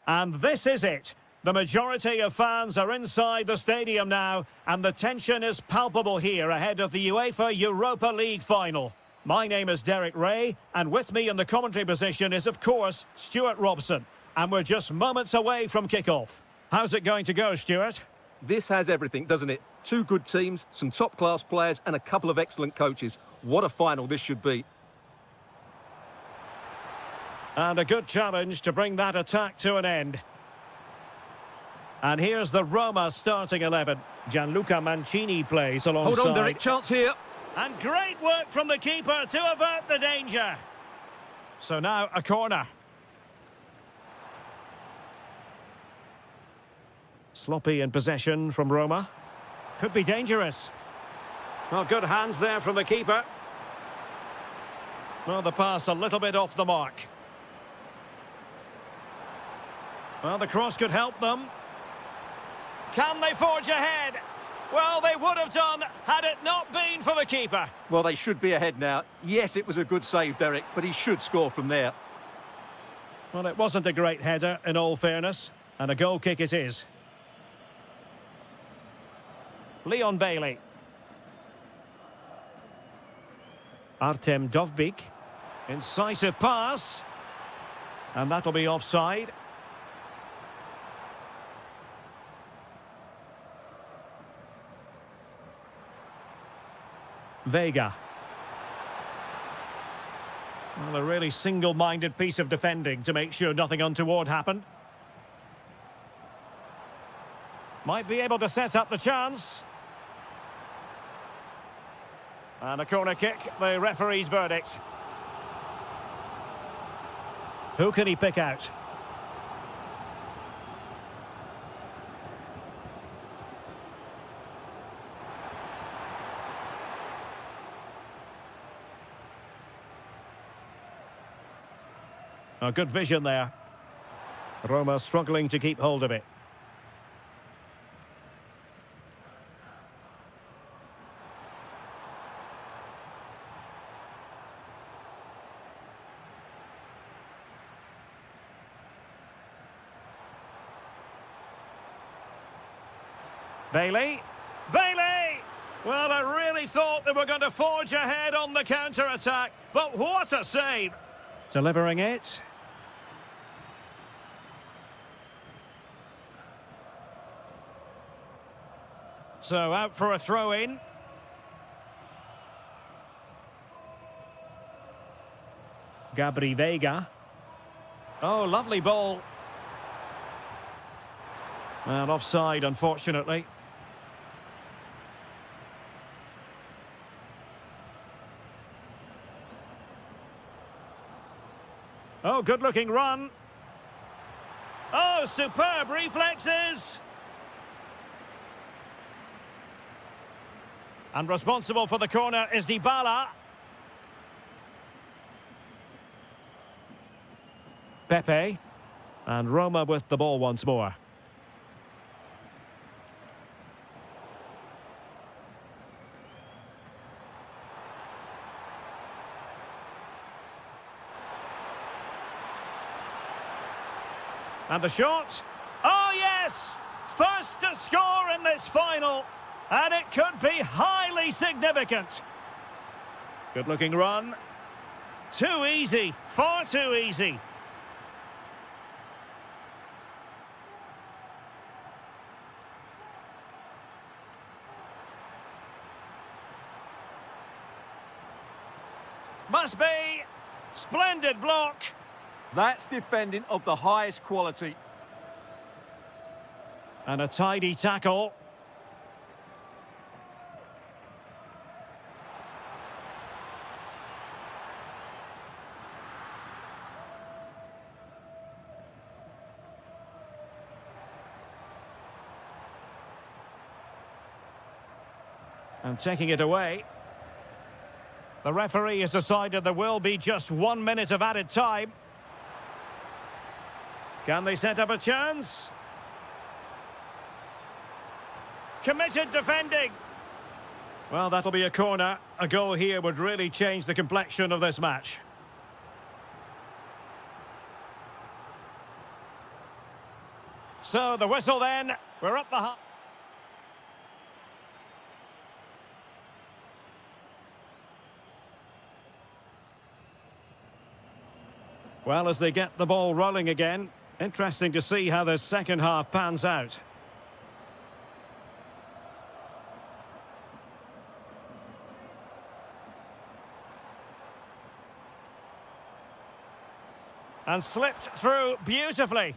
And this is it. The majority of fans are inside the stadium now, and the tension is palpable here ahead of the UEFA Europa League final. My name is Derek Ray, and with me in the commentary position is, of course, Stuart Robson. And we're just moments away from kick-off. How's it going to go, Stuart? This has everything, doesn't it? Two good teams, some top-class players, and a couple of excellent coaches. What a final this should be. And a good challenge to bring that attack to an end. And here's the Roma starting 11. Gianluca Mancini plays alongside. Hold on, Derek, chance here. And great work from the keeper to avert the danger. So now a corner. Sloppy in possession from Roma. Could be dangerous. Well, good hands there from the keeper. Well, the pass a little bit off the mark. Well, the cross could help them. Can they forge ahead? Well, they would have done had it not been for the keeper. Well, they should be ahead now. Yes, it was a good save, Derek, but he should score from there. Well, it wasn't a great header, in all fairness, and a goal kick it is. Leon Bailey. Artem Dovbyk. Incisive pass. And that'll be offside. Vega. Well, a really single-minded piece of defending to make sure nothing untoward happened. Might be able to set up the chance. And a corner kick, the referee's verdict. Who can he pick out? A good vision there. Roma struggling to keep hold of it. Bailey. Bailey! Well, I really thought they were going to forge ahead on the counter-attack, but what a save! Delivering it. So out for a throw-in. Gabri Vega. Oh, lovely ball. And offside, unfortunately. Oh, good-looking run. Oh, superb reflexes. And responsible for the corner is Dybala. Pepe. And Roma with the ball once more. And the shot. Oh, yes! First to score in this final. And it could be highly significant. Good-looking run. Too easy. Far too easy. Must be. Splendid block. That's defending of the highest quality. And a tidy tackle. And taking it away. The referee has decided there will be just 1 minute of added time. Can they set up a chance? Committed defending. Well, that'll be a corner. A goal here would really change the complexion of this match. So the whistle then. We're up the half. Well, as they get the ball rolling again, interesting to see how the second half pans out. And slipped through beautifully.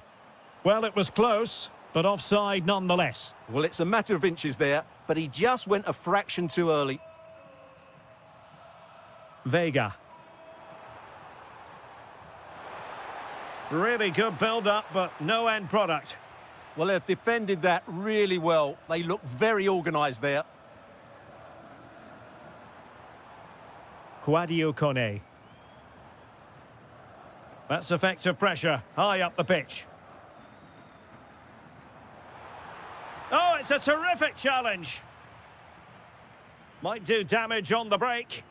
Well, it was close, but offside nonetheless. Well, it's a matter of inches there, but he just went a fraction too early. Vega. Really good build-up, but no end product. Well, they've defended that really well. They look very organised there. Quadio Kone. That's effective pressure, high up the pitch. Oh, it's a terrific challenge. Might do damage on the break.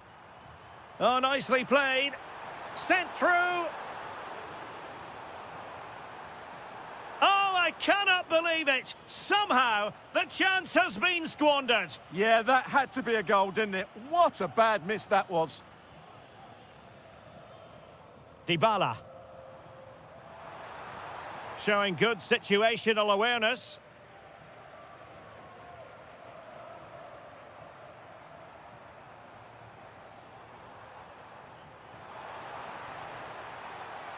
Oh, nicely played. Sent through. Oh, I cannot believe it. Somehow, the chance has been squandered. Yeah, that had to be a goal, didn't it? What a bad miss that was. Dybala. Showing good situational awareness.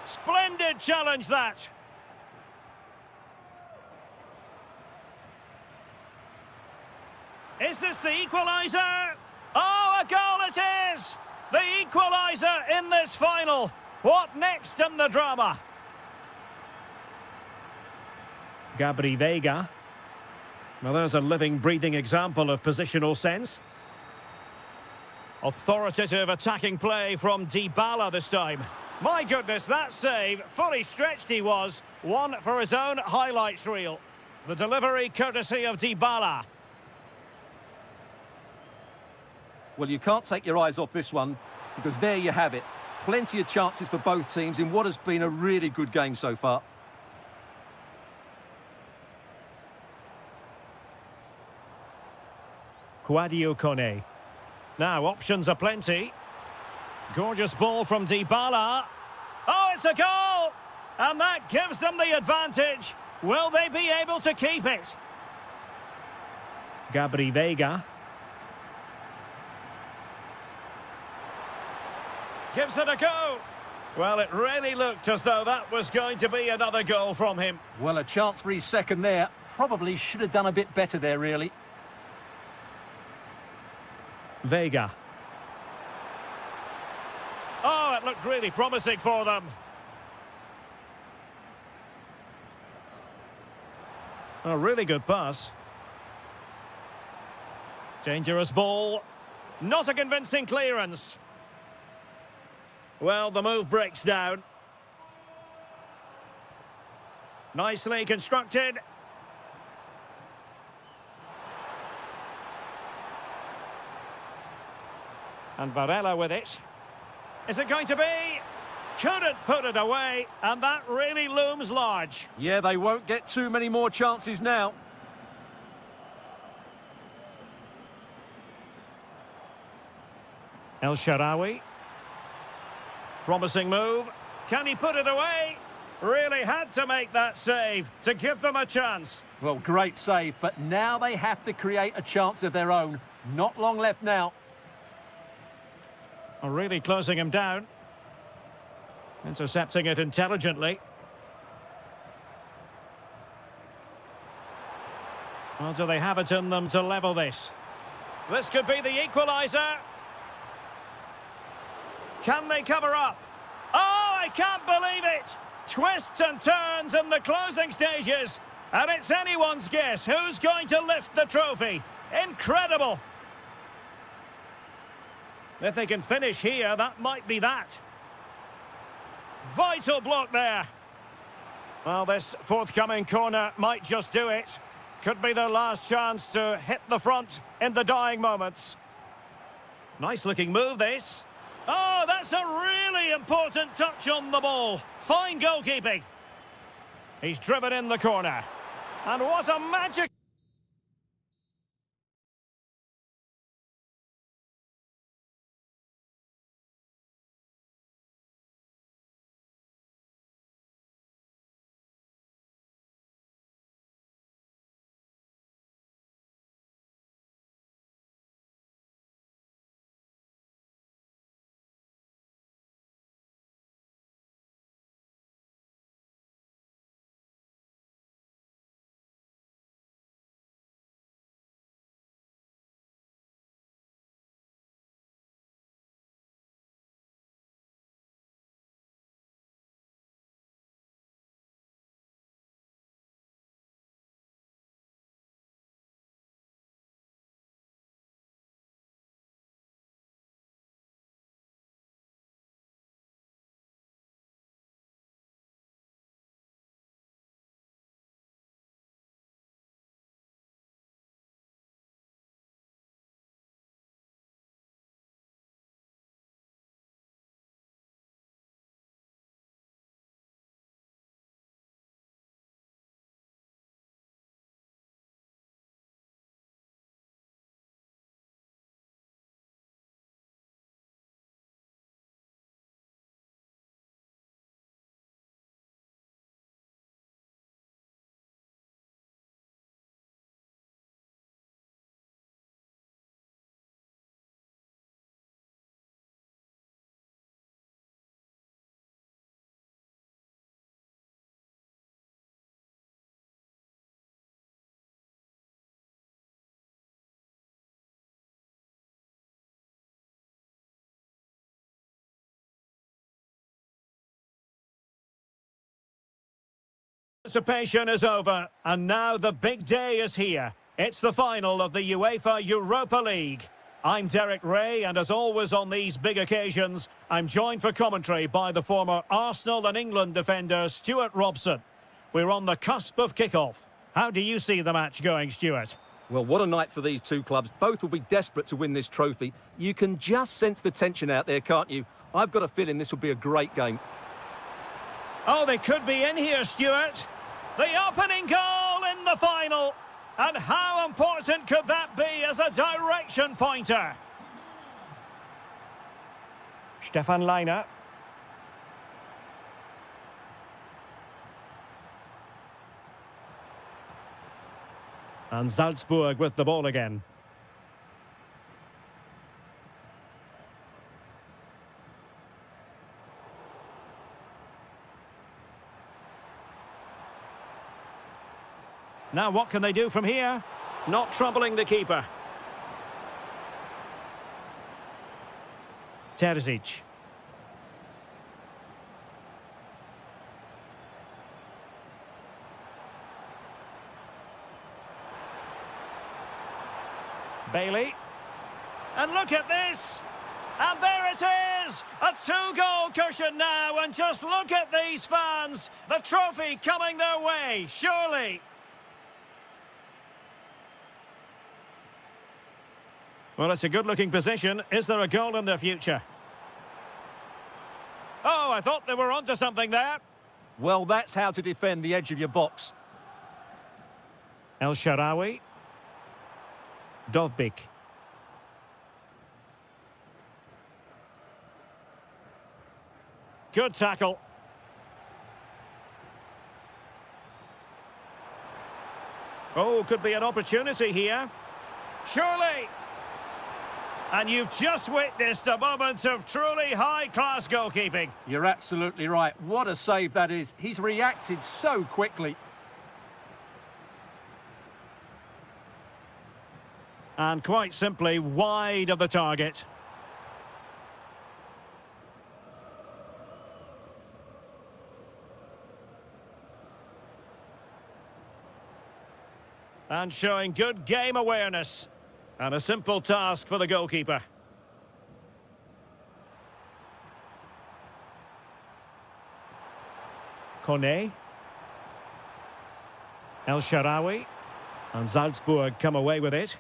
Splendid challenge that. Is this the equaliser? Oh, a goal it is! The equaliser in this final. What next in the drama? Gabri Vega. Well, there's a living, breathing example of positional sense. Authoritative attacking play from Dybala this time. My goodness, that save, fully stretched he was. One for his own highlights reel. The delivery courtesy of Dybala. Well, you can't take your eyes off this one, because there you have it. Plenty of chances for both teams in what has been a really good game so far. Quadio Kone. Now, options are plenty. Gorgeous ball from Dybala. Oh, it's a goal! And that gives them the advantage. Will they be able to keep it? Gabri Vega. Gives it a go. Well, it really looked as though that was going to be another goal from him. Well, a chance for his second there. Probably should have done a bit better there, really. Vega. Oh, it looked really promising for them. A really good pass. Dangerous ball. Not a convincing clearance. Well, the move breaks down. Nicely constructed. And Varela with it. Is it going to be? Couldn't put it away, and that really looms large. Yeah, they won't get too many more chances now. El Shaarawy. Promising move. Can he put it away? Really had to make that save to give them a chance. Well, great save, but now they have to create a chance of their own. Not long left now. Really closing him down. Intercepting it intelligently. Well, do they have it in them to level this? This could be the equaliser. Can they cover up? Oh, I can't believe it! Twists and turns in the closing stages. And it's anyone's guess who's going to lift the trophy. Incredible! If they can finish here, that might be that. Vital block there. Well, this forthcoming corner might just do it. Could be their last chance to hit the front in the dying moments. Nice looking move, this. Oh, that's a really important touch on the ball. Fine goalkeeping. He's driven in the corner. And what a magic... Anticipation is over, and now the big day is here. It's the final of the UEFA Europa League. I'm Derek Ray, and as always on these big occasions, I'm joined for commentary by the former Arsenal and England defender Stuart Robson. We're on the cusp of kick-off. How do you see the match going, Stuart? Well, what a night for these two clubs. Both will be desperate to win this trophy. You can just sense the tension out there, can't you? I've got a feeling this will be a great game. Oh, they could be in here, Stuart. The opening goal in the final. And how important could that be as a direction pointer? Stefan Leiner. And Salzburg with the ball again. Now what can they do from here? Not troubling the keeper. Terzic. Bailey. And look at this! And there it is! A two-goal cushion now, and just look at these fans! The trophy coming their way, surely! Well, it's a good-looking position. Is there a goal in their future? Oh, I thought they were onto something there. Well, that's how to defend the edge of your box. El Shaarawy. Dovbyk. Good tackle. Oh, could be an opportunity here. Surely! And you've just witnessed a moment of truly high-class goalkeeping. You're absolutely right. What a save that is. He's reacted so quickly. And quite simply, wide of the target. And showing good game awareness. And a simple task for the goalkeeper. Kone. El Shaarawy. And Salzburg come away with it.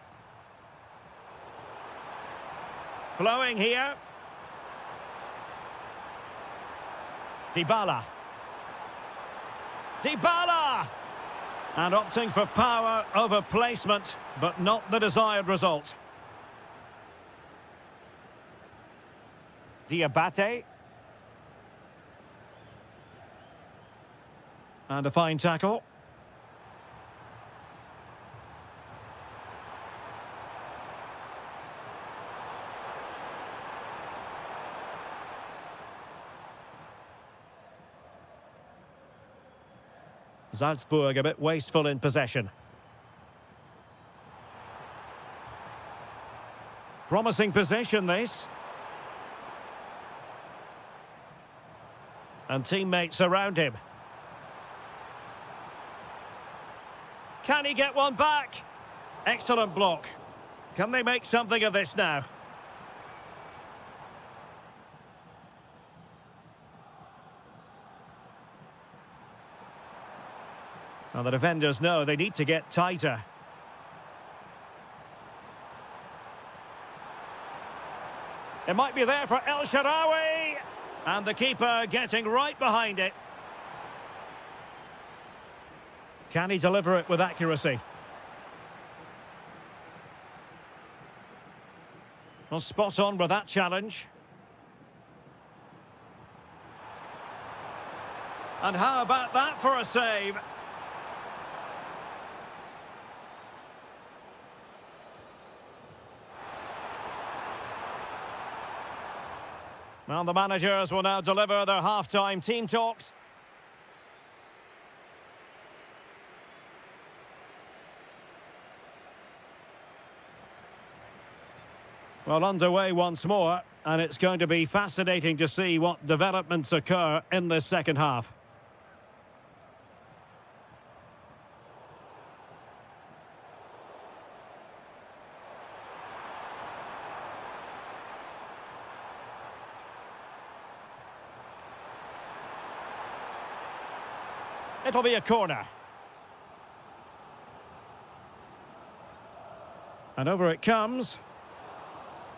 Flowing here. Dybala. Dybala! And opting for power over placement, but not the desired result. Diabate. And a fine tackle. Salzburg a bit wasteful in possession. Promising position, this. And teammates around him. Can he get one back? Excellent block. Can they make something of this now? Well, the defenders know they need to get tighter. It might be there for El Shaarawy. And the keeper getting right behind it. Can he deliver it with accuracy? Well, spot on with that challenge. And how about that for a save? Well, the managers will now deliver their half-time team talks. Well, underway once more, and it's going to be fascinating to see what developments occur in this second half. It'll be a corner. And over it comes.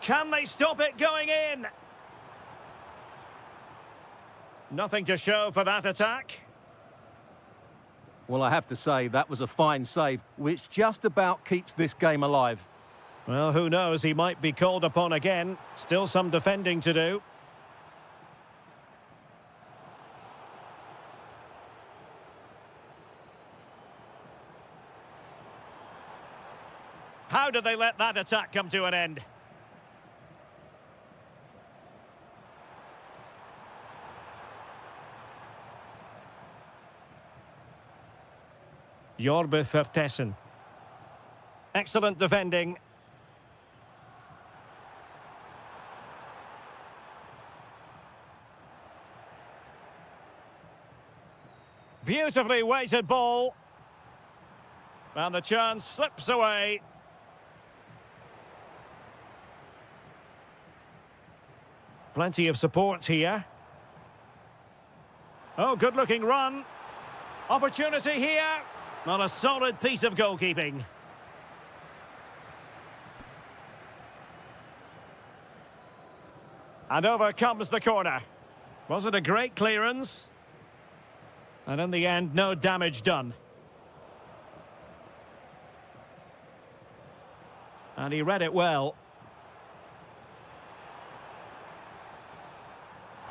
Can they stop it going in? Nothing to show for that attack. Well, I have to say, that was a fine save, which just about keeps this game alive. Well, who knows? He might be called upon again. Still some defending to do. How did they let that attack come to an end? Jorbe Vertessen. Excellent defending. Beautifully weighted ball. And the chance slips away. Plenty of support here. Oh, good-looking run. Opportunity here. Not a solid piece of goalkeeping. And over comes the corner. Was it a great clearance? And in the end, no damage done. And he read it well.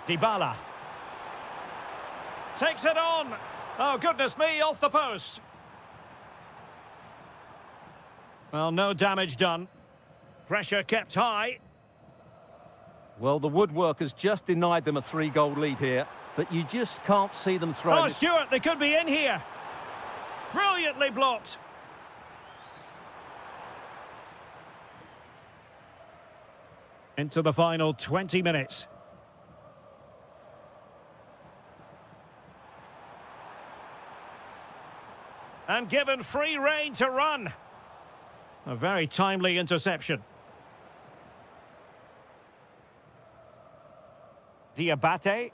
Dybala. Takes it on. Oh, goodness me, off the post. Well, no damage done. Pressure kept high. Well, the woodworkers just denied them a 3-goal lead here, but you just can't see them throwing. Oh, Stuart, they could be in here. Brilliantly blocked. Into the final 20 minutes. And given free rein to run. A very timely interception. Diabate.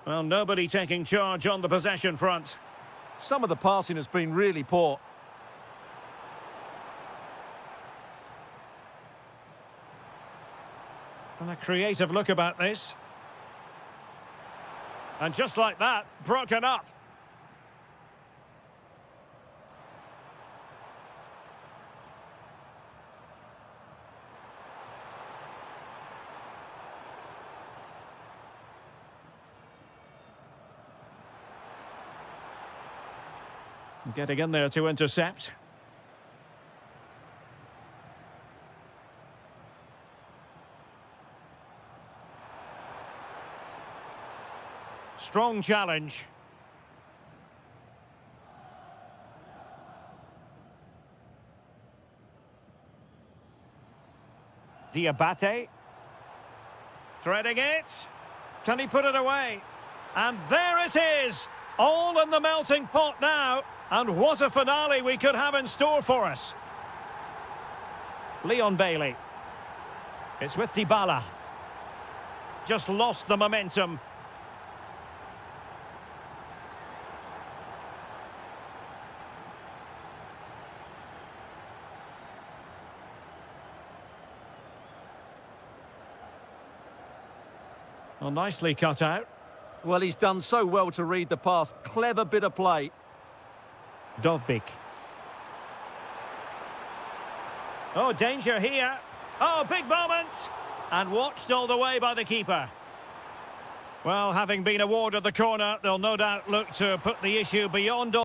Well, nobody taking charge on the possession front. Some of the passing has been really poor. And a creative look about this. And just like that, broken up. Getting in there to intercept. Strong challenge. Diabate. Threading it. Can he put it away? And there it is! All in the melting pot now. And what a finale we could have in store for us. Leon Bailey. It's with Dybala. Just lost the momentum. Well, nicely cut out. Well, he's done so well to read the pass. Clever bit of play. Dovbik. Oh, danger here. Oh, big moment. And watched all the way by the keeper. Well, having been awarded the corner, they'll no doubt look to put the issue beyond all.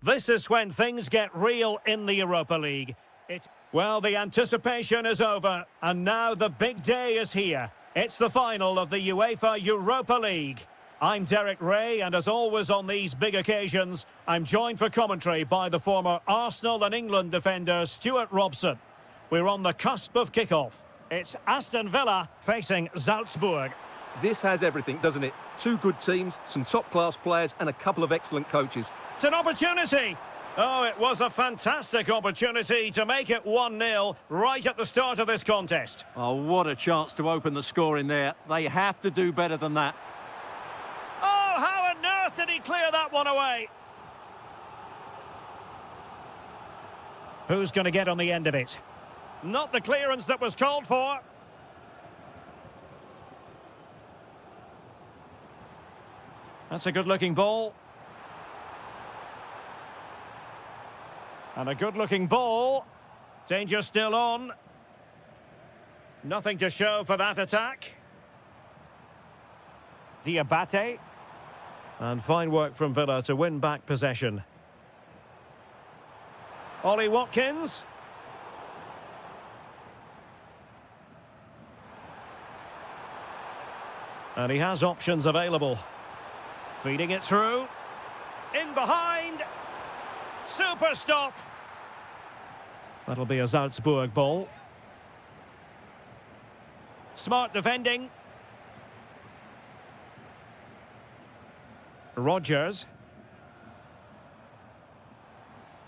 This is when things get real in the Europa League. Well, the anticipation is over, and now the big day is here. It's the final of the UEFA Europa League. I'm Derek Ray, and as always on these big occasions, I'm joined for commentary by the former Arsenal and England defender Stuart Robson. We're on the cusp of kickoff. It's Aston Villa facing Salzburg. This has everything, doesn't it? Two good teams, some top-class players, and a couple of excellent coaches. It's an opportunity. Oh, it was a fantastic opportunity to make it 1-0 right at the start of this contest. Oh, what a chance to open the score in there. They have to do better than that. Oh, how on earth did he clear that one away? Who's going to get on the end of it? Not the clearance that was called for. That's a good-looking ball. And a good-looking ball. Danger still on. Nothing to show for that attack. Diabate. And fine work from Villa to win back possession. Ollie Watkins. And he has options available. Feeding it through. In behind. Super stop. That'll be a Salzburg ball. Smart defending. Rodgers.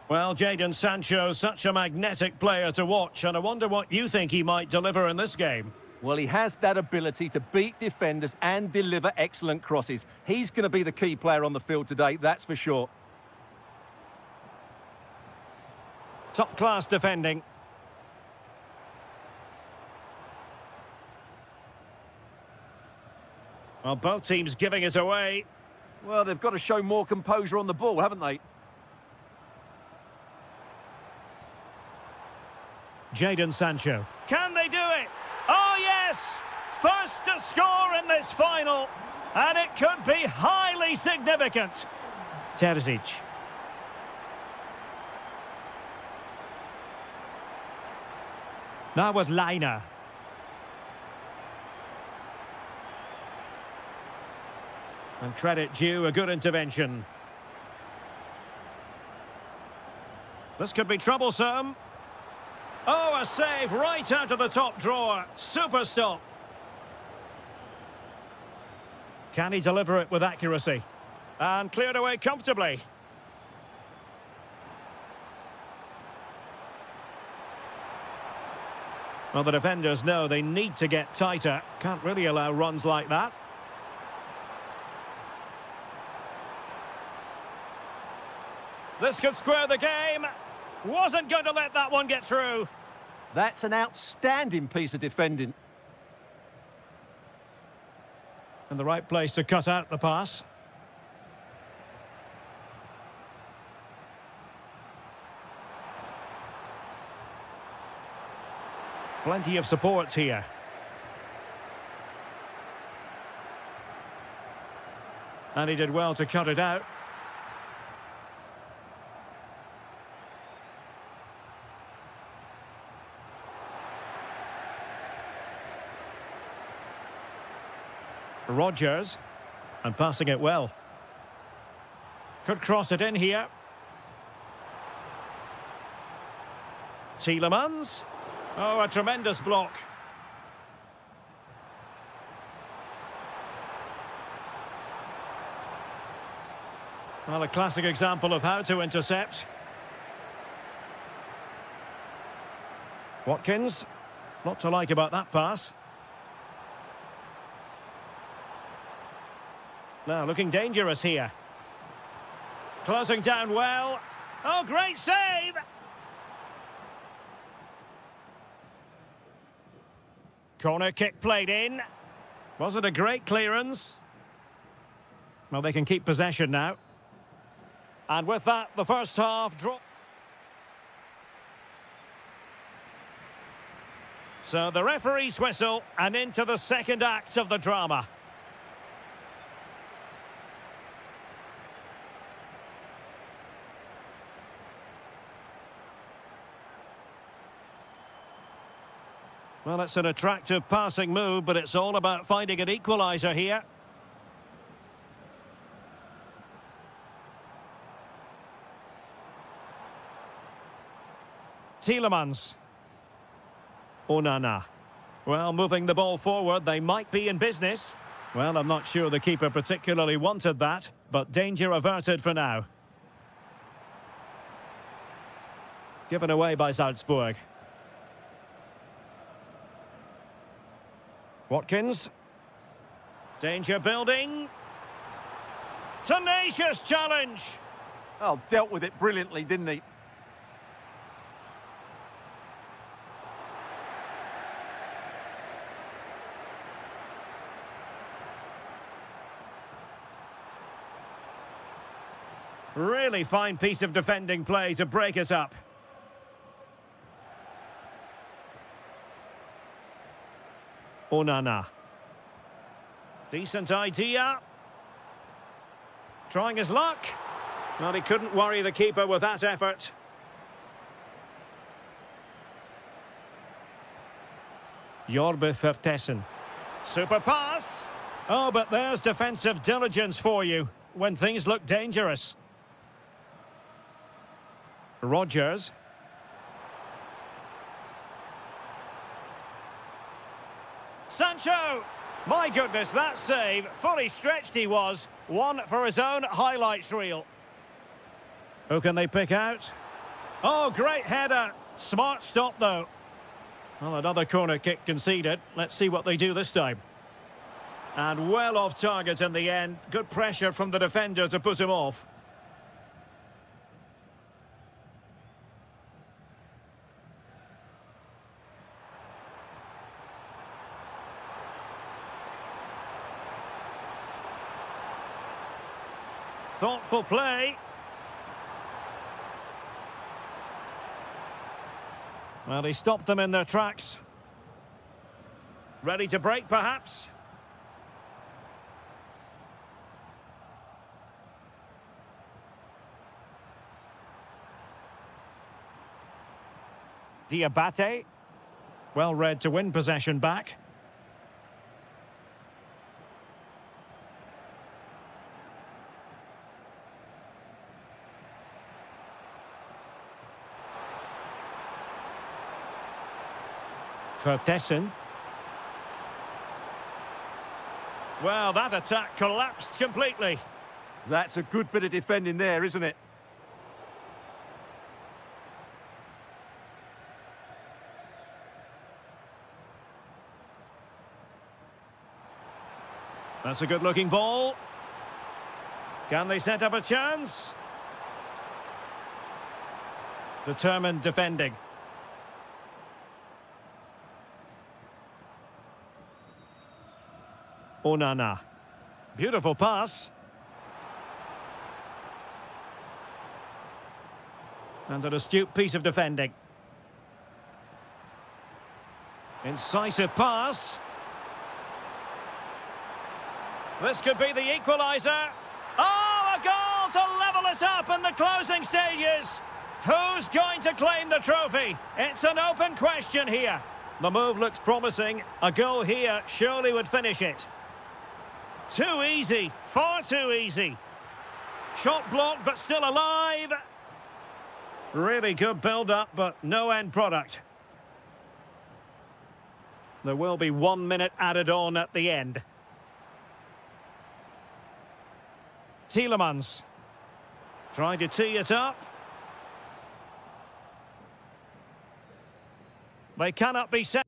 Well, Jadon Sancho, such a magnetic player to watch, and I wonder what you think he might deliver in this game. Well, he has that ability to beat defenders and deliver excellent crosses. He's going to be the key player on the field today, that's for sure. Top-class defending. Well, both teams giving it away. Well, they've got to show more composure on the ball, haven't they? Jadon Sancho. Can they do it? Oh, yes! First to score in this final. And it could be highly significant. Terzic. Now with Leiner. And credit due, a good intervention. This could be troublesome. Oh, a save right out of the top drawer. Super stop. Can he deliver it with accuracy? And cleared away comfortably. Well, the defenders know they need to get tighter. Can't really allow runs like that. This could square the game. Wasn't going to let that one get through. That's an outstanding piece of defending. In the right place to cut out the pass. Plenty of support here. And he did well to cut it out. Rodgers, and passing it well. Could cross it in here. Tielemans. Oh, a tremendous block. Well, a classic example of how to intercept. Watkins. Lot to like about that pass. Now, looking dangerous here. Closing down well. Oh, great save! Corner kick played in. Was it a great clearance? Well, they can keep possession now. And with that, the first half draw. So the referee's whistle, and into the second act of the drama. Well, it's an attractive passing move, but it's all about finding an equaliser here. Tielemans. Onana. Well, moving the ball forward, they might be in business. Well, I'm not sure the keeper particularly wanted that, but danger averted for now. Given away by Salzburg. Watkins. Danger building. Tenacious challenge. Oh, dealt with it brilliantly, didn't he? Really fine piece of defending play to break us up. Onana. Decent idea. Trying his luck. Well, he couldn't worry the keeper with that effort. Jorbe Vertessen. Super pass. Oh, but there's defensive diligence for you when things look dangerous. Rodgers. Sancho! My goodness, that save. Fully stretched he was. One for his own highlights reel. Who can they pick out? Oh, great header. Smart stop, though. Well, another corner kick conceded. Let's see what they do this time. And well off target in the end. Good pressure from the defender to put him off. Thoughtful play. Well, he stopped them in their tracks. Ready to break, perhaps? Diabate. Well read to win possession back. Vertessen. Well, that attack collapsed completely. That's a good bit of defending there, isn't it? That's a good-looking ball. Can they set up a chance? Determined defending. Onana. Beautiful pass. And an astute piece of defending. Incisive pass. This could be the equaliser. Oh, a goal to level us up in the closing stages. Who's going to claim the trophy? It's an open question here. The move looks promising. A goal here surely would finish it. Too easy, far too easy. Shot blocked, but still alive. Really good build-up, but no end product. There will be 1 minute added on at the end. Tielemans. Trying to tee it up. They cannot be set.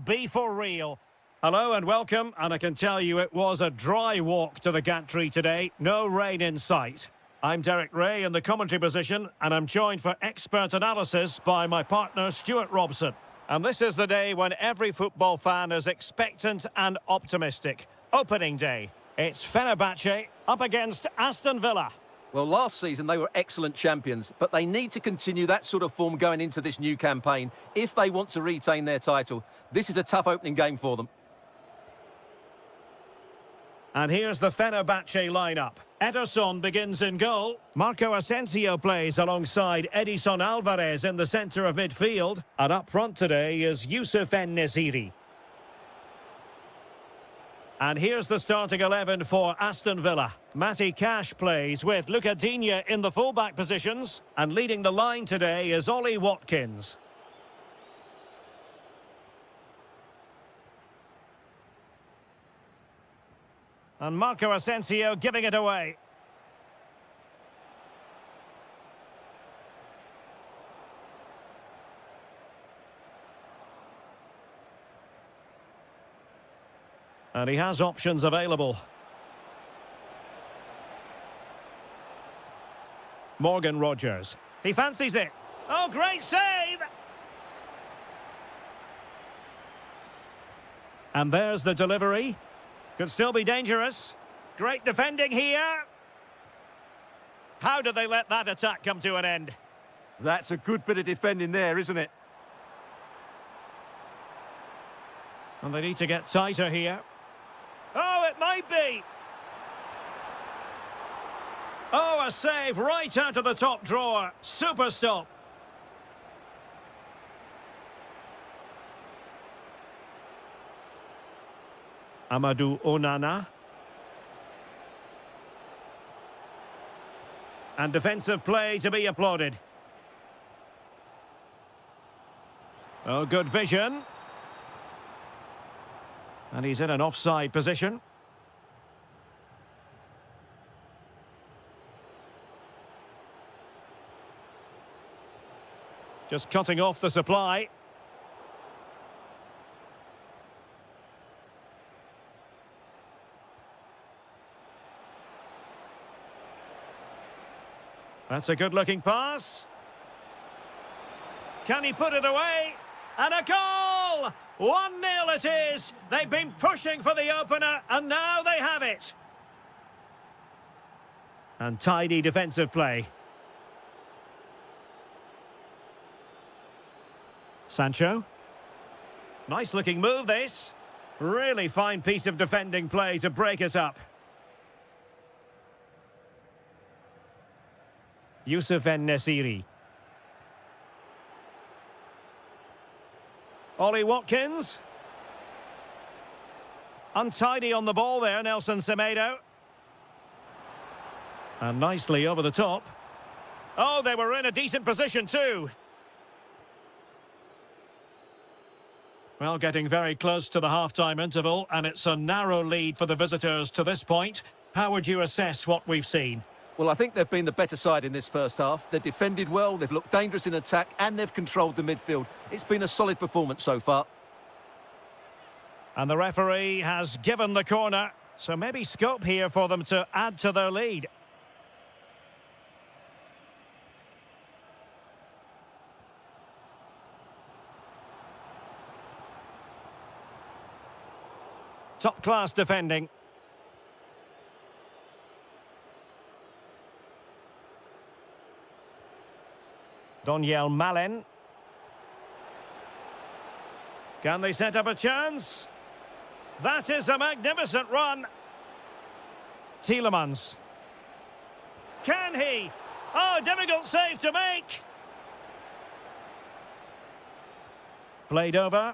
be for real. Hello and welcome, and I can tell you it was a dry walk to the gantry today. No rain in sight. I'm Derek Ray in the commentary position, and I'm joined for expert analysis by my partner Stuart Robson. And this is the day when every football fan is expectant and optimistic. Opening day. It's Fenerbahce up against Aston Villa. Well, last season they were excellent champions, but they need to continue that sort of form going into this new campaign if they want to retain their title. This is a tough opening game for them. And here's the Fenerbahce lineup. Ederson begins in goal. Marco Asensio plays alongside Edison Alvarez in the centre of midfield. And up front today is Youssef En-Nesyri. And here's the starting 11 for Aston Villa. Matty Cash plays with Luca Digne in the fullback positions. And leading the line today is Ollie Watkins. And Marco Asensio giving it away. And he has options available. Morgan Rogers. He fancies it. Oh, great save! And there's the delivery. Could still be dangerous. Great defending here. How did they let that attack come to an end? That's a good bit of defending there, isn't it? And they need to get tighter here. Oh, it might be. Oh, a save right out of the top drawer. Super stop. Amadou Onana. And defensive play to be applauded. Oh, good vision. And he's in an offside position. Just cutting off the supply. That's a good-looking pass. Can he put it away? And a goal! 1-0 it is. They've been pushing for the opener, and now they have it. And tidy defensive play. Sancho. Nice-looking move, this. Really fine piece of defending play to break it up. Youssef En-Nesyri. Ollie Watkins. Untidy on the ball there, Nelson Semedo. And nicely over the top. Oh, they were in a decent position too. Well, getting very close to the half-time interval, and it's a narrow lead for the visitors to this point. How would you assess what we've seen? Well, I think they've been the better side in this first half. They've defended well, they've looked dangerous in attack, and they've controlled the midfield. It's been a solid performance so far. And the referee has given the corner, so maybe scope here for them to add to their lead. Top-class defending. Doniel Malen. Can they set up a chance? That is a magnificent run. Tielemans. Can he? Oh, difficult save to make. Played over.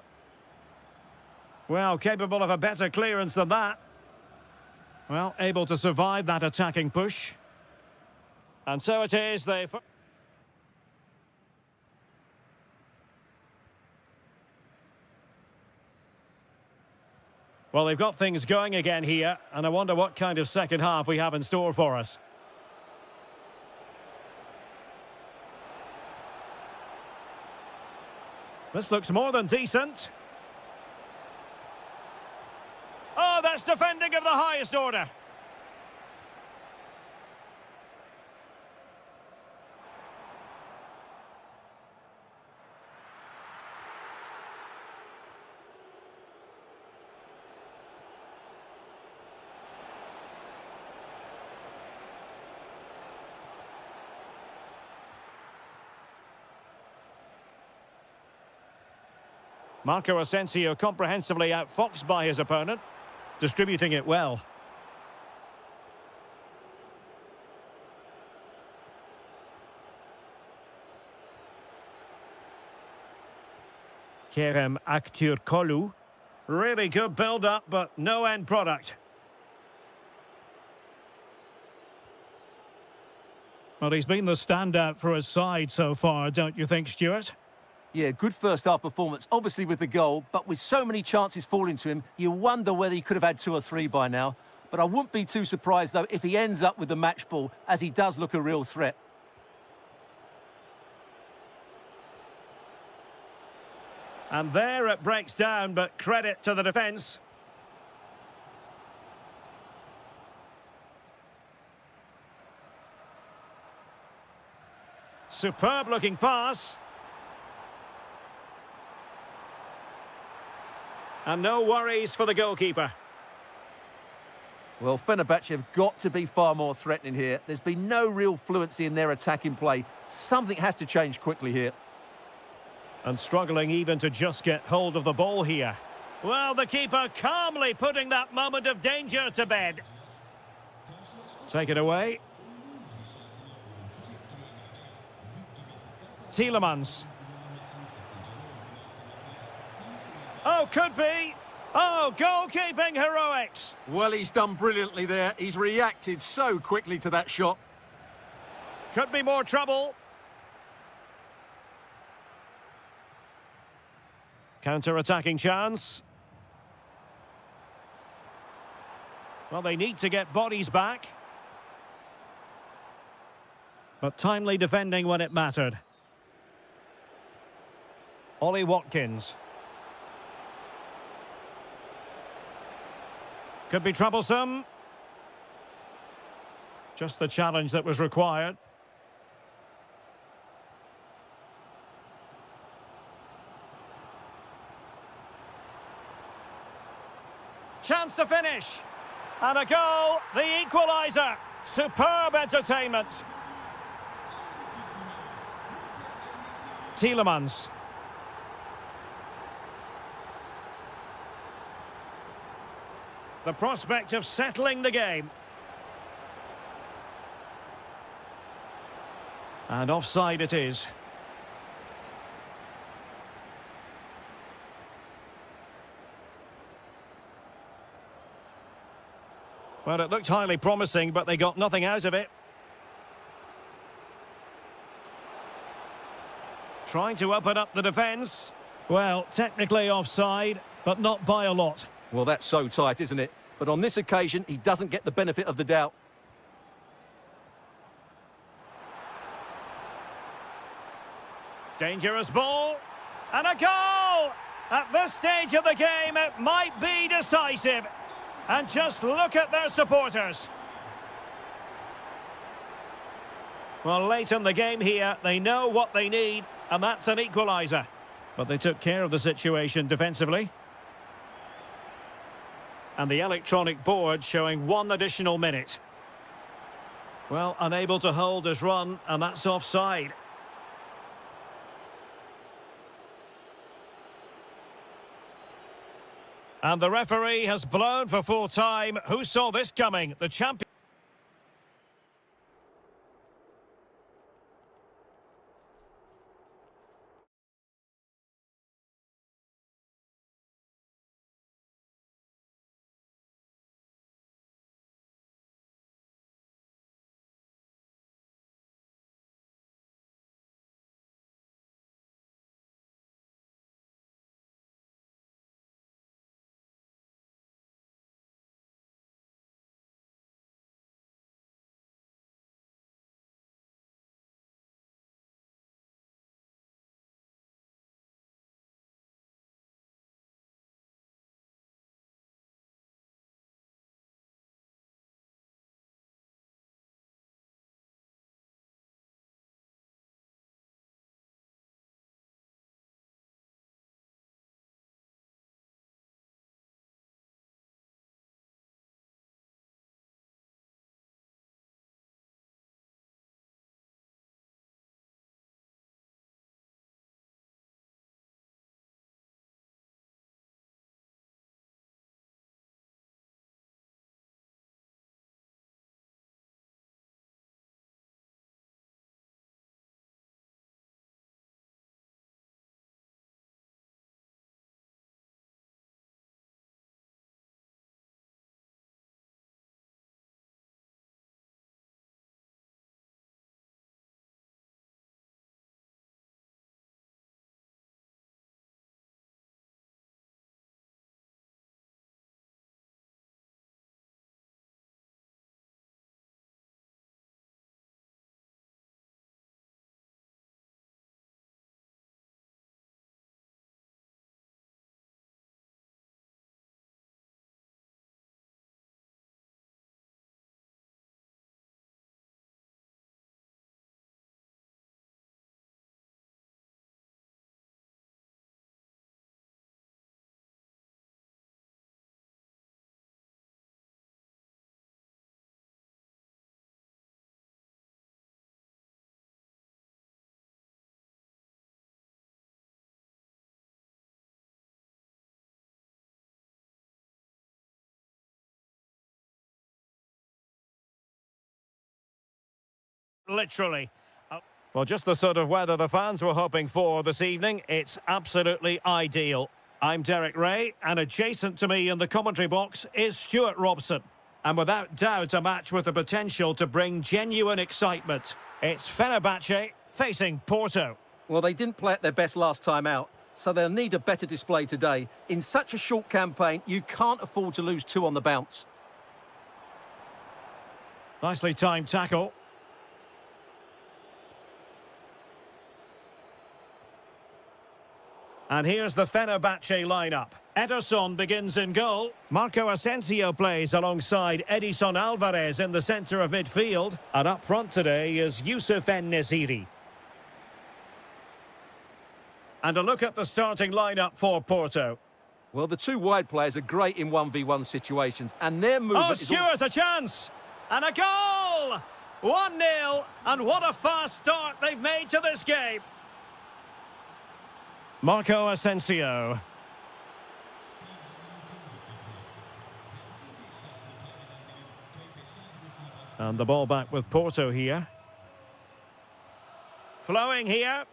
Well, capable of a better clearance than that. Well, able to survive that attacking push. And so it is, they... Well, they've got things going again here, and I wonder what kind of second half we have in store for us. This looks more than decent. That's defending of the highest order. Marco Asensio comprehensively outfoxed by his opponent, distributing it well. Kerem Aktürkoğlu. Really good build-up, but no end product. Well, he's been the standout for his side so far, don't you think, Stuart? Yeah, good first-half performance, obviously with the goal, but with so many chances falling to him, you wonder whether he could have had 2 or 3 by now. But I wouldn't be too surprised, though, if he ends up with the match ball, as he does look a real threat. And there it breaks down, but credit to the defence. Superb-looking pass. And no worries for the goalkeeper. Well, Fenerbahce have got to be far more threatening here. There's been no real fluency in their attacking play. Something has to change quickly here. And struggling even to just get hold of the ball here. Well, the keeper calmly putting that moment of danger to bed. Take it away. Tielemans. Oh, could be. Oh, goalkeeping heroics. Well, he's done brilliantly there. He's reacted so quickly to that shot. Could be more trouble. Counter-attacking chance. Well, they need to get bodies back. But timely defending when it mattered. Ollie Watkins. Could be troublesome. Just the challenge that was required. Chance to finish. And a goal, the equaliser. Superb entertainment. Tielemans. The prospect of settling the game. And offside it is. Well, it looked highly promising, but they got nothing out of it. Trying to open up the defence. Well, technically offside, but not by a lot. Well, that's so tight, isn't it? But on this occasion, he doesn't get the benefit of the doubt. Dangerous ball. And a goal! At this stage of the game, it might be decisive. And just look at their supporters. Well, late in the game here, they know what they need, and that's an equaliser. But they took care of the situation defensively. And the electronic board showing 1 additional minute. Well, unable to hold his run, and that's offside. And the referee has blown for full time. Who saw this coming? The champion. literally. Well, just the sort of weather the fans were hoping for this evening. It's absolutely ideal. I'm Derek Ray, and adjacent to me in the commentary box is Stuart Robson. And without doubt, a match with the potential to bring genuine excitement. It's Fenerbahce facing Porto. Well, they didn't play at their best last time out, so they'll need a better display today. In such a short campaign, you can't afford to lose two on the bounce. Nicely timed tackle. And here's the Fenerbahce lineup. Ederson begins in goal. Marco Asensio plays alongside Edison Alvarez in the centre of midfield. And up front today is Youssef En-Nesyri. And a look at the starting lineup for Porto. Well, the two wide players are great in 1v1 situations, and their movement Oh, Stuart, a chance! And a goal! 1-0, and what a fast start they've made to this game. Marco Asensio. And the ball back with Porto here. Flowing here.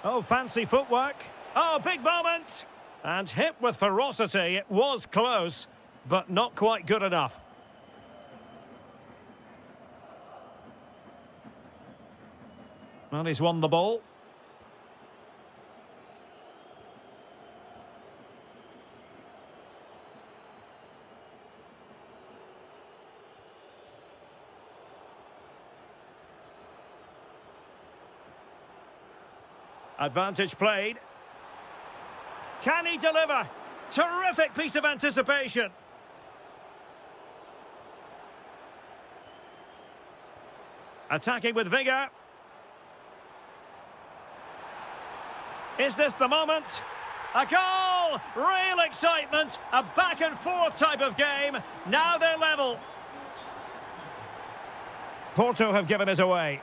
Oh, fancy footwork. Oh, big moment. And hit with ferocity. It was close, but not quite good enough. Well, he's won the ball. Advantage played. Can he deliver? Terrific piece of anticipation. Attacking with vigour. Is this the moment? A goal! Real excitement. A back and forth type of game. Now they're level. Porto have given us away.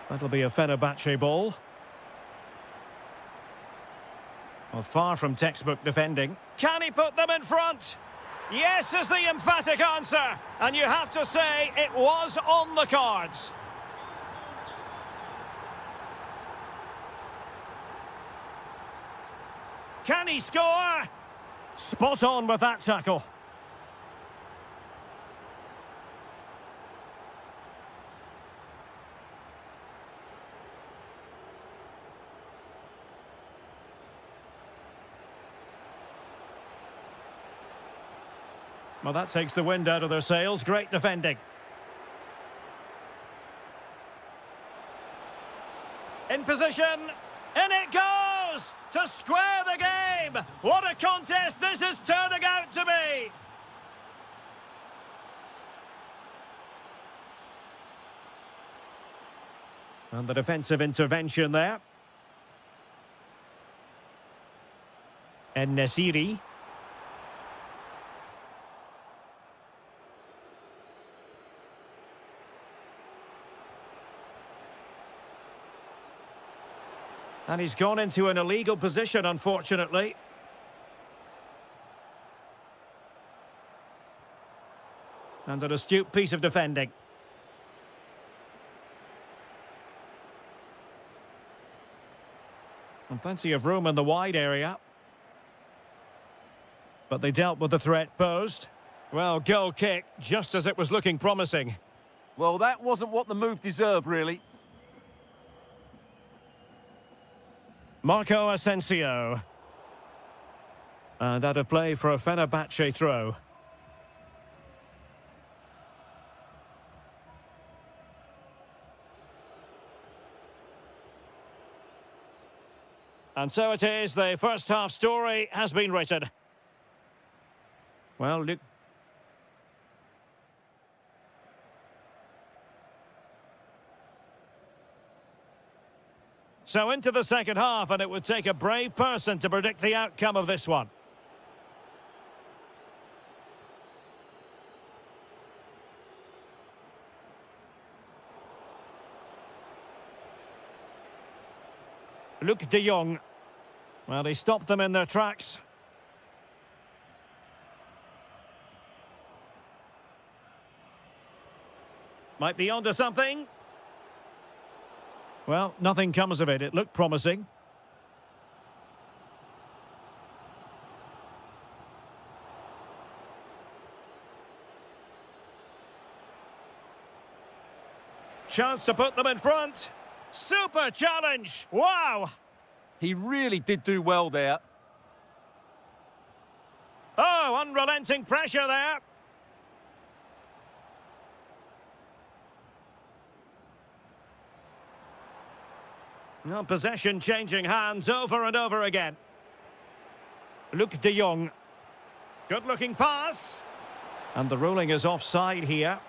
That'll be a Fenerbahce ball. Well, far from textbook defending. Can he put them in front? Yes is the emphatic answer. And you have to say it was on the cards. Can he score? Spot on with that tackle. Well, that takes the wind out of their sails. Great defending. In position. In it goes! To square the game! What a contest this is turning out to be! And the defensive intervention there. En-Nesyri. And he's gone into an illegal position, unfortunately. And an astute piece of defending. And plenty of room in the wide area. But they dealt with the threat posed. Well, goal kick, just as it was looking promising. Well, that wasn't what the move deserved, really. Marco Asensio. And out of play for a Fenerbahce throw. And so it is, the first half story has been written. Well, look. So into the second half, and it would take a brave person to predict the outcome of this one. Luke de Jong. Well, he stopped them in their tracks. Might be onto something. Well, nothing comes of it. It looked promising. Chance to put them in front. Super challenge. Wow. He really did do well there. Oh, unrelenting pressure there. Well, possession changing hands over and over again. Luke de Jong. Good-looking pass. And the ruling is offside here.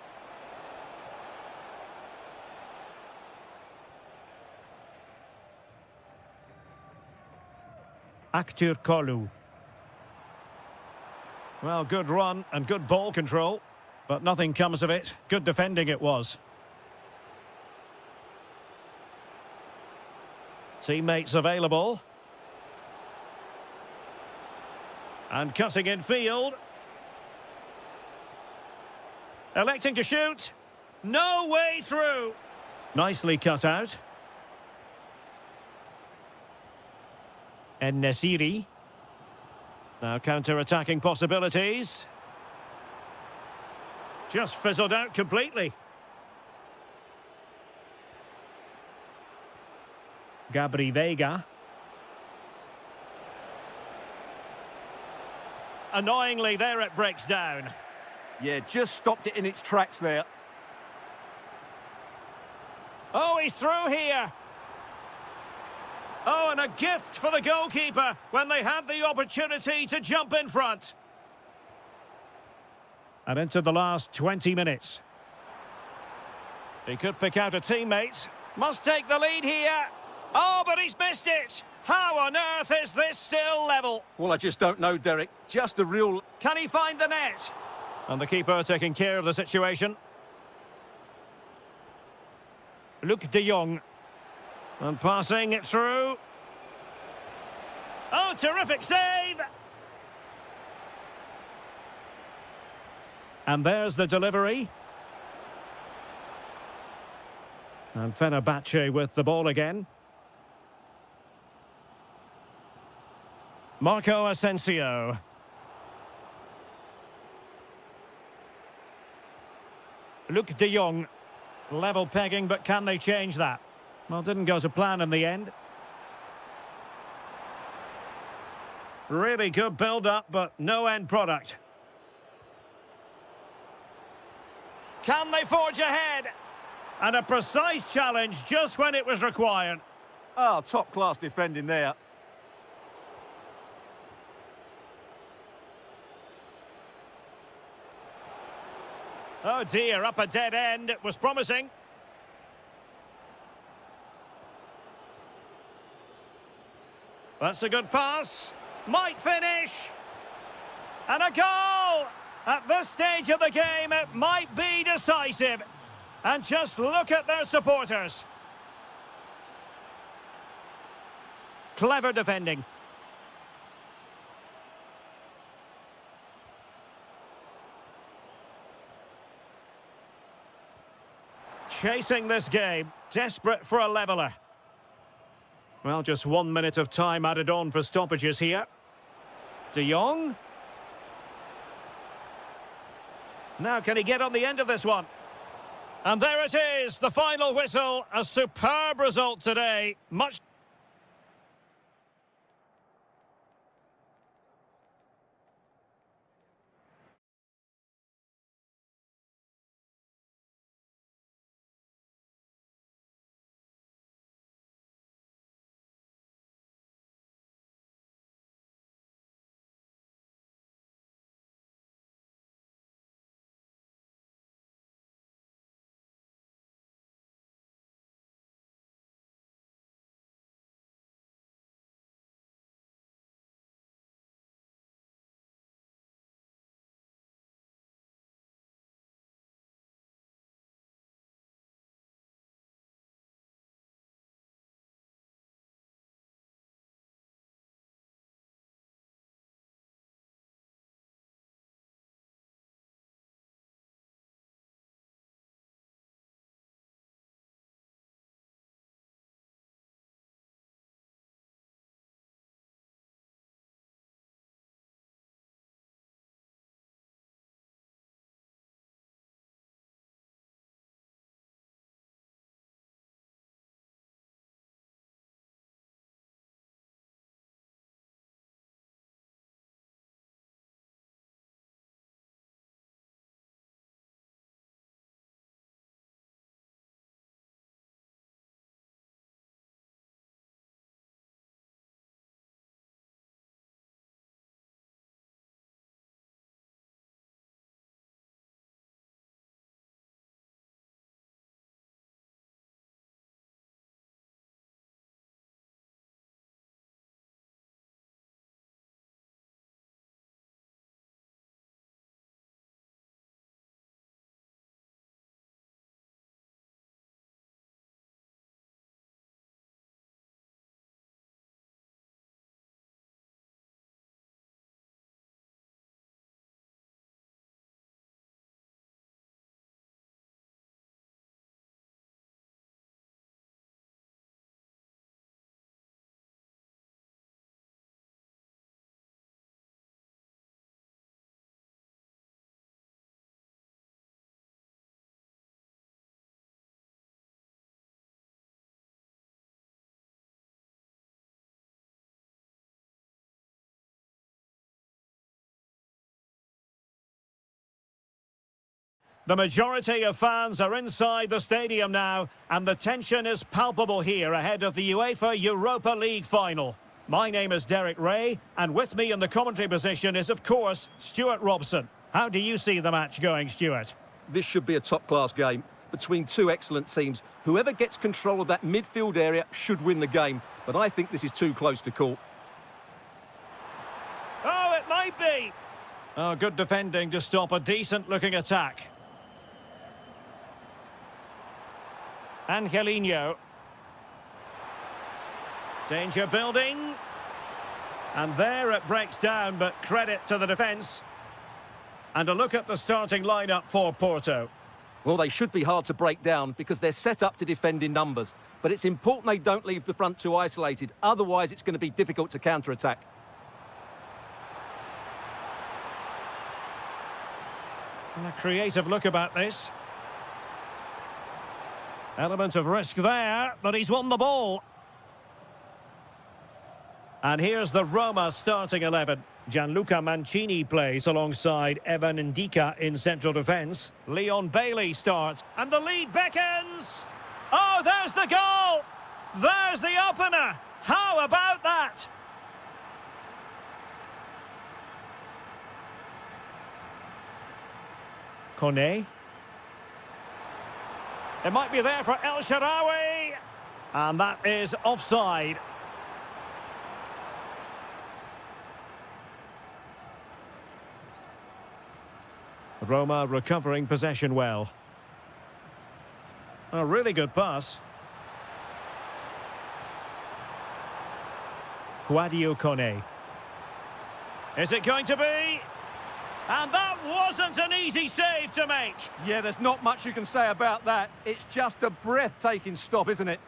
Aktur Kolu. Well, good run and good ball control, but nothing comes of it. Good defending it was. Teammates available. And cutting in field. Electing to shoot. No way through. Nicely cut out. En-Nesyri. Now counter-attacking possibilities. Just fizzled out completely. Gabri Vega. Annoyingly, there it breaks down. Yeah, just stopped it in its tracks there. Oh, he's through here. Oh, and a gift for the goalkeeper when they had the opportunity to jump in front. And into the last 20 minutes. He could pick out a teammate. Must take the lead here. Oh, but he's missed it. How on earth is this still level? Well, I just don't know, Derek. Just a real... Can he find the net? And the keeper taking care of the situation. Luke de Jong. And passing it through. Oh, terrific save! And there's the delivery. And Fenerbahce with the ball again. Marco Asensio. Luke de Jong. Level pegging, but can they change that? Well, didn't go to plan in the end. Really good build-up, but no end product. Can they forge ahead? And a precise challenge just when it was required. Oh, top-class defending there. Oh dear, up a dead end. It was promising. That's a good pass. Might finish. And a goal! At this stage of the game, it might be decisive. And just look at their supporters. Clever defending. Chasing this game, desperate for a leveller. Well, just 1 minute of time added on for stoppages here. De Jong. Now, can he get on the end of this one? And there it is, the final whistle. A superb result today. Much The majority of fans are inside the stadium now, and the tension is palpable here ahead of the UEFA Europa League final. My name is Derek Ray, and with me in the commentary position is, of course, Stuart Robson. How do you see the match going, Stuart? This should be a top-class game between two excellent teams. Whoever gets control of that midfield area should win the game, but I think this is too close to call. Oh, it might be! Oh, good defending to stop a decent-looking attack. Angelino. Danger building. And there it breaks down, but credit to the defence. And a look at the starting lineup for Porto. Well, they should be hard to break down because they're set up to defend in numbers. But it's important they don't leave the front too isolated. Otherwise, it's going to be difficult to counter-attack. A creative look about this. Element of risk there, but he's won the ball. And here's the Roma starting 11. Gianluca Mancini plays alongside Evan Ndika in central defence. Leon Bailey starts, and the lead beckons. Oh, there's the goal! There's the opener! How about that? Kone. It might be there for El Shaarawy. And that is offside. Roma recovering possession well. A really good pass. Sadio Kone. Is it going to be? And that wasn't an easy save to make. Yeah, there's not much you can say about that. It's just a breathtaking stop, isn't it?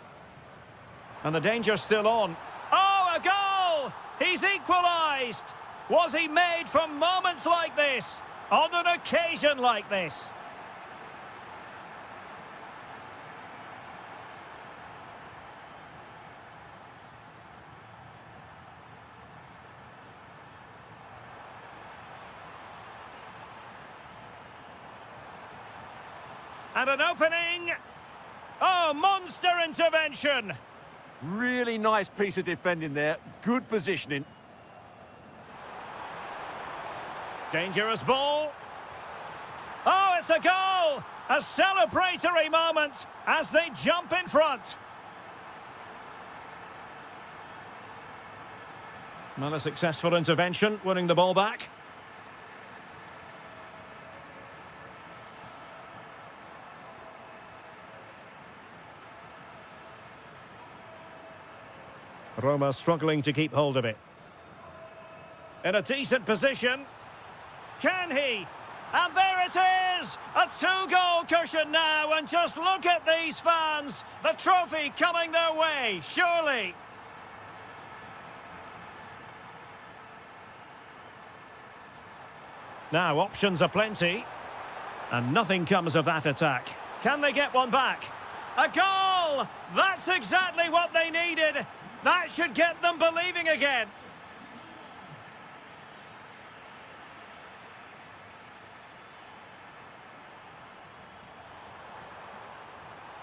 And the danger's still on. Oh, a goal! He's equalised! Was he made for moments like this? On an occasion like this? And an opening. Oh, monster intervention. Really nice piece of defending there. Good positioning. Dangerous ball. Oh, it's a goal! A celebratory moment as they jump in front. Well, a successful intervention, winning the ball back. Roma struggling to keep hold of it. In a decent position. Can he? And there it is! A two-goal cushion now, and just look at these fans. The trophy coming their way, surely. Now, options are plenty. And nothing comes of that attack. Can they get one back? A goal! That's exactly what they needed. That should get them believing again.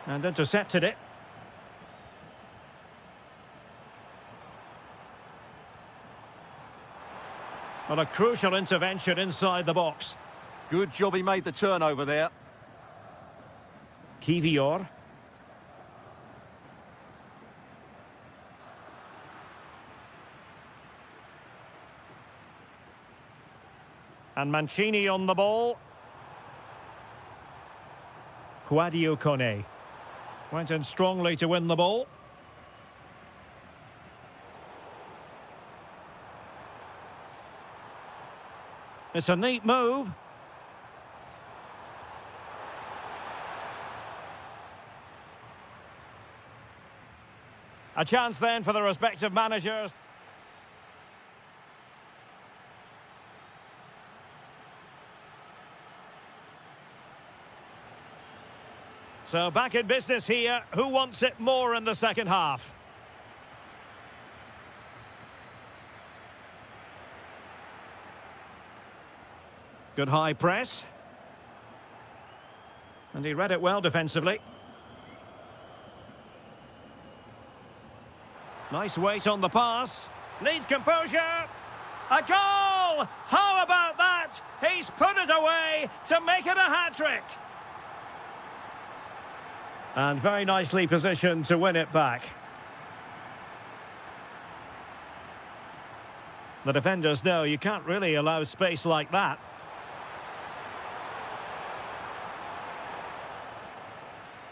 And intercepted it. Well, a crucial intervention inside the box. Good job he made the turnover there. Kivior. And Mancini on the ball. Sadio Kone. Went in strongly to win the ball. It's a neat move. A chance then for the respective managers. So back in business here. Who wants it more in the second half? Good high press. And he read it well defensively. Nice weight on the pass. Needs composure. A goal! How about that? He's put it away to make it a hat-trick. And very nicely positioned to win it back. The defenders know you can't really allow space like that.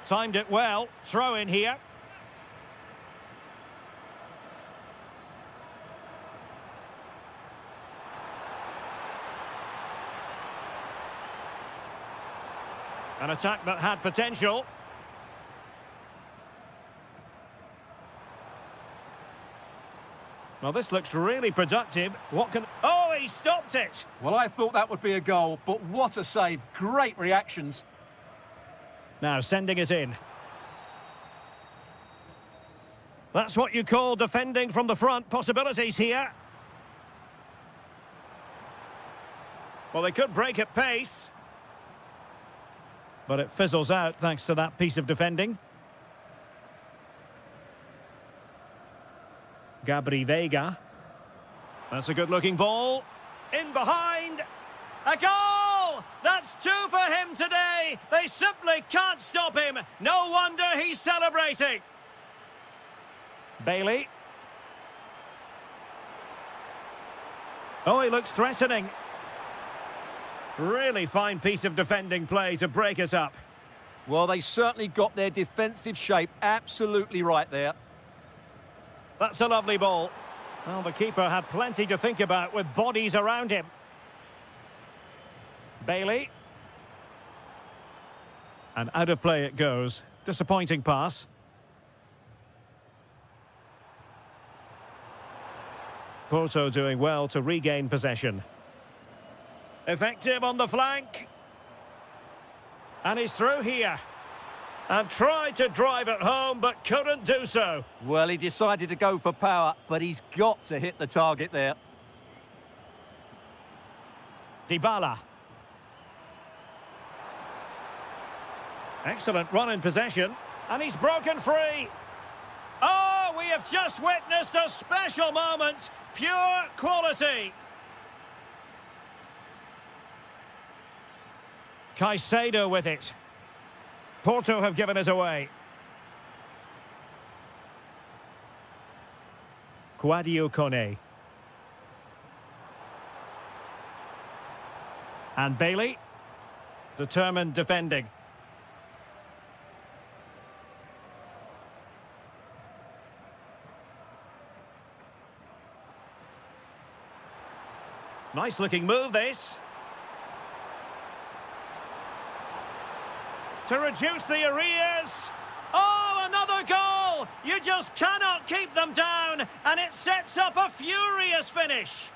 Timed it well. Throw in here. An attack that had potential. Well, this looks really productive. What can... Oh, he stopped it! Well, I thought that would be a goal, but what a save. Great reactions. Now sending it in. That's what you call defending from the front. Possibilities here. Well, they could break at pace. But it fizzles out thanks to that piece of defending. Gabri Veiga. That's a good-looking ball. In behind. A goal! That's two for him today. They simply can't stop him. No wonder he's celebrating. Bailey. Oh, he looks threatening. Really fine piece of defending play to break it up. Well, they certainly got their defensive shape absolutely right there. That's a lovely ball. Well, the keeper had plenty to think about with bodies around him. Bailey. And out of play it goes. Disappointing pass. Porto doing well to regain possession. Effective on the flank. And he's through here. And tried to drive it home, but couldn't do so. Well, he decided to go for power, but he's got to hit the target there. Dybala. Excellent run in possession. And he's broken free. Oh, we have just witnessed a special moment. Pure quality. Caicedo with it. Porto have given us away. Quadio Kone. And Bailey. Determined defending. Nice looking move, this. To reduce the arrears. Oh, another goal! You just cannot keep them down, and it sets up a furious finish.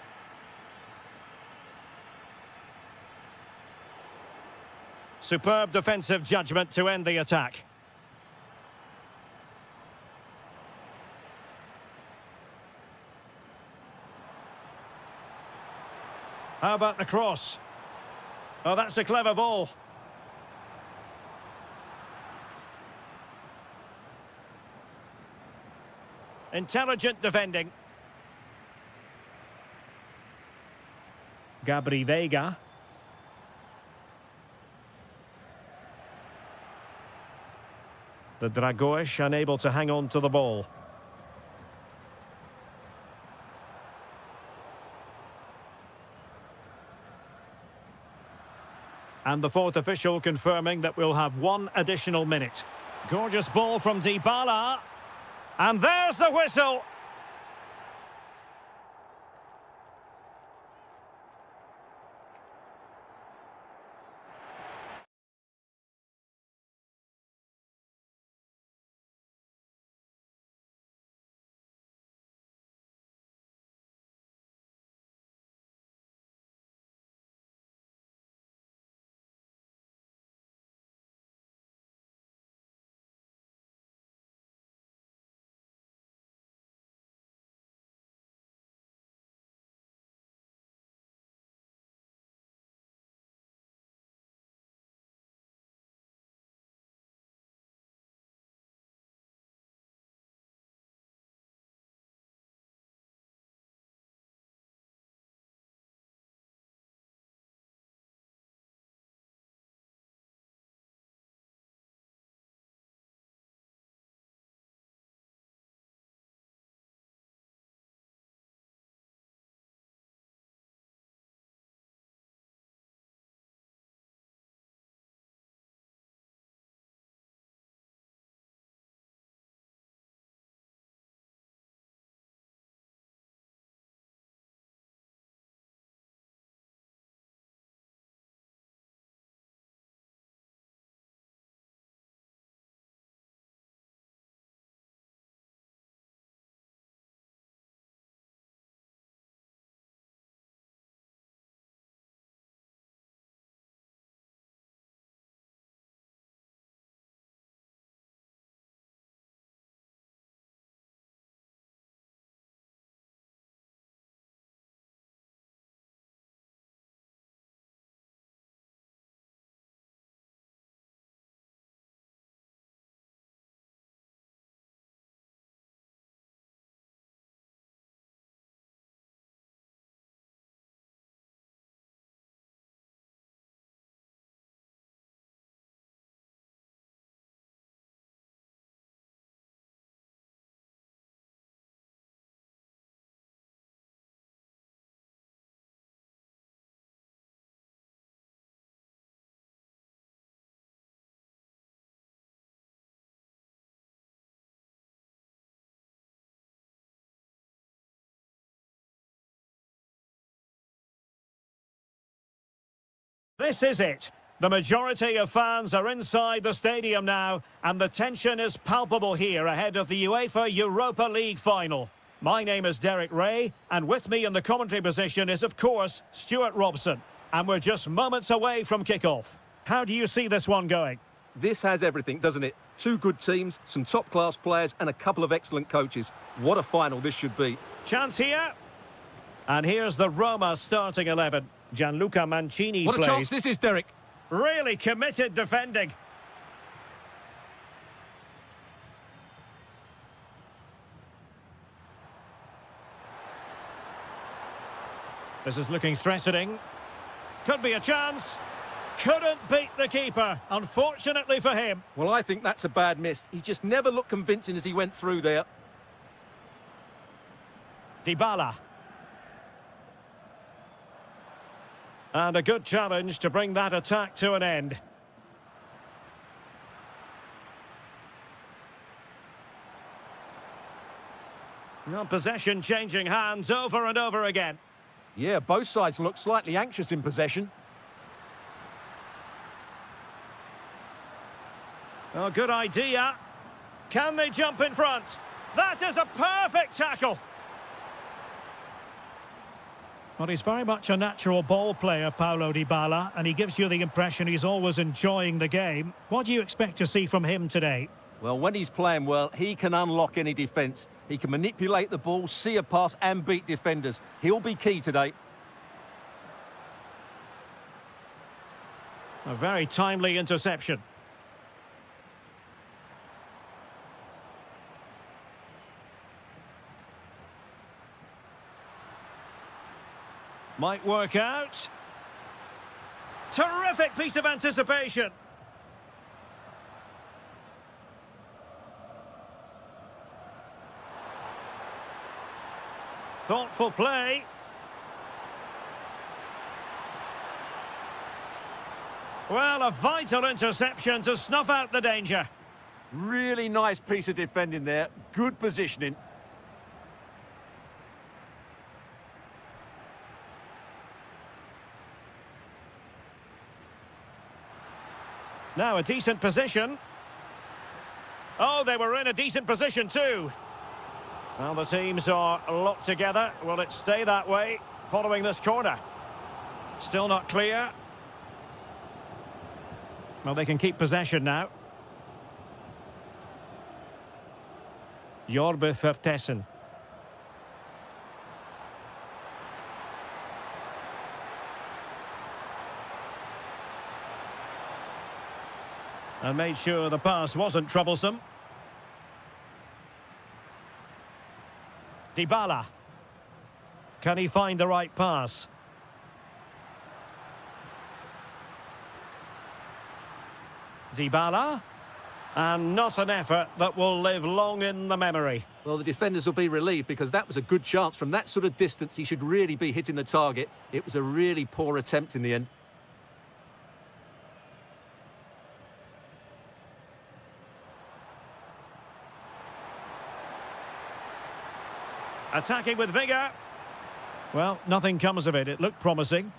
Superb defensive judgment to end the attack. How about the cross? Oh, that's a clever ball. Intelligent defending. Gabri Veiga. The Dragões unable to hang on to the ball. And the fourth official confirming that we'll have one additional minute. Gorgeous ball from Dybala. And there's the whistle. This is it. The majority of fans are inside the stadium now, and the tension is palpable here ahead of the UEFA Europa League final. My name is Derek Ray, and with me in the commentary position is, of course, Stuart Robson. And we're just moments away from kick-off. How do you see this one going? This has everything, doesn't it? Two good teams, some top-class players, and a couple of excellent coaches. What a final this should be. Chance here. And here's the Roma starting 11. Gianluca Mancini What a plays. chance this is, Derek. Really committed defending. This is looking threatening. Could be a chance. Couldn't beat the keeper, unfortunately for him. Well, I think that's a bad miss. He just never looked convincing as he went through there. Dybala. And a good challenge to bring that attack to an end. Well, possession changing hands over and over again. Yeah, both sides look slightly anxious in possession. Oh, good idea. Can they jump in front? That is a perfect tackle. Well, he's very much a natural ball player, Paulo Dybala, and he gives you the impression he's always enjoying the game. What do you expect to see from him today? Well, when he's playing well, he can unlock any defence. He can manipulate the ball, see a pass and beat defenders. He'll be key today. A very timely interception. Might work out. Terrific piece of anticipation. Thoughtful play. Well, a vital interception to snuff out the danger. Really nice piece of defending there. Good positioning. Now a decent position. Oh, they were in a decent position too. Well, the teams are locked together. Will it stay that way following this corner? Still not clear. Well, they can keep possession now. Jorbe Vertessen. And made sure the pass wasn't troublesome. Dybala. Can he find the right pass? Dybala. And not an effort that will live long in the memory. Well, the defenders will be relieved because that was a good chance. From that sort of distance, he should really be hitting the target. It was a really poor attempt in the end. Attacking with vigour. Well, nothing comes of it. It looked promising.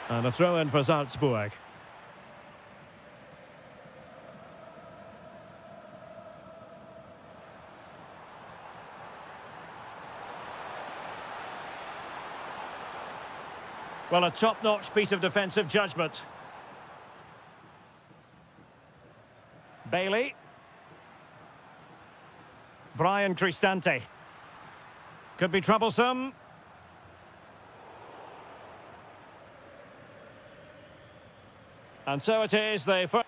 And a throw-in for Salzburg. Well, a top-notch piece of defensive judgment. Bailey. Brian Cristante. Could be troublesome. And so it is, they first.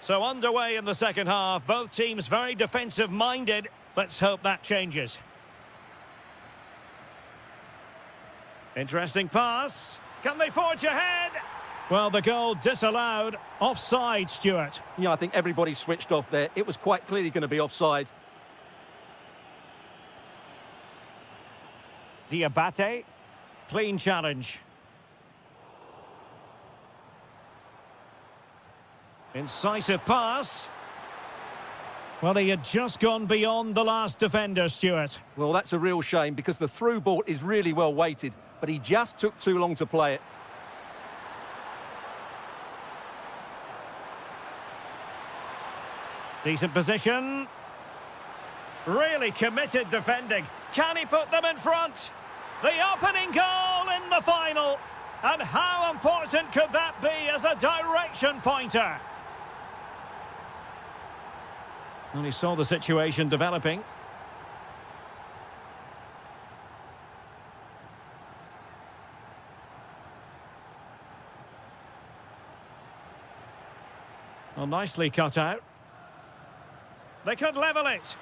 So underway in the second half, both teams very defensive-minded. Let's hope that changes. Interesting pass. Can they forge ahead? Well, the goal disallowed. Offside, Stuart. Yeah, I think everybody switched off there. It was quite clearly going to be offside. Diabate. Clean challenge. Incisive pass. Well, he had just gone beyond the last defender, Stuart. Well, that's a real shame because the through ball is really well weighted, but he just took too long to play it. Decent position. Really committed defending. Can he put them in front? The opening goal in the final. And how important could that be as a direction pointer? And he saw the situation developing. Well, nicely cut out. They could level it.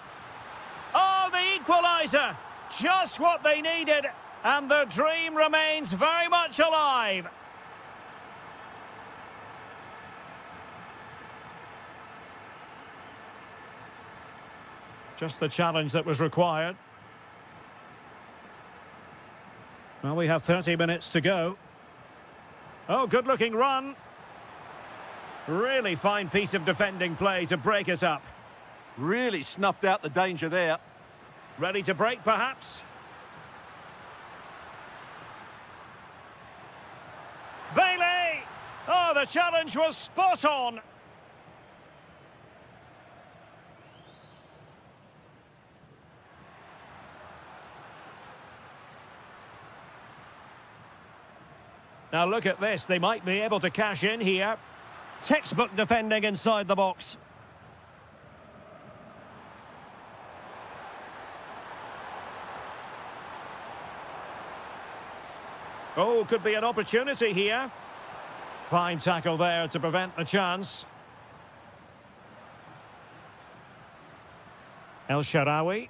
Oh, the equaliser! Just what they needed, and their dream remains very much alive. Just the challenge that was required. Well, we have 30 minutes to go. Oh, good-looking run. Really fine piece of defending play to break us up. Really snuffed out the danger there. Ready to break, perhaps? Bailey! Oh, the challenge was spot on. Now look at this, they might be able to cash in here. Textbook defending inside the box. Oh, could be an opportunity here. Fine tackle there to prevent the chance. El Shaarawy.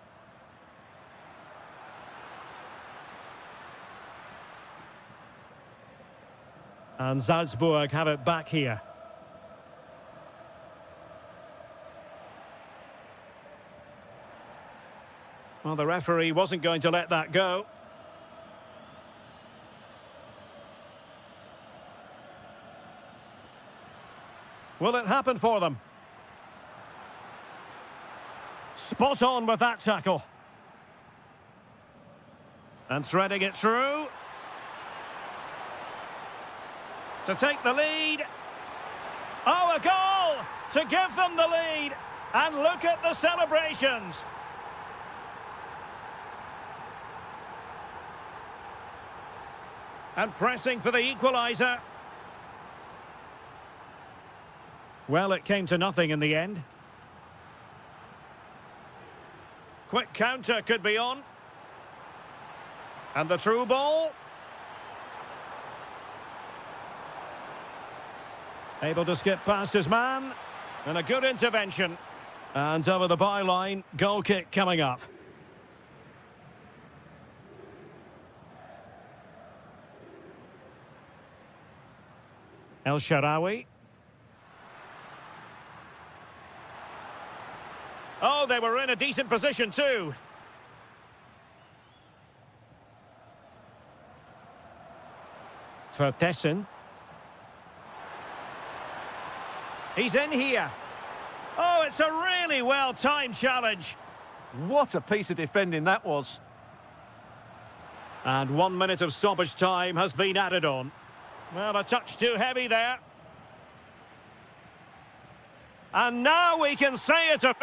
And Salzburg have it back here. Well, the referee wasn't going to let that go. Will it happen for them? Spot on with that tackle. And threading it through. To take the lead. Oh, a goal to give them the lead. And look at the celebrations. And pressing for the equaliser. Well, it came to nothing in the end. Quick counter could be on. And the through ball. Able to skip past his man. And a good intervention. And over the byline, goal kick coming up. El Shaarawy. Oh, they were in a decent position too. For Tessin. He's in here. Oh, it's a really well-timed challenge. What a piece of defending that was. And 1 minute of stoppage time has been added on. Well, a touch too heavy there. And now we can say it's a...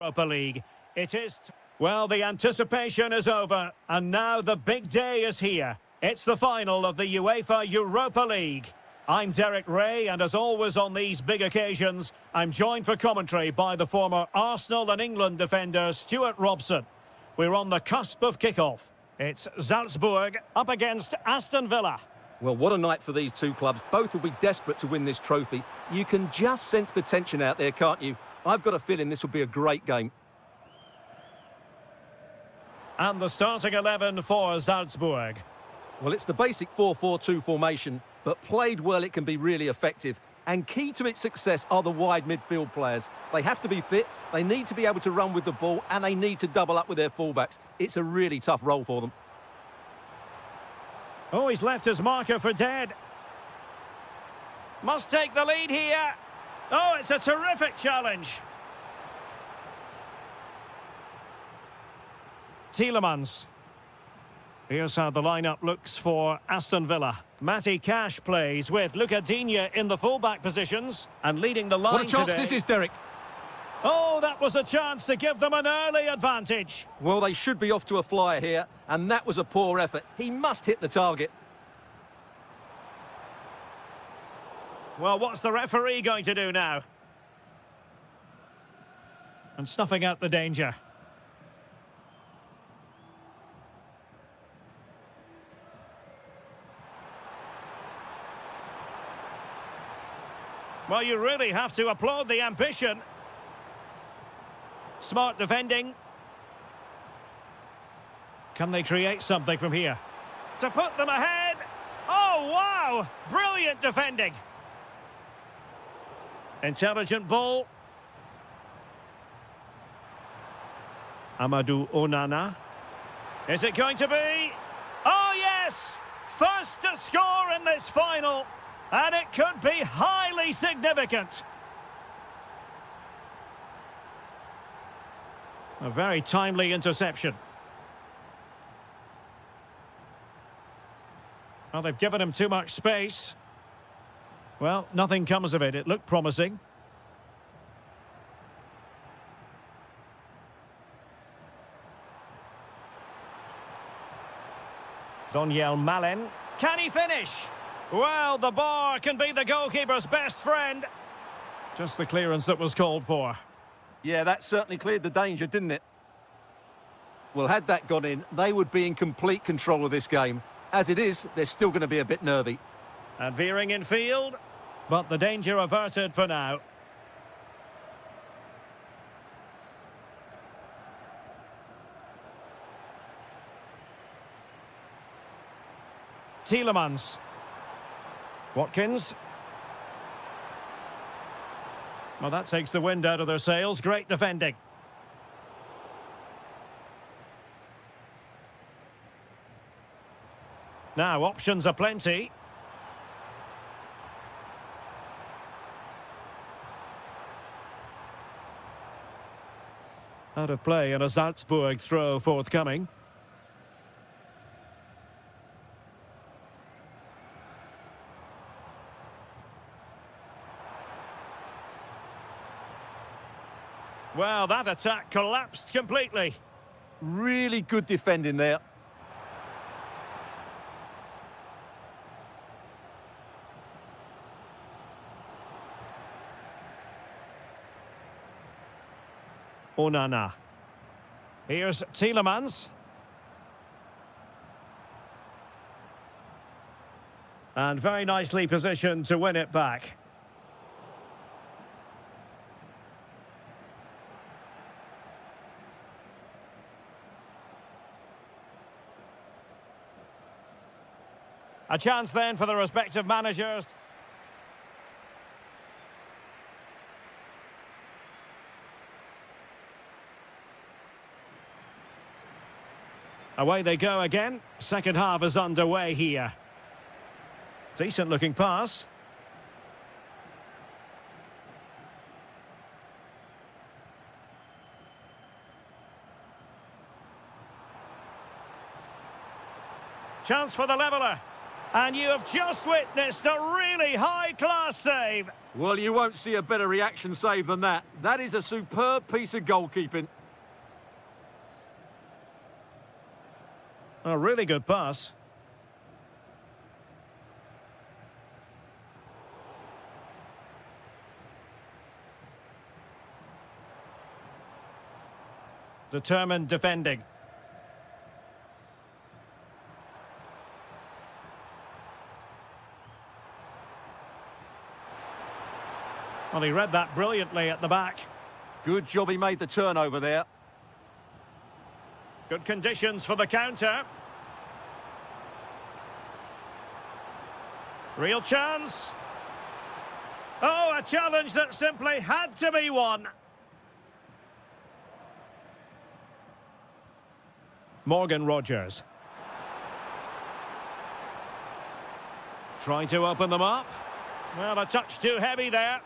Europa League. It is... Well, the anticipation is over, and now the big day is here. It's the final of the UEFA Europa League. I'm Derek Ray, and as always on these big occasions, I'm joined for commentary by the former Arsenal and England defender Stuart Robson. We're on the cusp of kickoff. It's Salzburg up against Aston Villa. Well, what a night for these two clubs. Both will be desperate to win this trophy. You can just sense the tension out there, can't you? I've got a feeling this will be a great game. And the starting 11 for Salzburg. Well, it's the basic 4-4-2 formation, but played well it can be really effective. And key to its success are the wide midfield players. They have to be fit, they need to be able to run with the ball, and they need to double up with their fullbacks. It's a really tough role for them. Oh, he's left his marker for dead. Must take the lead here. Oh, it's a terrific challenge. Tielemans. Here's how the lineup looks for Aston Villa. Matty Cash plays with Luca Digne in the fullback positions and leading the line What a chance today. this is, Derek. Oh, that was a chance to give them an early advantage. Well, they should be off to a flyer here, and that was a poor effort. He must hit the target. Well, what's the referee going to do now? And snuffing out the danger. Well, you really have to applaud the ambition. Smart defending. Can they create something from here? To put them ahead. Oh, wow! Brilliant defending. Intelligent ball. Amadou Onana. Is it going to be? Oh, yes! First to score in this final. And it could be highly significant. A very timely interception. Well, they've given him too much space. Well, nothing comes of it. It looked promising. Daniel Malen. Can he finish? Well, the bar can be the goalkeeper's best friend. Just the clearance that was called for. Yeah, that certainly cleared the danger, didn't it? Well, had that gone in, they would be in complete control of this game. As it is, they're still going to be a bit nervy. And veering in field, but the danger averted for now. Tielemans. Watkins. Well, that takes the wind out of their sails. Great defending. Now, options are plenty. Out of play and a Salzburg throw forthcoming. Well, that attack collapsed completely. Really good defending there. Onana. Here's Tielemans. And very nicely positioned to win it back. A chance then for the respective managers. Away they go again. Second half is underway here. Decent looking pass. Chance for the leveller. And you have just witnessed a really high-class save. Well, you won't see a better reaction save than that. That is a superb piece of goalkeeping. A really good pass. Determined defending. Well, he read that brilliantly at the back. Good job he made the turnover there. Good conditions for the counter. Real chance. Oh, a challenge that simply had to be won. Morgan Rogers. Trying to open them up. Well, a touch too heavy there.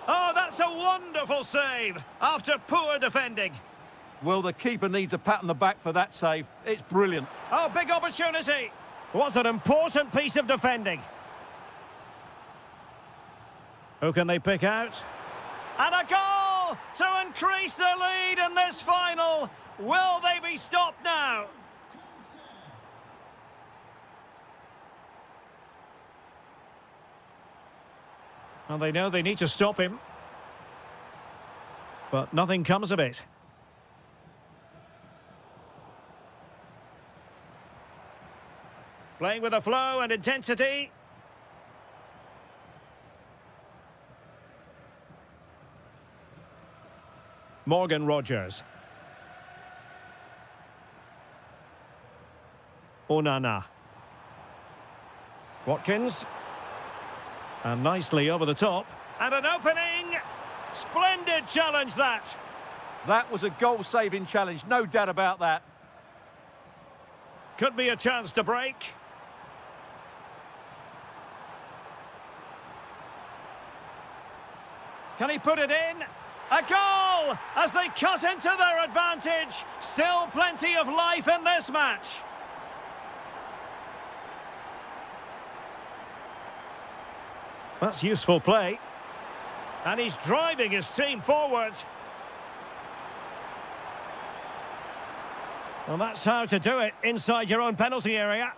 Oh, that's a wonderful save after poor defending. Well, the keeper needs a pat on the back for that save. It's brilliant. Oh, big opportunity. Was an important piece of defending. Who can they pick out? And a goal to increase the lead in this final. Will they be stopped now? Well, they know they need to stop him. But nothing comes of it. Playing with a flow and intensity. Morgan Rogers. Onana. Watkins. And nicely over the top. And an opening. Splendid challenge, that. That was a goal-saving challenge, no doubt about that. Could be a chance to break. Can he put it in? A goal as they cut into their advantage. Still plenty of life in this match. That's useful play. And he's driving his team forward. Well, that's how to do it inside your own penalty area.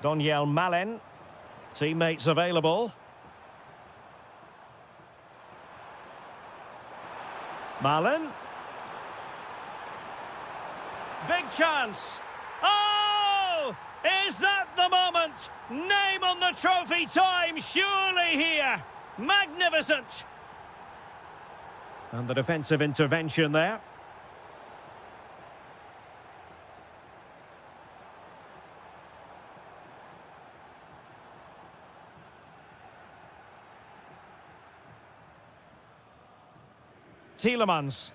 Daniel Malen. Teammates available. Malen. Big chance. Oh! Is that the moment? Name on the trophy time, surely here. Magnificent. And the defensive intervention there. Tielemans.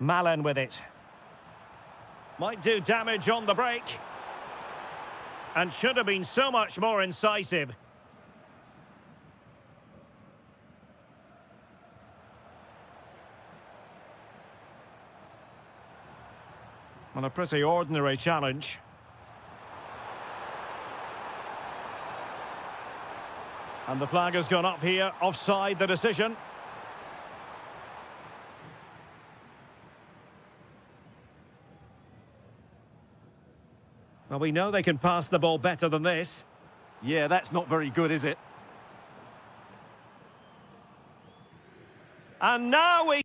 Malen with it. Might do damage on the break. And should have been so much more incisive. Well, a pretty ordinary challenge. And the flag has gone up here, offside the decision. Well, we know they can pass the ball better than this. Yeah, that's not very good, is it? And now we...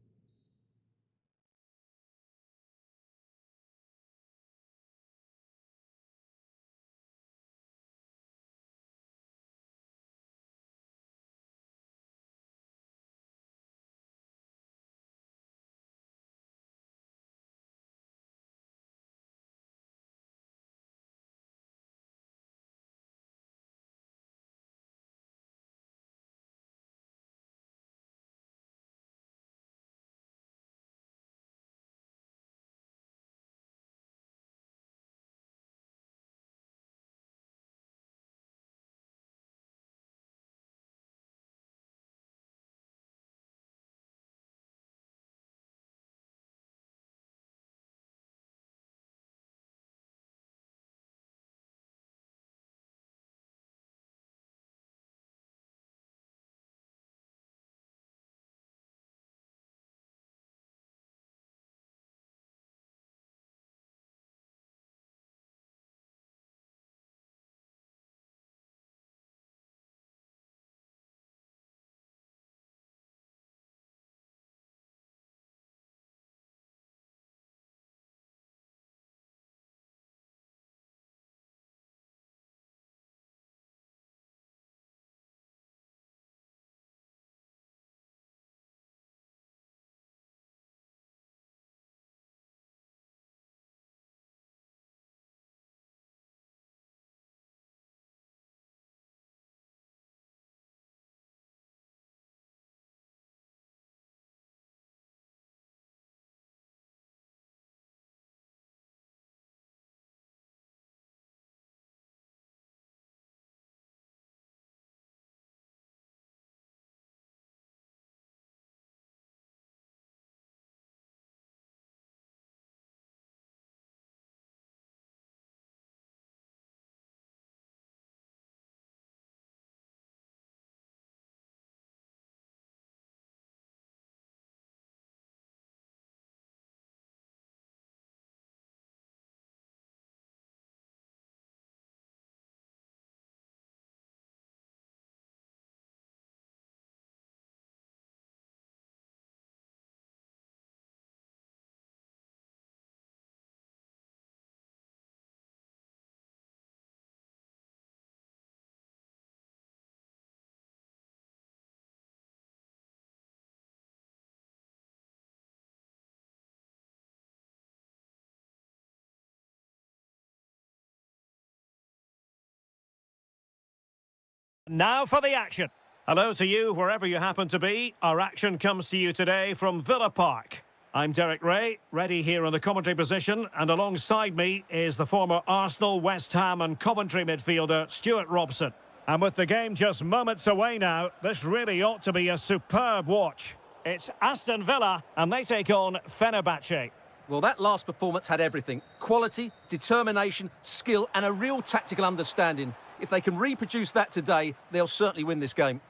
Now for the action. Hello to you, wherever you happen to be. Our action comes to you today from Villa Park. I'm Derek Ray, ready here in the commentary position, and alongside me is the former Arsenal, West Ham and Coventry midfielder, Stuart Robson. And with the game just moments away now, this really ought to be a superb watch. It's Aston Villa, and they take on Fenerbahce. Well, that last performance had everything. Quality, determination, skill and a real tactical understanding. If they can reproduce that today, they'll certainly win this game.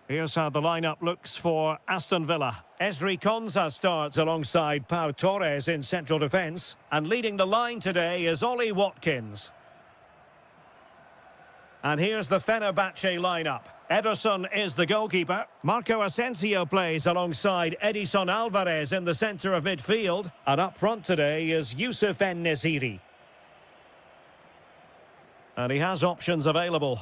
Here's how the lineup looks for Aston Villa. Esri Konsa starts alongside Pau Torres in central defence. And leading the line today is Ollie Watkins. And here's the Fenerbahce lineup. Ederson is the goalkeeper. Marco Asensio plays alongside Edison Alvarez in the centre of midfield. And up front today is Youssef En-Nesyri. And he has options available.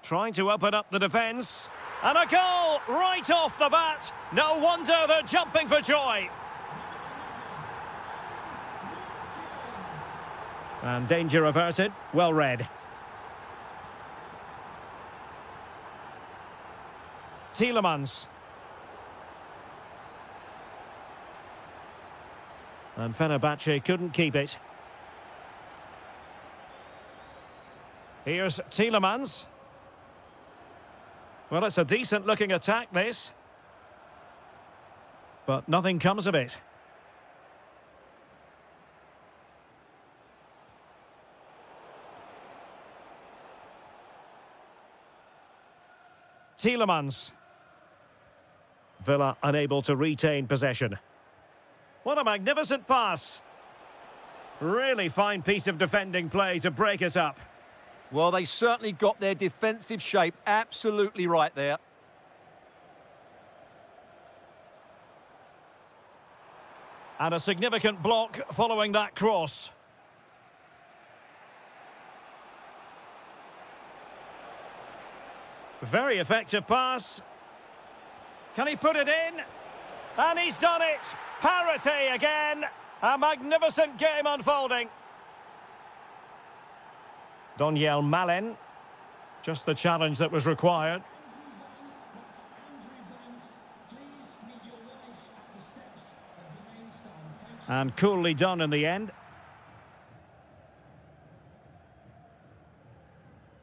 Trying to open up the defence. And a goal right off the bat. No wonder they're jumping for joy. And danger averted. Well read. Tielemans. And Fenerbahce couldn't keep it. Here's Tielemans. Well, it's a decent-looking attack, this. But nothing comes of it. Tielemans. Villa unable to retain possession. What a magnificent pass. Really fine piece of defending play to break it up. Well, they certainly got their defensive shape absolutely right there. And a significant block following that cross. Very effective pass. Can he put it in? And he's done it! Parity again! A magnificent game unfolding. Doniel Malen. Just the challenge that was required. And coolly done in the end.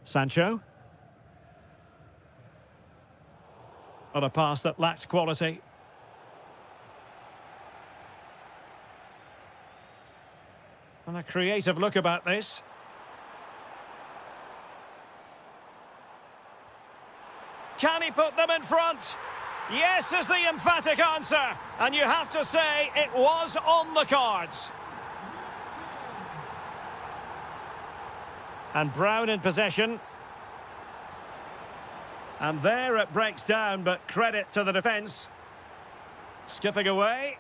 Sancho. On a pass that lacked quality. And a creative look about this. Can he put them in front? Yes is the emphatic answer. And you have to say it was on the cards. And Brown in possession. And there it breaks down, but credit to the defence. Skipping away.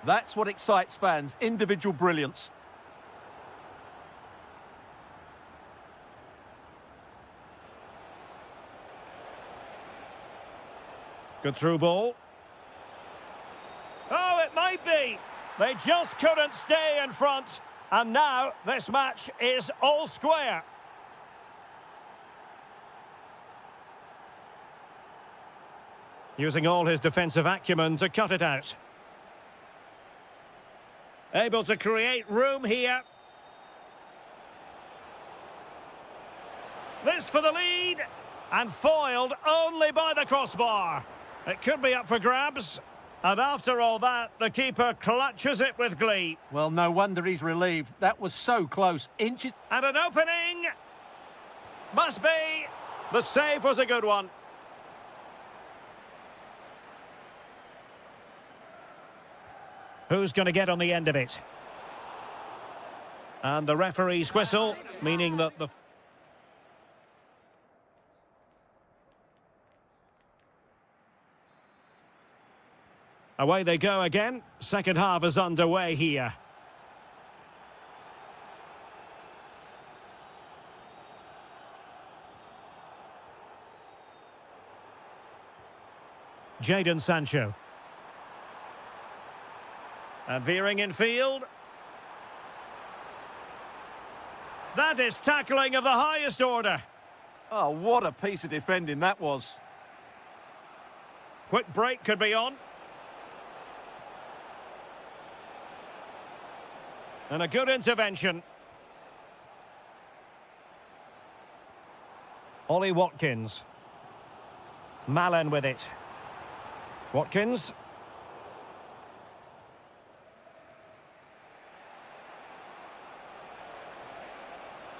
That's what excites fans, individual brilliance. Good through ball. Oh, it might be. They just couldn't stay in front. And now this match is all square. Using all his defensive acumen to cut it out. Able to create room here. This for the lead. And foiled only by the crossbar. It could be up for grabs. And after all that, the keeper clutches it with glee. Well, no wonder he's relieved. That was so close. Inches. And an opening. Must be. The save was a good one. Who's going to get on the end of it? And the referee's whistle, meaning that the... Away they go again. Second half is underway here. Jadon Sancho. And veering in field. That is tackling of the highest order. Oh, what a piece of defending that was. Quick break could be on. And a good intervention. Ollie Watkins. Malen with it. Watkins.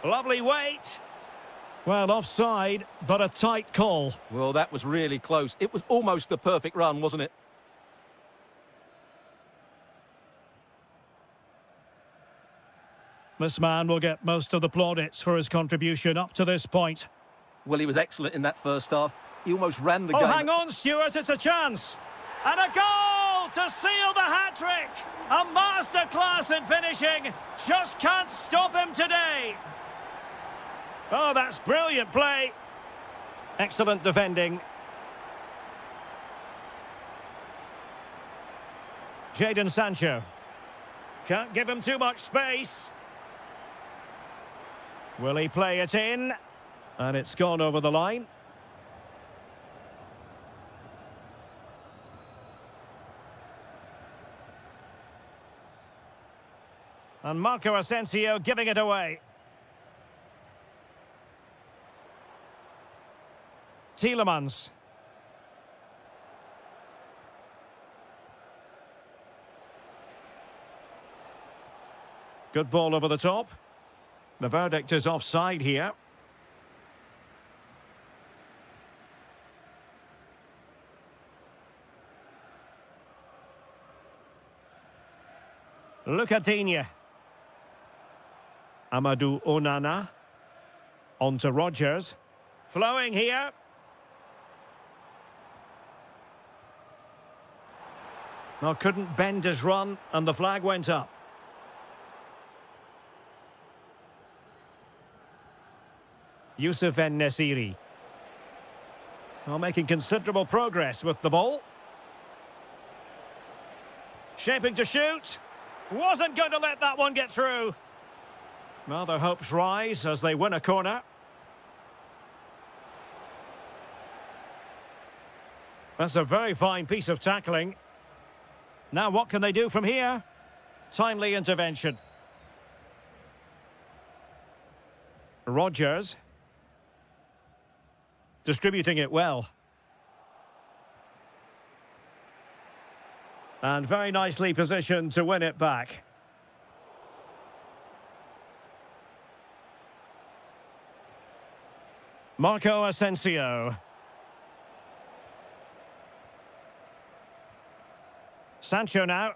Lovely weight. Well, offside, but a tight call. Well, that was really close. It was almost the perfect run, wasn't it? This man will get most of the plaudits for his contribution up to this point. Well, he was excellent in that first half. He almost ran the Oh, game. hang on, Stuart, it's a chance. And a goal to seal the hat-trick. A masterclass in finishing. Just can't stop him today. Oh, that's brilliant play. Excellent defending. Jadon Sancho. Can't give him too much space. Will he play it in? And it's gone over the line. And Marco Asensio giving it away. Tielemans. Good ball over the top. The verdict is offside here. Lucadinha. Amadou Onana. On to Rodgers. Flowing here. Well, couldn't bend his run, and the flag went up. Youssef En-Nesyri. Well, making considerable progress with the ball. Shaping to shoot. Wasn't going to let that one get through. Well, their hopes rise as they win a corner. That's a very fine piece of tackling. Now what can they do from here? Timely intervention. Rodgers. Distributing it well. And very nicely positioned to win it back. Marco Asensio. Sancho now.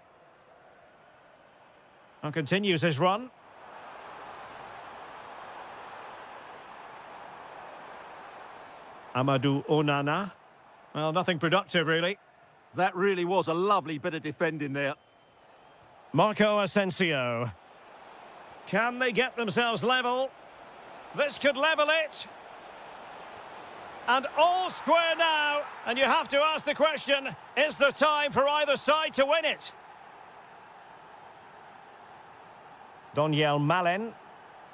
And continues his run. Amadou Onana. Well, nothing productive, really. That really was a lovely bit of defending there. Marco Asensio. Can they get themselves level? This could level it. And all square now. And you have to ask the question, is there time for either side to win it? Donyell Malen.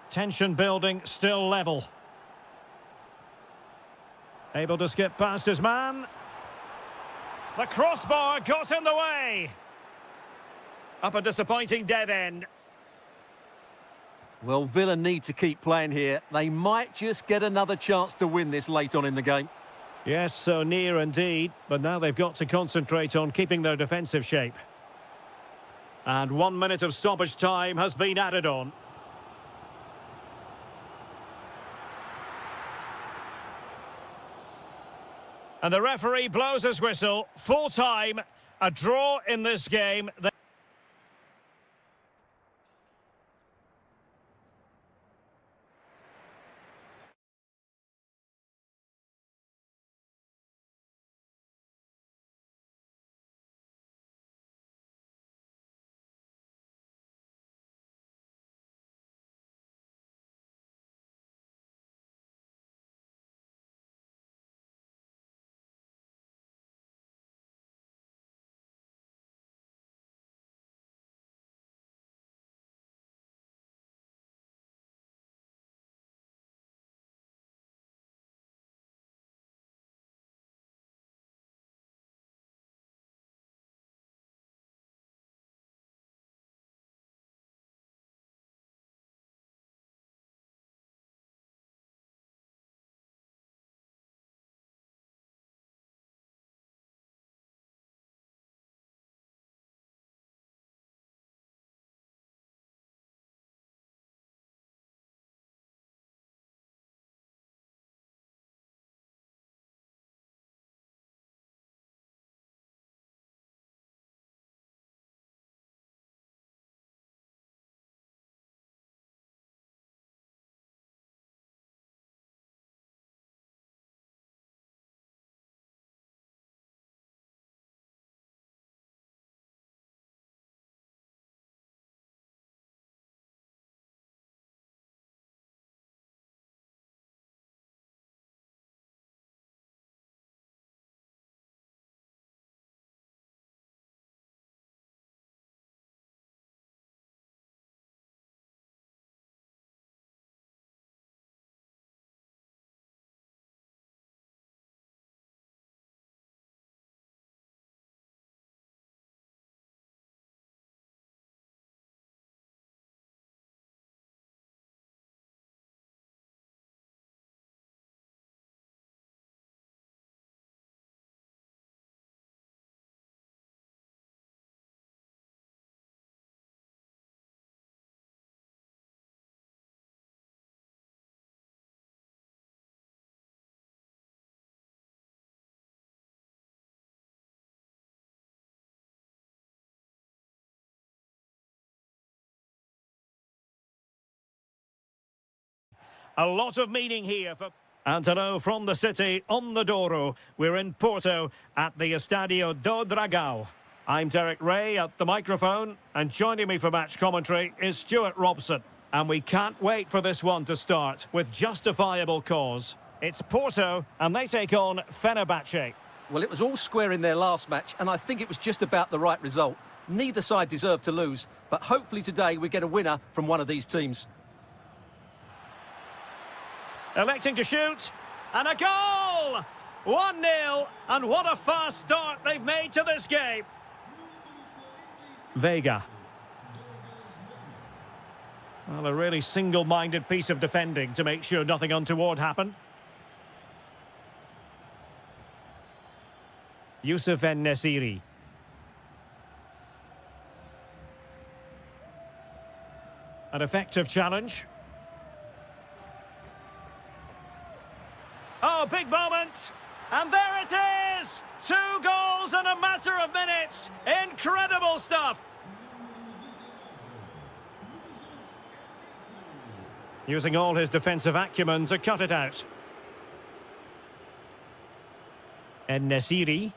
Tension building, still level. Able to skip past his man. The crossbar got in the way. Up a disappointing dead end. Well, Villa need to keep playing here. They might just get another chance to win this late on in the game. Yes, so near indeed. But now they've got to concentrate on keeping their defensive shape. And 1 minute of stoppage time has been added on. And the referee blows his whistle. Full time. A draw in this game. A lot of meaning here for... And hello from the city, on the Douro. We're in Porto at the Estadio do Dragão. I'm Derek Ray at the microphone, and joining me for match commentary is Stuart Robson. And we can't wait for this one to start, with justifiable cause. It's Porto, and they take on Fenerbahce. Well, it was all square in their last match, and I think it was just about the right result. Neither side deserved to lose, but hopefully today we get a winner from one of these teams. Electing to shoot, and a goal! 1-0, and what a fast start they've made to this game. Vega. Well, a really single-minded piece of defending to make sure nothing untoward happened. Youssef En-Nesyri. An effective challenge. Oh, big moment! And there it is! 2 goals in a matter of minutes! Incredible stuff! Using all his defensive acumen to cut it out. En-Nesyri.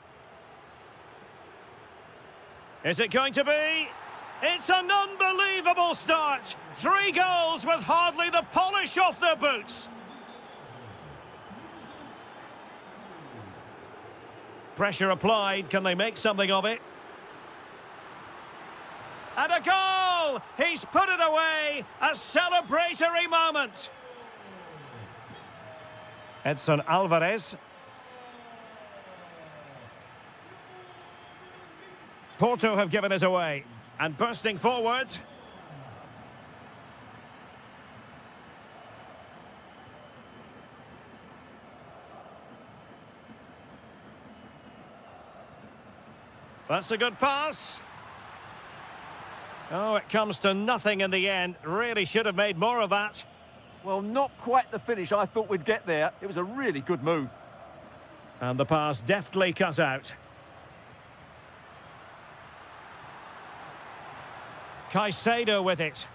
Is it going to be? It's an unbelievable start! 3 goals with hardly the polish off their boots! Pressure applied, can they make something of it? And a goal! He's put it away! A celebratory moment! Edson Alvarez. Porto have given us away. And bursting forward. That's a good pass. Oh, it comes to nothing in the end. Really should have made more of that. Well, not quite the finish I thought we'd get there. It was a really good move. And the pass deftly cut out. Caicedo with it.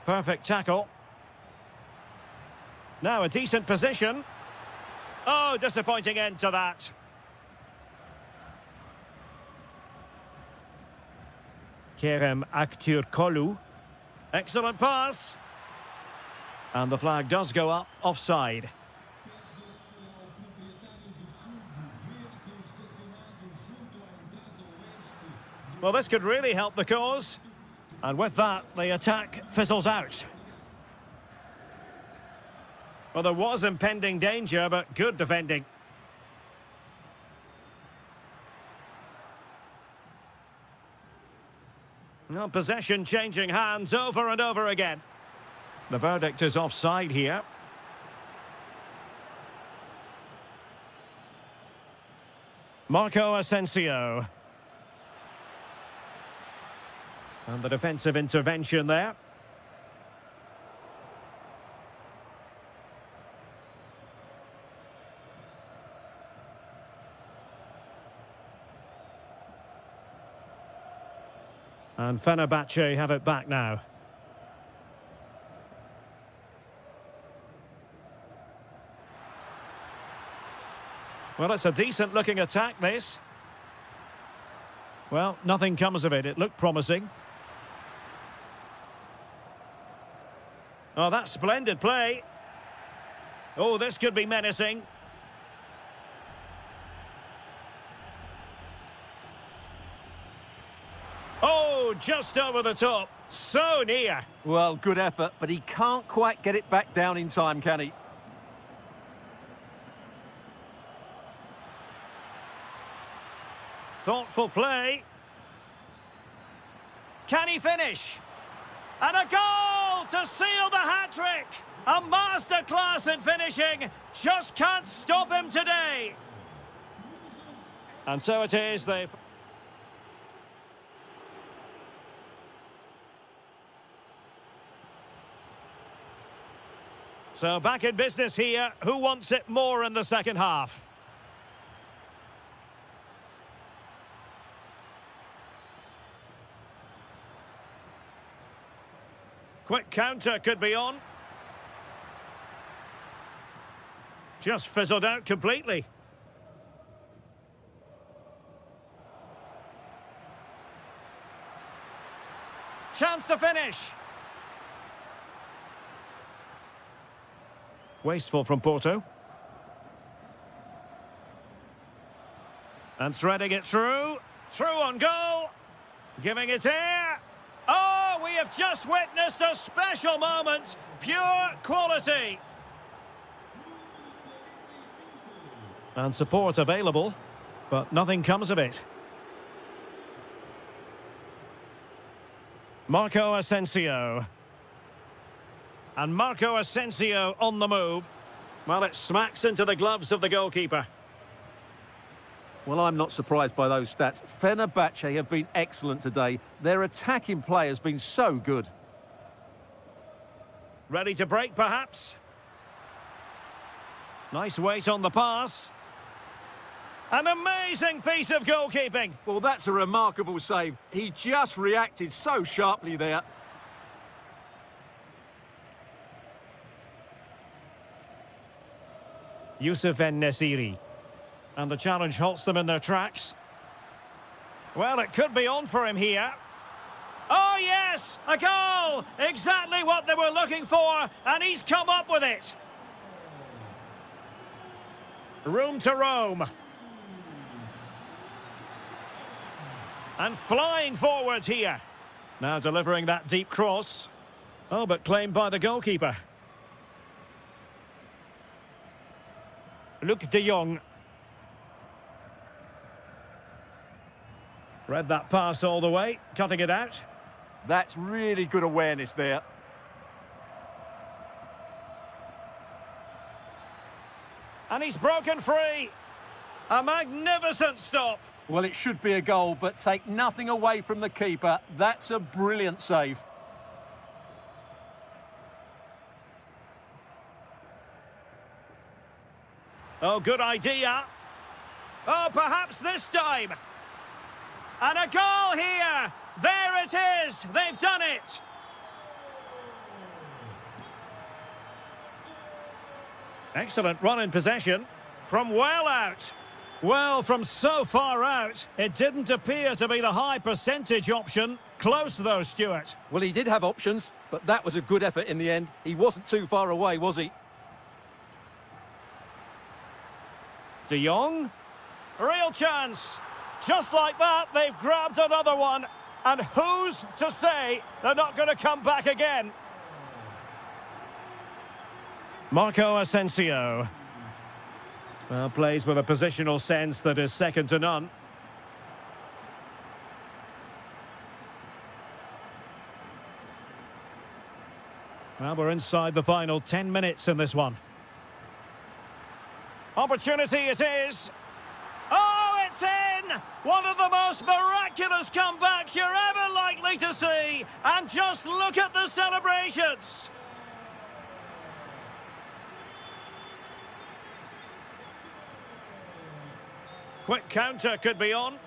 Perfect tackle. Now a decent position. Oh, disappointing end to that. Kerem Aktürkoğlu. Excellent pass. And the flag does go up, offside. Well, this could really help the cause. And with that, the attack fizzles out. Well, there was impending danger, but good defending. Well, possession changing hands over and over again. The verdict is offside here. Marco Asensio. And the defensive intervention there. And Fenerbahce have it back now. Well, it's a decent-looking attack, this. Well, nothing comes of it. It looked promising. Oh, that's splendid play. Oh, this could be menacing. Oh, just over the top. So near. Well, good effort, but he can't quite get it back down in time, can he? Thoughtful play. Can he finish? And a goal to seal the hat-trick! A masterclass in finishing. Just can't stop him today. And so it is, they've... So back in business here. Who wants it more in the second half? Quick counter could be on. Just fizzled out completely. Chance to finish. Wasteful from Porto. And threading it through. Through on goal. Giving it air. Oh, we have just witnessed a special moment. Pure quality. And support available, but nothing comes of it. Marco Asensio. And Marco Asensio on the move. Well, it smacks into the gloves of the goalkeeper. Well, I'm not surprised by those stats. Fenerbahce have been excellent today. Their attacking play has been so good. Ready to break, perhaps? Nice weight on the pass. An amazing piece of goalkeeping. Well, that's a remarkable save. He just reacted so sharply there. Youssef En-Nesyri. And the challenge halts them in their tracks. Well, it could be on for him here. Oh, yes! A goal! Exactly what they were looking for, and he's come up with it. Room to roam. And flying forwards here. Now delivering that deep cross. Oh, but claimed by the goalkeeper. Luc de Jong. Read that pass all the way, cutting it out. That's really good awareness there. And he's broken free. A magnificent stop. Well, it should be a goal, but take nothing away from the keeper. That's a brilliant save. Oh, good idea. Oh, perhaps this time. And a goal here. There it is. They've done it. Excellent run in possession. From well out. Well, from so far out, it didn't appear to be the high percentage option. Close though, Stuart. Well, he did have options, but that was a good effort in the end. He wasn't too far away, was he? De Jong. Real chance. Just like that, they've grabbed another one. And who's to say they're not going to come back again? Marco Asensio. Well, plays with a positional sense that is second to none. Well, we're inside the final 10 minutes in this one. Opportunity it is. Oh, it's in! One of the most miraculous comebacks you're ever likely to see. And just look at the celebrations. Quick counter could be on.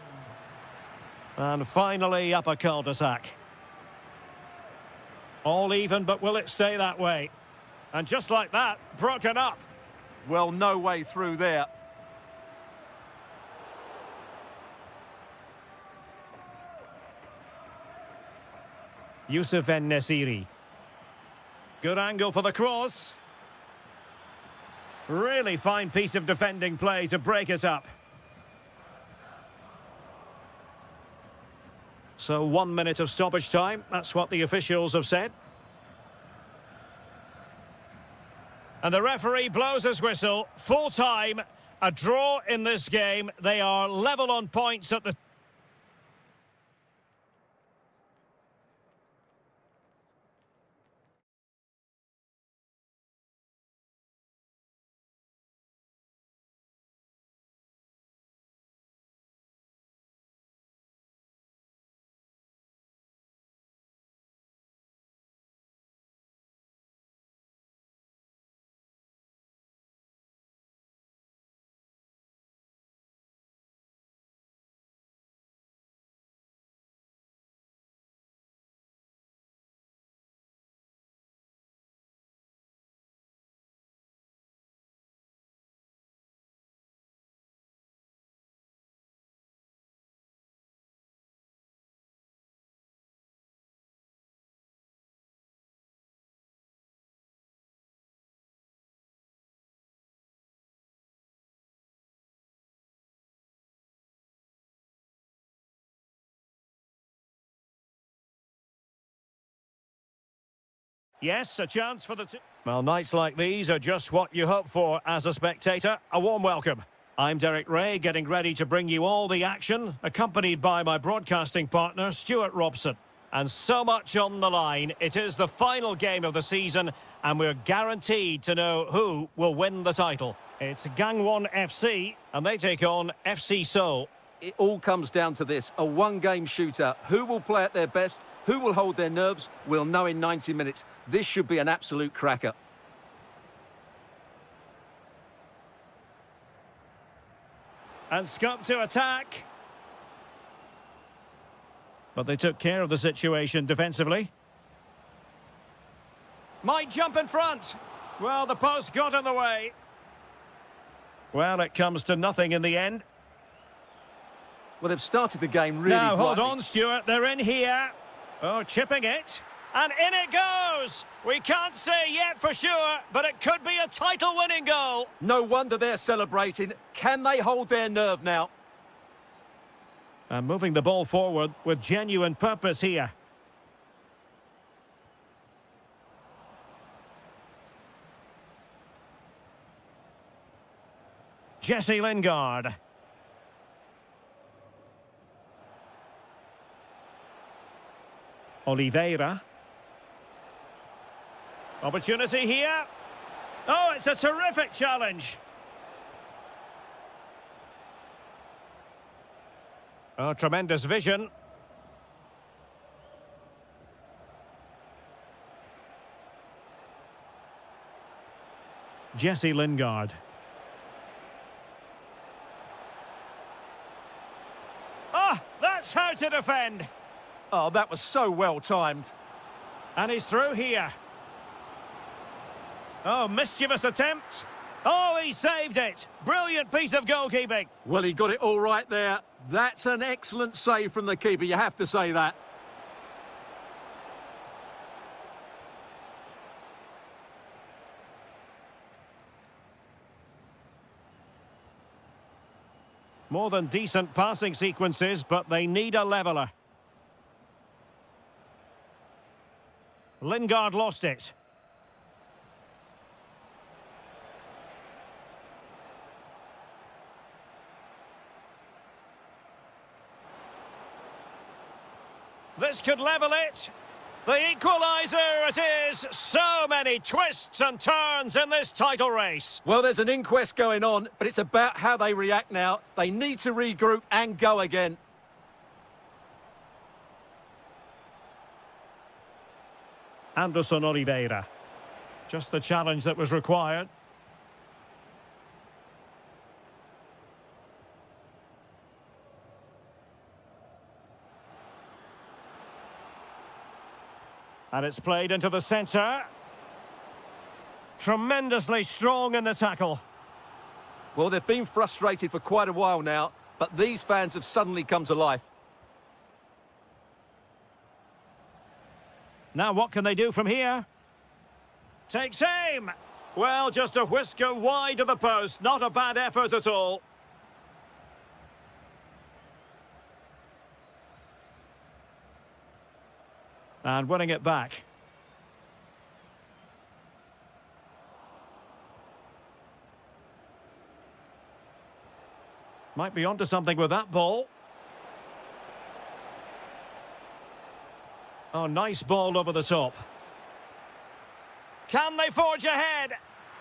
And finally up a cul-de-sac. All even, but will it stay that way? And just like that, broken up. Well, no way through there. Youssef En-Nesyri. Good angle for the cross. Really fine piece of defending play to break it up. So 1 minute of stoppage time. That's what the officials have said. And the referee blows his whistle. Full time. A draw in this game. They are level on points at the Yes, a chance for the two. Well, nights like these are just what you hope for as a spectator. A warm welcome. I'm Derek Ray, getting ready to bring you all the action, accompanied by my broadcasting partner, Stuart Robson. And so much on the line. It is the final game of the season, and we're guaranteed to know who will win the title. It's Gangwon FC, and they take on FC Seoul. It all comes down to this, a one-game shootout. Who will play at their best? Who will hold their nerves? We'll know in 90 minutes. This should be an absolute cracker. And scope to attack. But they took care of the situation defensively. Might jump in front. Well, the post got in the way. Well, it comes to nothing in the end. Well, they've started the game really Now, hold brightly. on, Stuart. They're in here. Oh, chipping it. And in it goes. We can't say yet for sure, but it could be a title-winning goal. No wonder they're celebrating. Can they hold their nerve now? And moving the ball forward with genuine purpose here. Jesse Lingard. Oliveira. Opportunity here. Oh, it's a terrific challenge. Oh, tremendous vision. Jesse Lingard. Ah, that's how to defend. Oh, that was so well timed. And he's through here. Oh, mischievous attempt. Oh, he saved it. Brilliant piece of goalkeeping. Well, he got it all right there. That's an excellent save from the keeper, you have to say that. More than decent passing sequences, but they need a leveller. Lingard lost it. This could level it. The equaliser it is. So many twists and turns in this title race. Well, there's an inquest going on, but it's about how they react now. They need to regroup and go again. Anderson Oliveira. Just the challenge that was required. And it's played into the centre. Tremendously strong in the tackle. Well, they've been frustrated for quite a while now, but these fans have suddenly come to life. Now what can they do from here? Takes aim. Well, just a whisker wide of the post. Not a bad effort at all. And winning it back. Might be onto something with that ball. Oh, nice ball over the top. Can they forge ahead?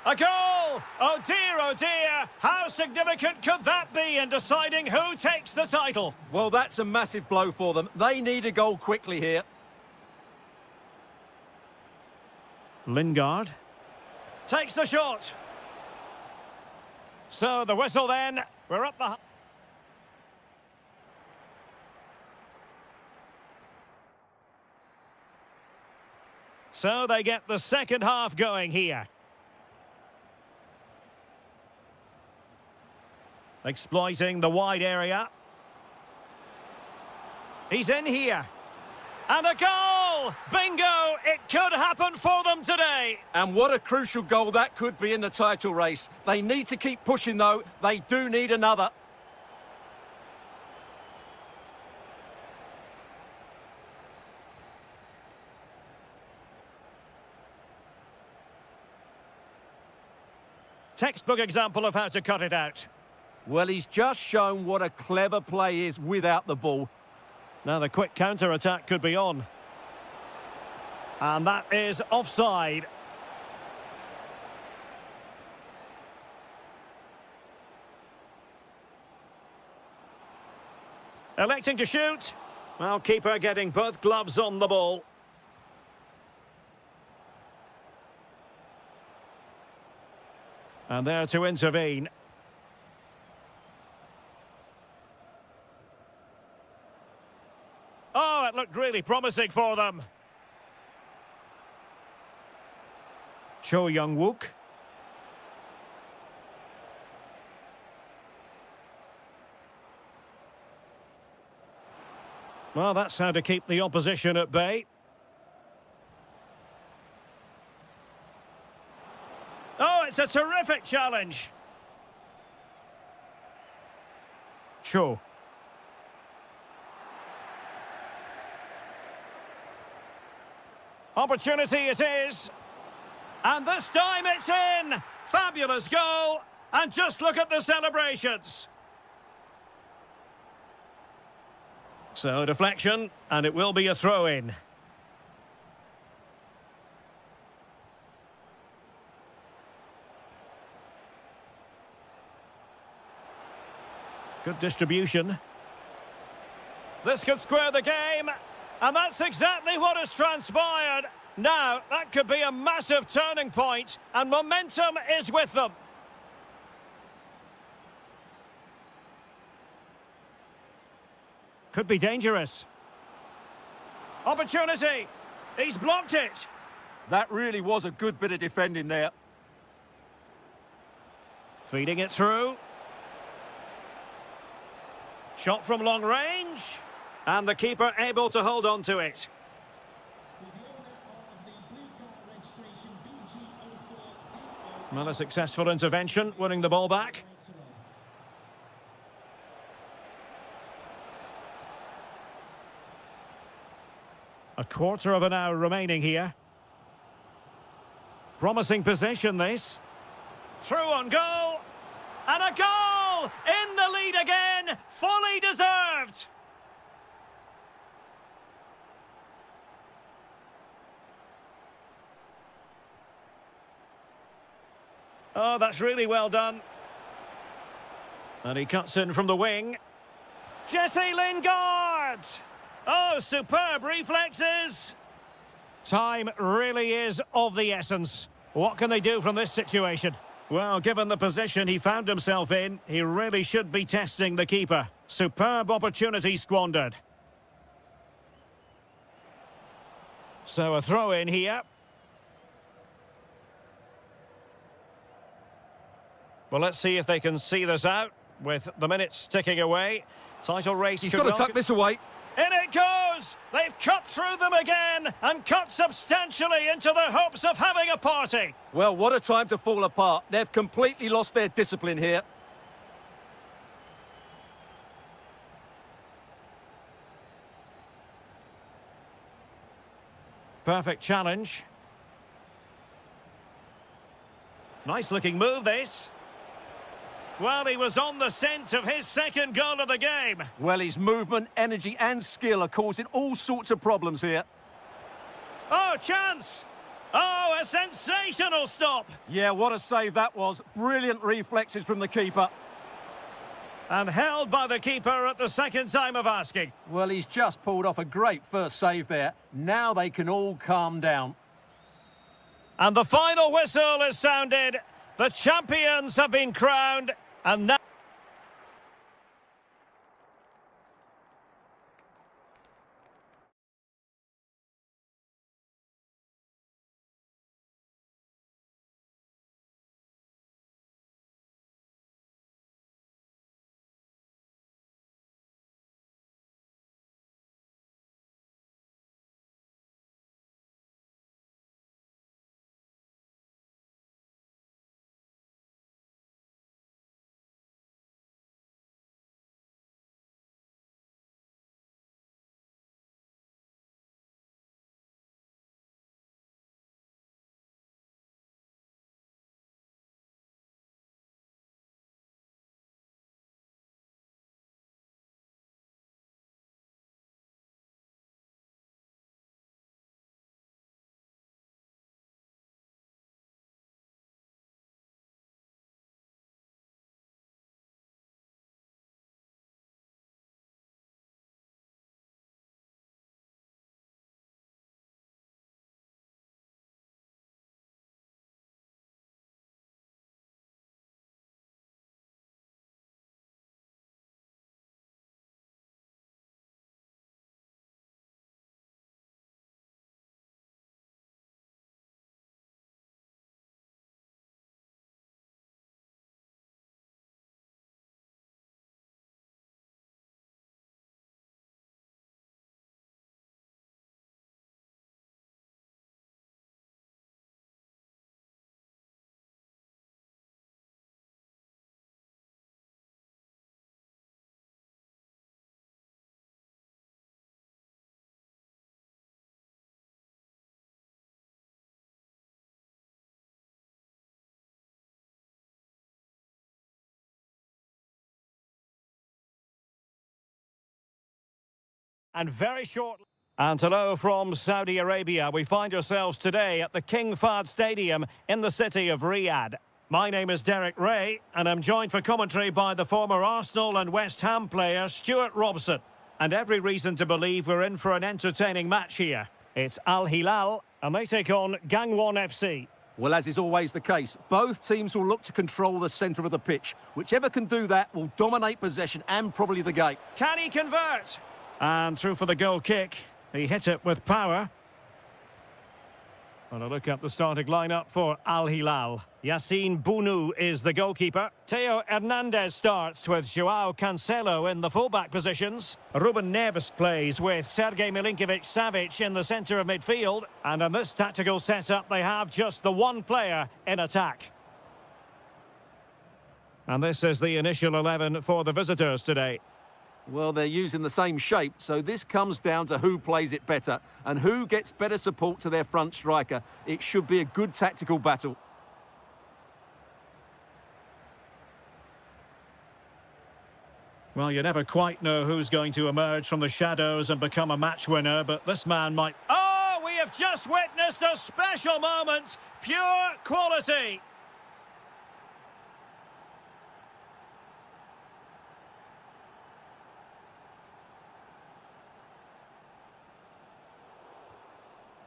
A goal! Oh dear, how significant could that be in deciding who takes the title? Well, that's a massive blow for them. They need a goal quickly here. Lingard takes the shot. So the whistle then. We're up the... So they get the second half going here. Exploiting the wide area. He's in here. And a goal! Bingo! It could happen for them today. And what a crucial goal that could be in the title race. They need to keep pushing, though. They do need another. Textbook example of how to cut it out. Well, he's just shown what a clever play is without the ball. Now the quick counter-attack could be on. And that is offside. Electing to shoot. Well, keeper getting both gloves on the ball. And there to intervene. Oh, it looked really promising for them. Cho Young-wook. Well, that's how to keep the opposition at bay. Oh, it's a terrific challenge. Cho. Opportunity it is. And this time it's in. Fabulous goal. And just look at the celebrations. So deflection, and it will be a throw-in. Good distribution. This could square the game, and that's exactly what has transpired. Now, that could be a massive turning point, and momentum is with them. Could be dangerous. Opportunity. He's blocked it. That really was a good bit of defending there. Feeding it through. Shot from long range. And the keeper able to hold on to it. Well, a successful intervention, winning the ball back. A quarter of an hour remaining here. Promising position, this. Through on goal. And a goal! In the lead again! Fully deserved! Oh, that's really well done. And he cuts in from the wing. Jesse Lingard! Oh, superb reflexes! Time really is of the essence. What can they do from this situation? Well, given the position he found himself in, he really should be testing the keeper. Superb opportunity squandered. So a throw in here. Well, let's see if they can see this out with the minutes ticking away. Title race. He's got to tuck this away. In it goes! They've cut through them again and cut substantially into their hopes of having a party. Well, what a time to fall apart. They've completely lost their discipline here. Perfect challenge. Nice looking move, this. Well, he was on the scent of his second goal of the game. Well, his movement, energy and skill are causing all sorts of problems here. Oh, chance! Oh, a sensational stop! Yeah, what a save that was. Brilliant reflexes from the keeper. And held by the keeper at the second time of asking. Well, he's just pulled off a great first save there. Now they can all calm down. And the final whistle is sounded. The champions have been crowned. And now and very short. And hello from Saudi Arabia. We find ourselves today at the King Fahd Stadium in the city of Riyadh. My name is Derek Ray, and I'm joined for commentary by the former Arsenal and West Ham player Stuart Robson. And every reason to believe we're in for an entertaining match here. It's Al Hilal, and they take on Gangwon FC. Well, as is always the case, both teams will look to control the centre of the pitch. Whichever can do that will dominate possession and probably the game. Can he convert? And through for the goal kick. He hit it with power. And a look at the starting lineup for Al Hilal. Yassine Bounou is the goalkeeper. Theo Hernandez starts with Joao Cancelo in the fullback positions. Ruben Neves plays with Sergej Milinkovic-Savic in the centre of midfield. And in this tactical setup, they have just the one player in attack. And this is the initial 11 for the visitors today. Well, they're using the same shape, so this comes down to who plays it better and who gets better support to their front striker. It should be a good tactical battle. Well, you never quite know who's going to emerge from the shadows and become a match winner, but this man might... Oh, we have just witnessed a special moment. Pure quality.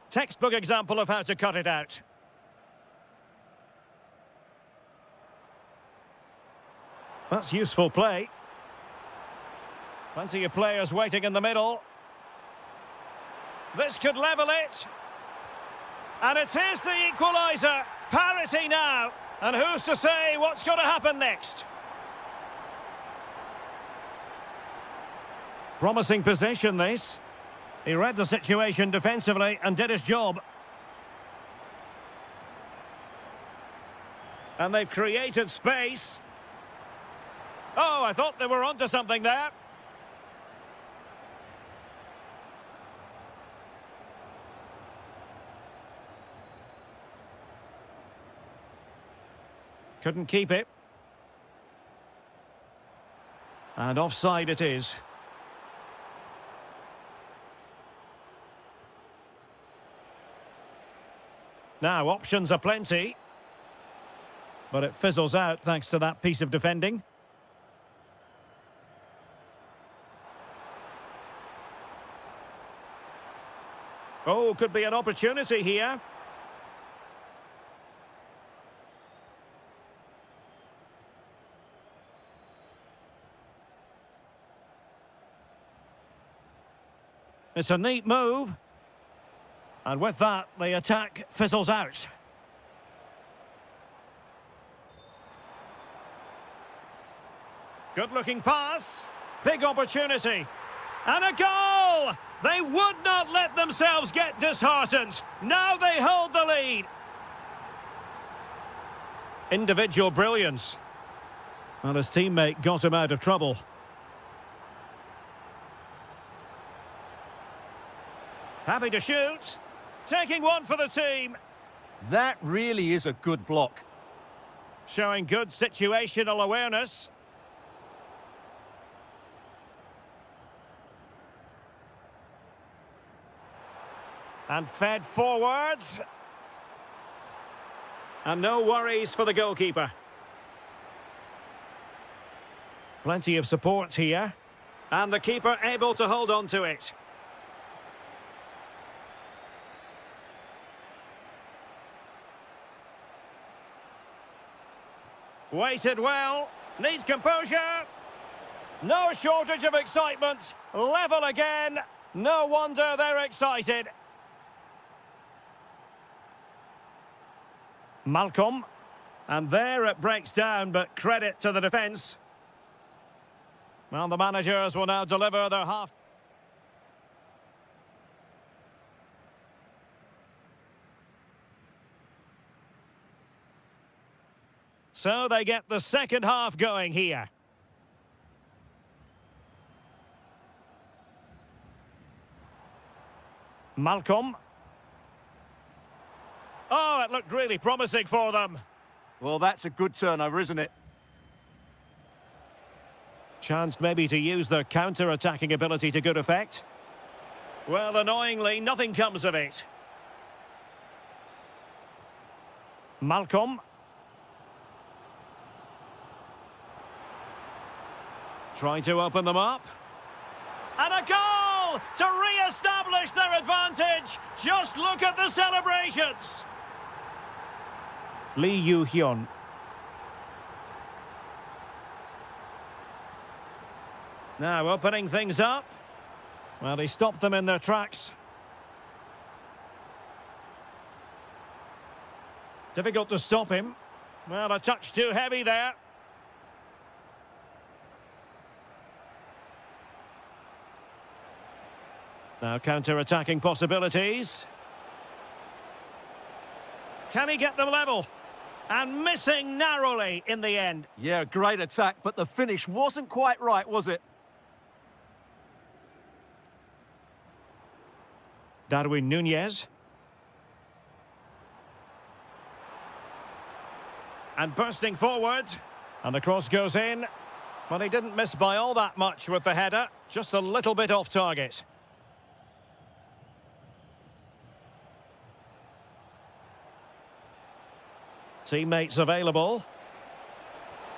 Textbook example of how to cut it out. That's useful play. Plenty of players waiting in the middle. This could level it. And it is the equaliser. Parity now. And who's to say what's going to happen next? Promising position, this. He read the situation defensively and did his job. And they've created space. Oh, I thought they were onto something there. Couldn't keep it. And offside it is. Now, options are plenty. But it fizzles out thanks to that piece of defending. Oh, could be an opportunity here. It's a neat move. And with that, the attack fizzles out. Good-looking pass. Big opportunity. And a goal! They would not let themselves get disheartened. Now they hold the lead. Individual brilliance. And his teammate got him out of trouble. Happy to shoot. Taking one for the team. That really is a good block. Showing good situational awareness. And fed forwards. And no worries for the goalkeeper. Plenty of support here. And the keeper able to hold on to it. Waited well, needs composure. No shortage of excitement. Level again. No wonder they're excited. Malcolm. And there it breaks down, but credit to the defence. Well, the managers will now deliver their half. So they get the second half going here. Malcolm. Oh, it looked really promising for them. Well, that's a good turnover, isn't it? Chance maybe to use their counter-attacking ability to good effect. Well, annoyingly, nothing comes of it. Malcolm. Trying to open them up. And a goal to re-establish their advantage. Just look at the celebrations. Lee Yu-hyun. Now opening things up. Well, he stopped them in their tracks. Difficult to stop him. Well, a touch too heavy there. Now counter-attacking possibilities. Can he get them level? And missing narrowly in the end. Yeah, great attack, but the finish wasn't quite right, was it? Darwin Núñez. And bursting forward. And the cross goes in. Well, he didn't miss by all that much with the header. Just a little bit off target. Teammates available.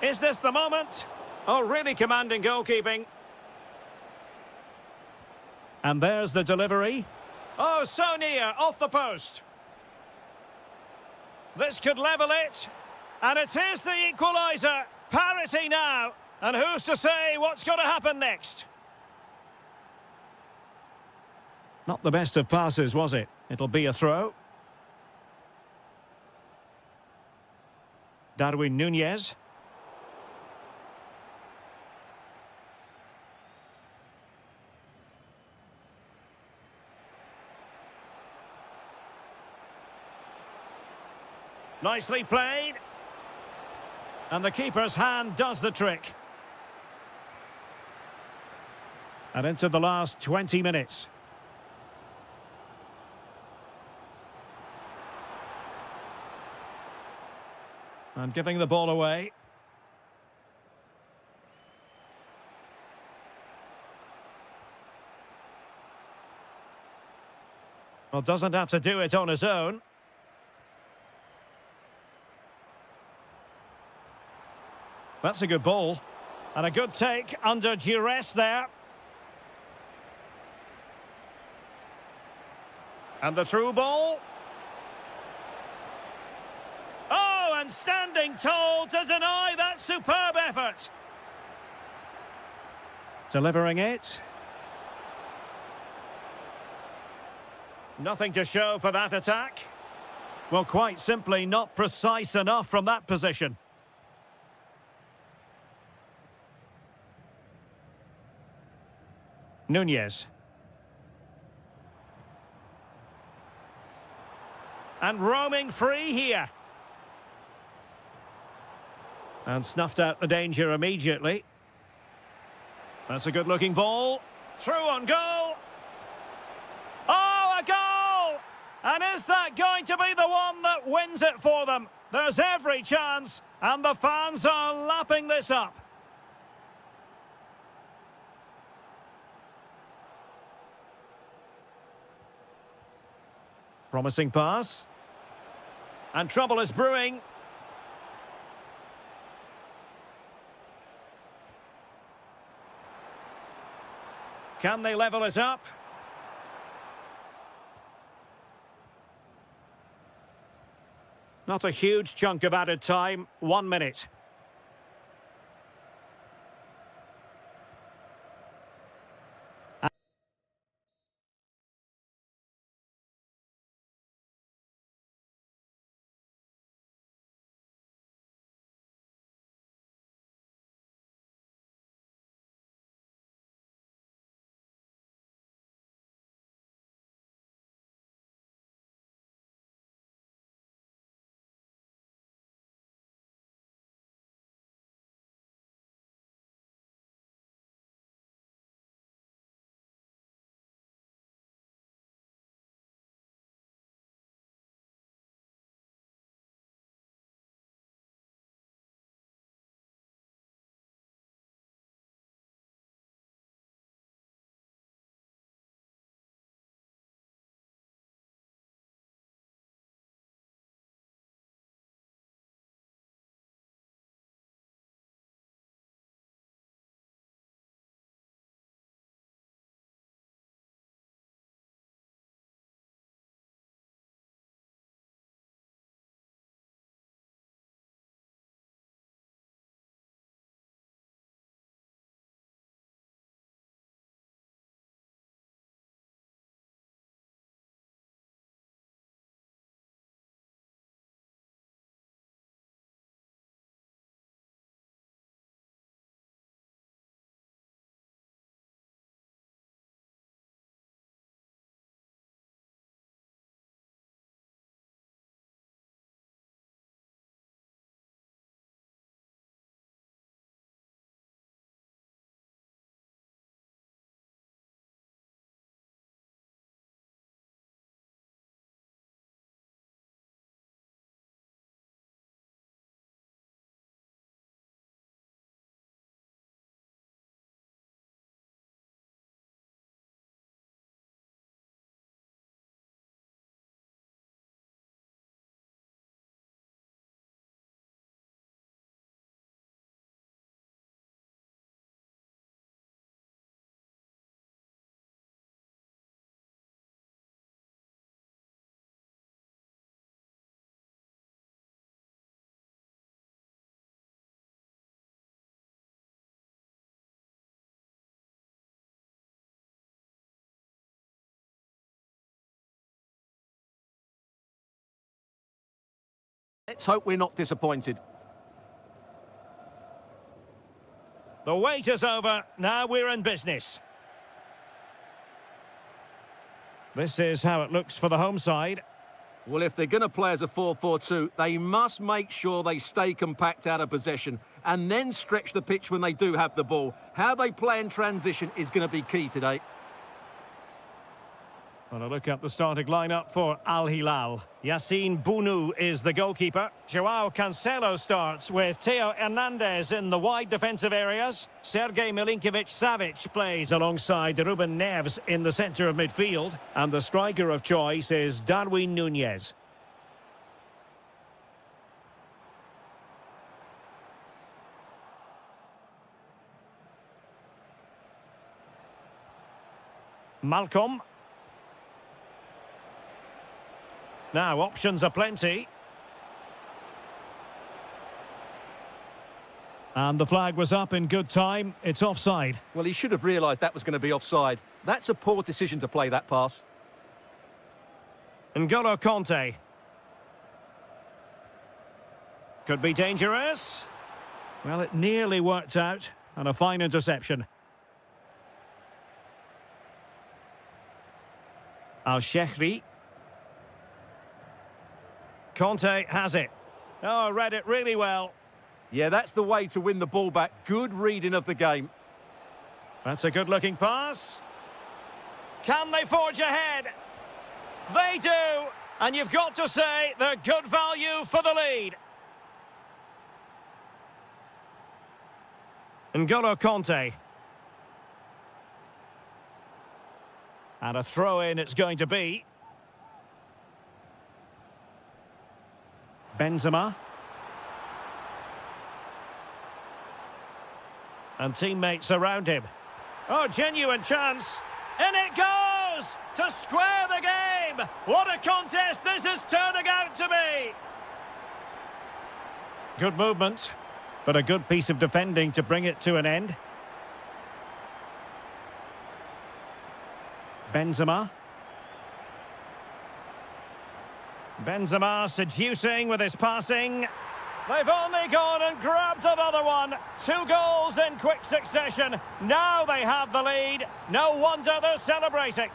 Is this the moment? Oh, really commanding goalkeeping. And there's the delivery. Oh, so near, off the post. This could level it. And it is the equaliser. Parity now. And who's to say what's going to happen next? Not the best of passes, was it? It'll be a throw. Darwin Núñez. Nicely played. And the keeper's hand does the trick. And into the last 20 minutes. And giving the ball away. Well, doesn't have to do it on his own. That's a good ball. And a good take under duress there. And the through ball. Oh, and standing tall to deny that superb effort. Delivering it. Nothing to show for that attack. Well, quite simply not precise enough from that position. Núñez. And roaming free here. And snuffed out the danger immediately. That's a good-looking ball. Through on goal. Oh, a goal! And is that going to be the one that wins it for them? There's every chance, and the fans are lapping this up. Promising pass. And trouble is brewing. Can they level it up? Not a huge chunk of added time. 1 minute. Let's hope we're not disappointed. The wait is over. Now we're in business. This is how it looks for the home side. Well, if they're going to play as a 4-4-2, they must make sure they stay compact out of possession and then stretch the pitch when they do have the ball. How they play in transition is going to be key today. Well, a look at the starting lineup for Al Hilal. Yassine Bounou is the goalkeeper. Joao Cancelo starts with Theo Hernandez in the wide defensive areas. Sergej Milinkovic-Savic plays alongside Ruben Neves in the centre of midfield. And the striker of choice is Darwin Núñez. Malcolm. Now, options are plenty. And the flag was up in good time. It's offside. Well, he should have realised that was going to be offside. That's a poor decision to play that pass. N'Golo Kanté. Could be dangerous. Well, it nearly worked out. And a fine interception. Al-Shehri. Kanté has it. Oh, read it really well. Yeah, that's the way to win the ball back. Good reading of the game. That's a good-looking pass. Can they forge ahead? They do. And you've got to say they're good value for the lead. N'Golo Kanté. And a throw-in it's going to be. Benzema. And teammates around him. Oh, genuine chance. In it goes! To square the game! What a contest this is turning out to be! Good movement, but a good piece of defending to bring it to an end. Benzema. Benzema seducing with his passing. They've only gone and grabbed another one. 2 goals in quick succession. Now they have the lead. No wonder they're celebrating.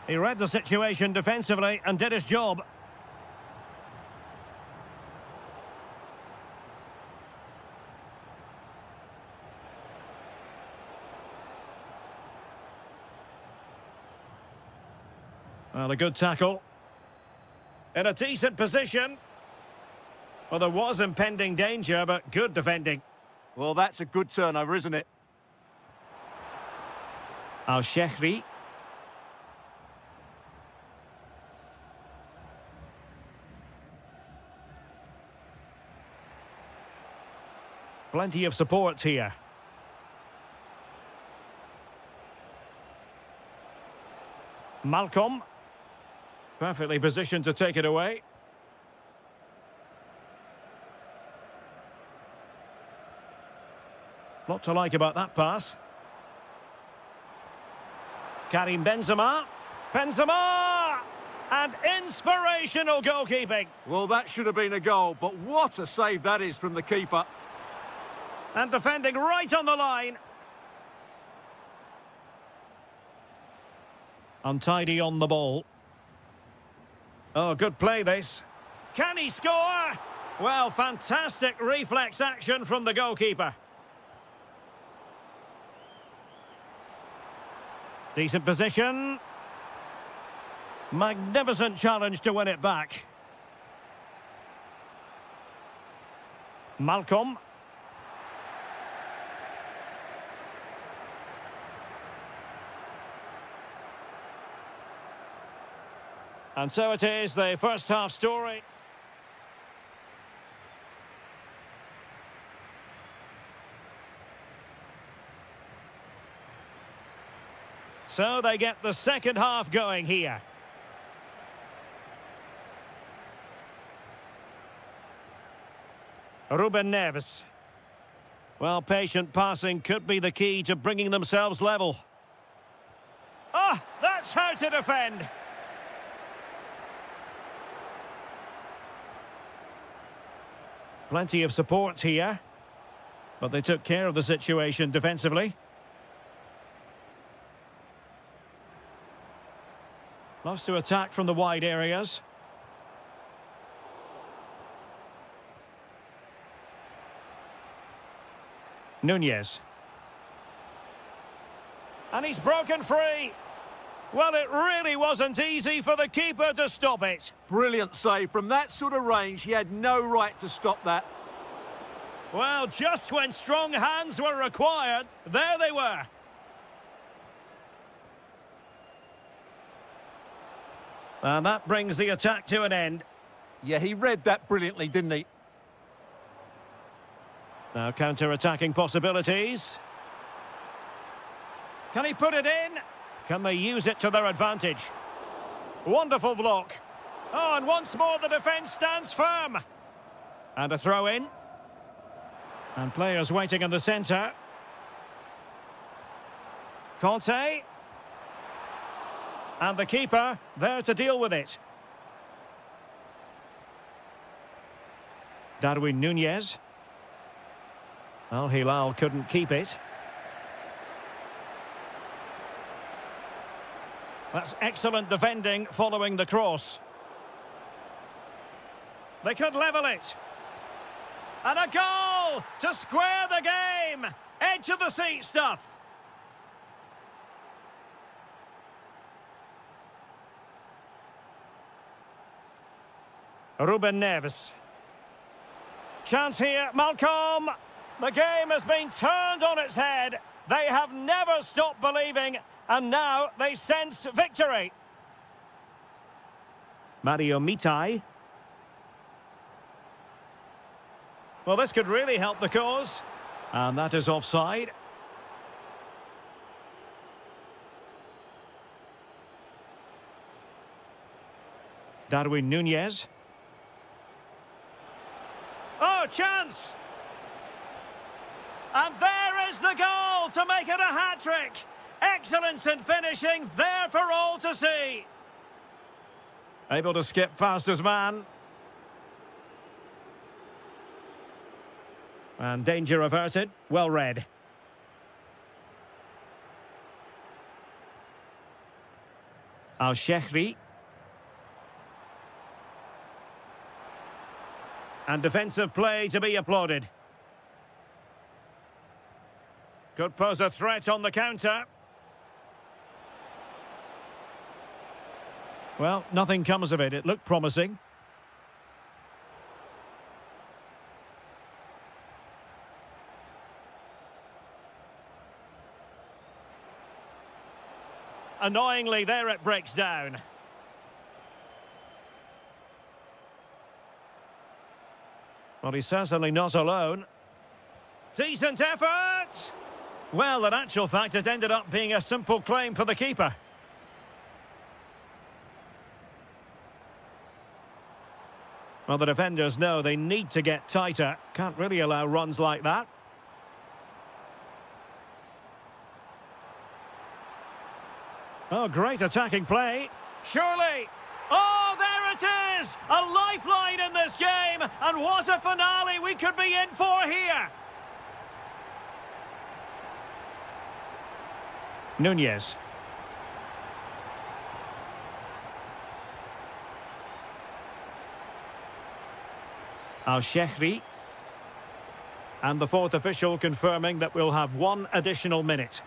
He read the situation defensively and did his job. Well, a good tackle. In a decent position. Well, there was impending danger, but good defending. Well, that's a good turnover, isn't it? Al-Shehri. Plenty of support here. Malcolm. Perfectly positioned to take it away. Lot to like about that pass. Karim Benzema. Benzema! And inspirational goalkeeping. Well, that should have been a goal, but what a save that is from the keeper. And defending right on the line. Untidy on the ball. Oh, good play this. Can he score? Well, fantastic reflex action from the goalkeeper. Decent position. Magnificent challenge to win it back. Malcolm. And so it is, the first half story. So they get the second half going here. Ruben Neves. Well, patient passing could be the key to bringing themselves level. Ah! knows how to defend. Plenty of support here, but they took care of the situation defensively. Loves to attack from the wide areas. Nunez. And he's broken free. Well, it really wasn't easy for the keeper to stop it. Brilliant save. From that sort of range, he had no right to stop that. Well, just when strong hands were required, there they were. And that brings the attack to an end. Yeah, he read that brilliantly, didn't he? Now counter-attacking possibilities. Can he put it in? Can they use it to their advantage? Wonderful block. Oh, and once more the defence stands firm. And a throw in. And players waiting in the centre. Conte. And the keeper there to deal with it. Darwin Nunez. Al Hilal couldn't keep it. That's excellent defending following the cross. They could level it. And a goal to square the game. Edge of the seat stuff. Ruben Neves. Chance here, Malcolm. The game has been turned on its head. They have never stopped believing, and now they sense victory. Mario Mitai. Well, this could really help the cause. And that is offside. Darwin Nunez. Oh, chance! And there is the goal to make it a hat-trick. Excellence in finishing, there for all to see. Able to skip past his man. And danger averted, well read. Al-Shehri. And defensive play to be applauded. Could pose a threat on the counter. Well, nothing comes of it. It looked promising. Annoyingly, there it breaks down. Well, he's certainly not alone. Decent effort! Well, in actual fact, it ended up being a simple claim for the keeper. Well, the defenders know they need to get tighter. Can't really allow runs like that. Oh, great attacking play. Surely. Oh, there it is! A lifeline in this game. And what a finale we could be in for here. Nunez. Al-Shehri. And the fourth official confirming that we'll have one additional minute.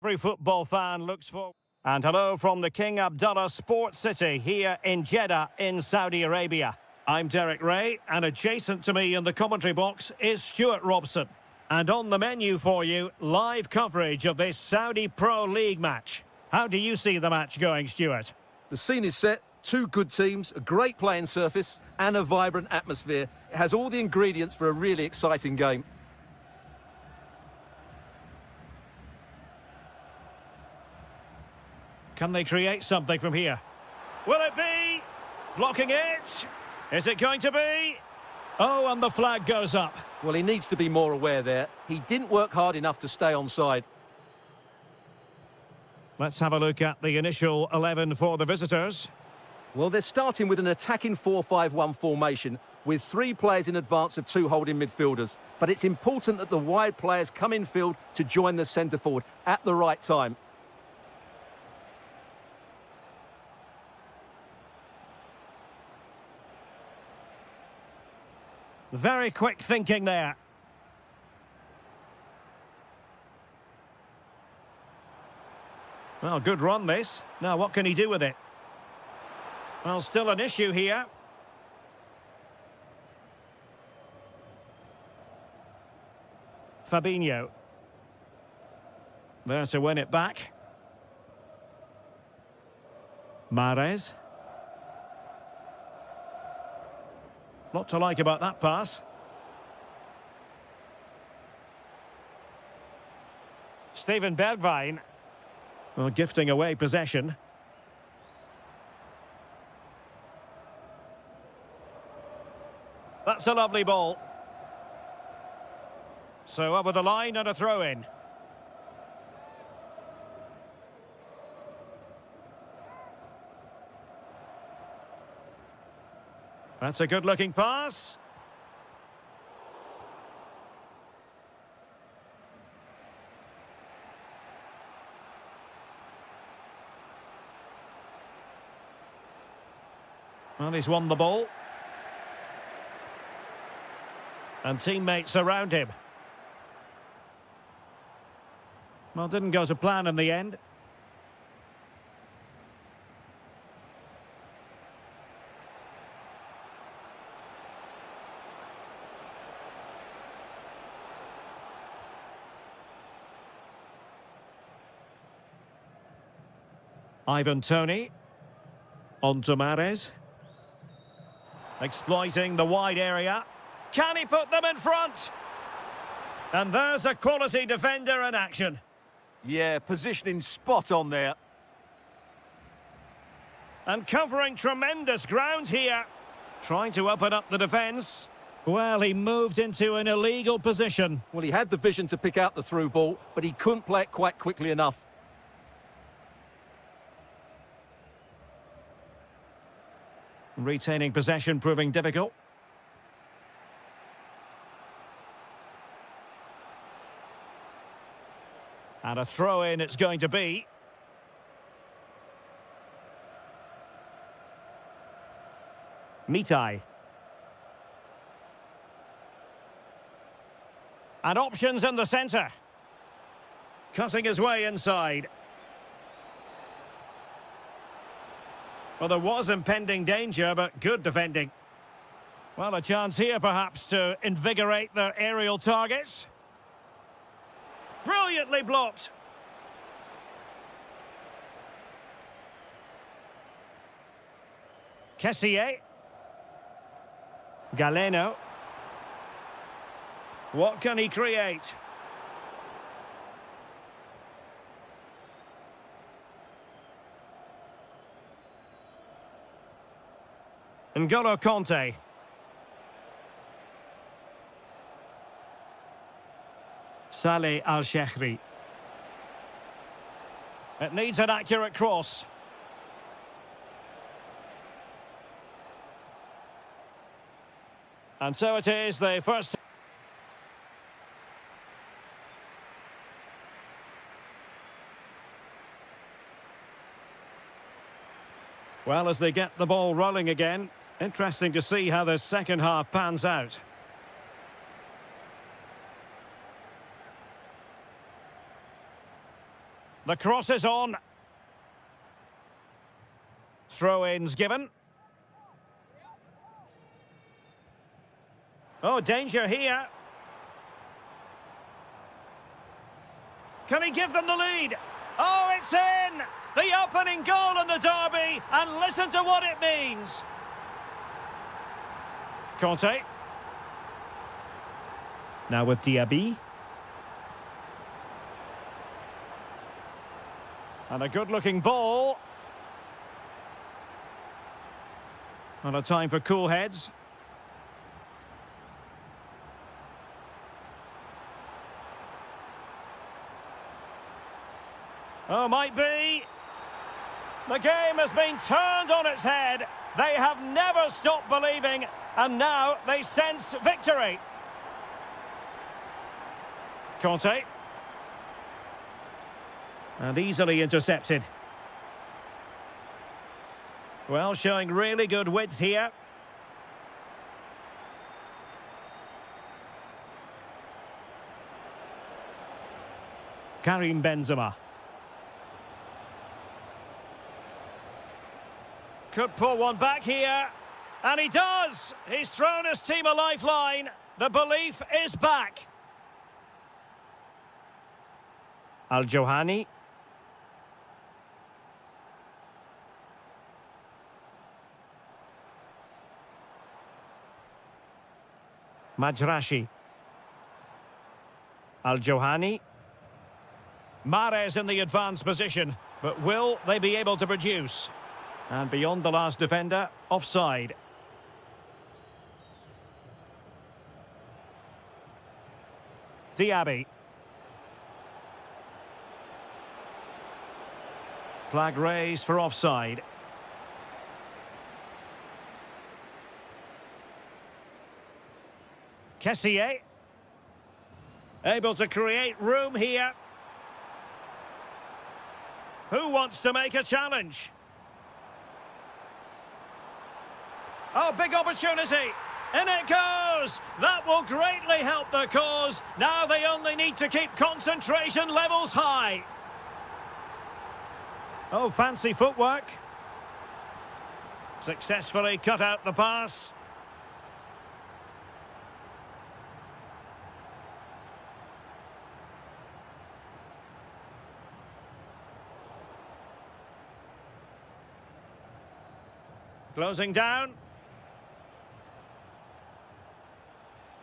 Every football fan looks for. And hello from the King Abdullah Sports City here in Jeddah in Saudi Arabia. I'm Derek Ray, and adjacent to me in the commentary box is Stuart Robson. And on the menu for you, live coverage of this Saudi Pro League match. How do you see the match going, Stuart? The scene is set, two good teams, a great playing surface and a vibrant atmosphere. It has all the ingredients for a really exciting game. Can they create something from here? Will it be? Blocking it? Is it going to be? Oh, and the flag goes up. Well, he needs to be more aware there. He didn't work hard enough to stay onside. Let's have a look at the initial 11 for the visitors. Well, they're starting with an attacking 4-5-1 formation with three players in advance of two holding midfielders. But it's important that the wide players come in field to join the centre forward at the right time. Very quick thinking there. Well, good run this. Now, what can he do with it? Well, still an issue here. Fabinho. There to win it back. Mahrez. Lot to like about that pass. Steven Bergwijn. Well, gifting away possession. That's a lovely ball. So over the line and a throw-in. That's a good-looking pass. Well, he's won the ball. And teammates around him. Well, didn't go to plan in the end. Ivan Toney. On to Mahrez. Exploiting the wide area. Can he put them in front? And there's a quality defender in action. Yeah, positioning spot on there. And covering tremendous ground here. Trying to open up the defence. Well, he moved into an illegal position. Well, he had the vision to pick out the through ball, but he couldn't play it quite quickly enough. Retaining possession proving difficult. And a throw-in it's going to be. Mitai. And options in the centre. Cutting his way inside. Well, there was impending danger, but good defending. Well, a chance here, perhaps, to invigorate their aerial targets. Brilliantly blocked. Kessié. Galeno. What can he create? N'Golo Kanté. Saleh Al-Shehri. It needs an accurate cross. And so it is, the first... Well, as they get the ball rolling again, interesting to see how the second half pans out. The cross is on. Throw-ins given. Oh, danger here. Can he give them the lead? Oh, it's in! The opening goal in the derby, and listen to what it means. Conte. Now with Diaby. And a good-looking ball. And a time for cool heads. Oh, might be. The game has been turned on its head. They have never stopped believing, and now they sense victory. Conte. And easily intercepted. Well, showing really good width here. Karim Benzema. Could pull one back here. And he does! He's thrown his team a lifeline. The belief is back. Al-Johani. Majrashi. Al-Johani. Mahrez in the advanced position, but will they be able to produce? And beyond the last defender, offside. Diaby. Flag raised for offside. Kessié. Able to create room here. Who wants to make a challenge? Oh, big opportunity. In it goes. That will greatly help the cause. Now they only need to keep concentration levels high. Oh, fancy footwork. Successfully cut out the pass. Closing down.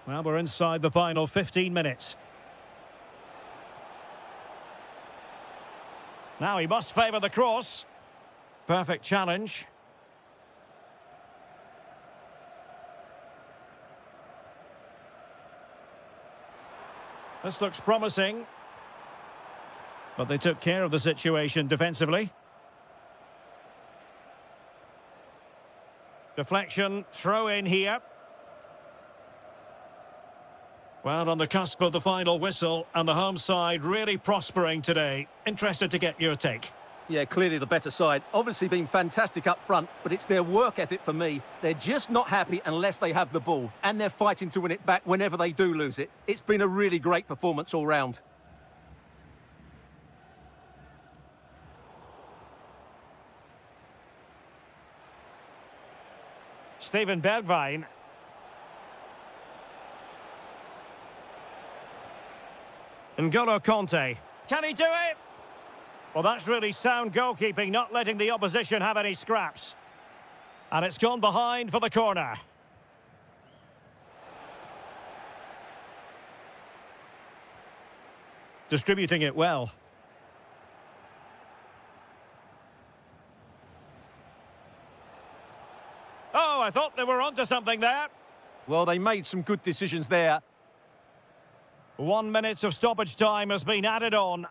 Well, we're inside the final 15 minutes. Now he must favour the cross. Perfect challenge. This looks promising. But they took care of the situation defensively. Deflection, throw in here. Well, on the cusp of the final whistle, and the home side really prospering today. Interested to get your take. Yeah, clearly the better side. Obviously been fantastic up front, but it's their work ethic for me. They're just not happy unless they have the ball, and they're fighting to win it back whenever they do lose it. It's been a really great performance all round. Steven Bergwijn. N'Golo Conte. Can he do it? Well, that's really sound goalkeeping, not letting the opposition have any scraps. And it's gone behind for the corner. Distributing it well. Oh, I thought they were onto something there. Well, they made some good decisions there. 1 minute of stoppage time has been added on.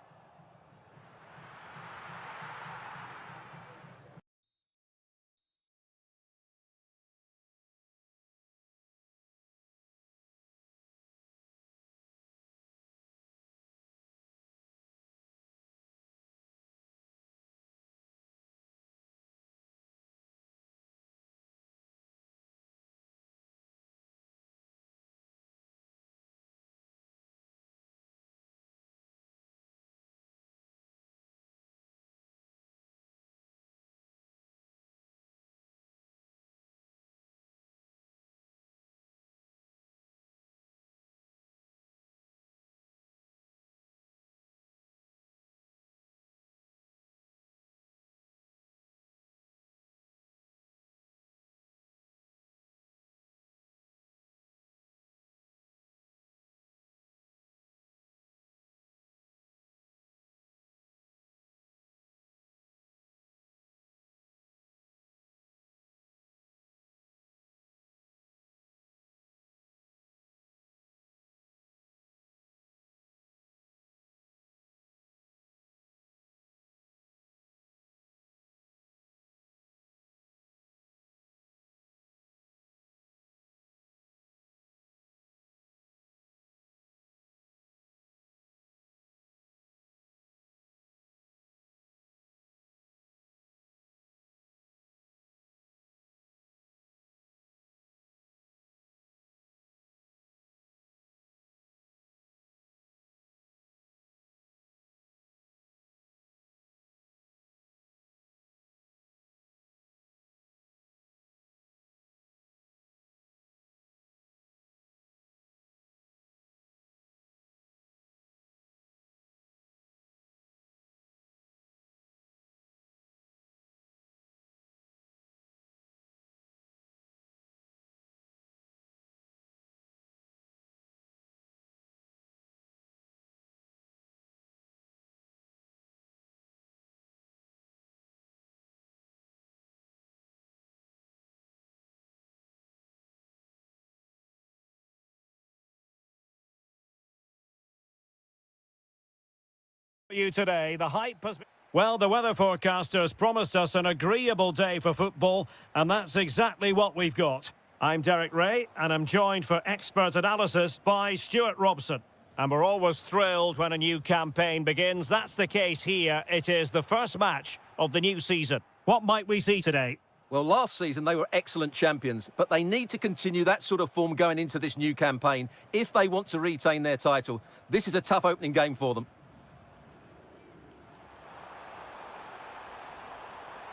You today, the hype has been... Well, the weather forecasters promised us an agreeable day for football, and that's exactly what we've got. I'm Derek Ray, and I'm joined for expert analysis by Stuart Robson. And we're always thrilled when a new campaign begins. That's the case here. It is the first match of the new season. What might we see today? Well, last season they were excellent champions, but they need to continue that sort of form going into this new campaign if they want to retain their title. This is a tough opening game for them.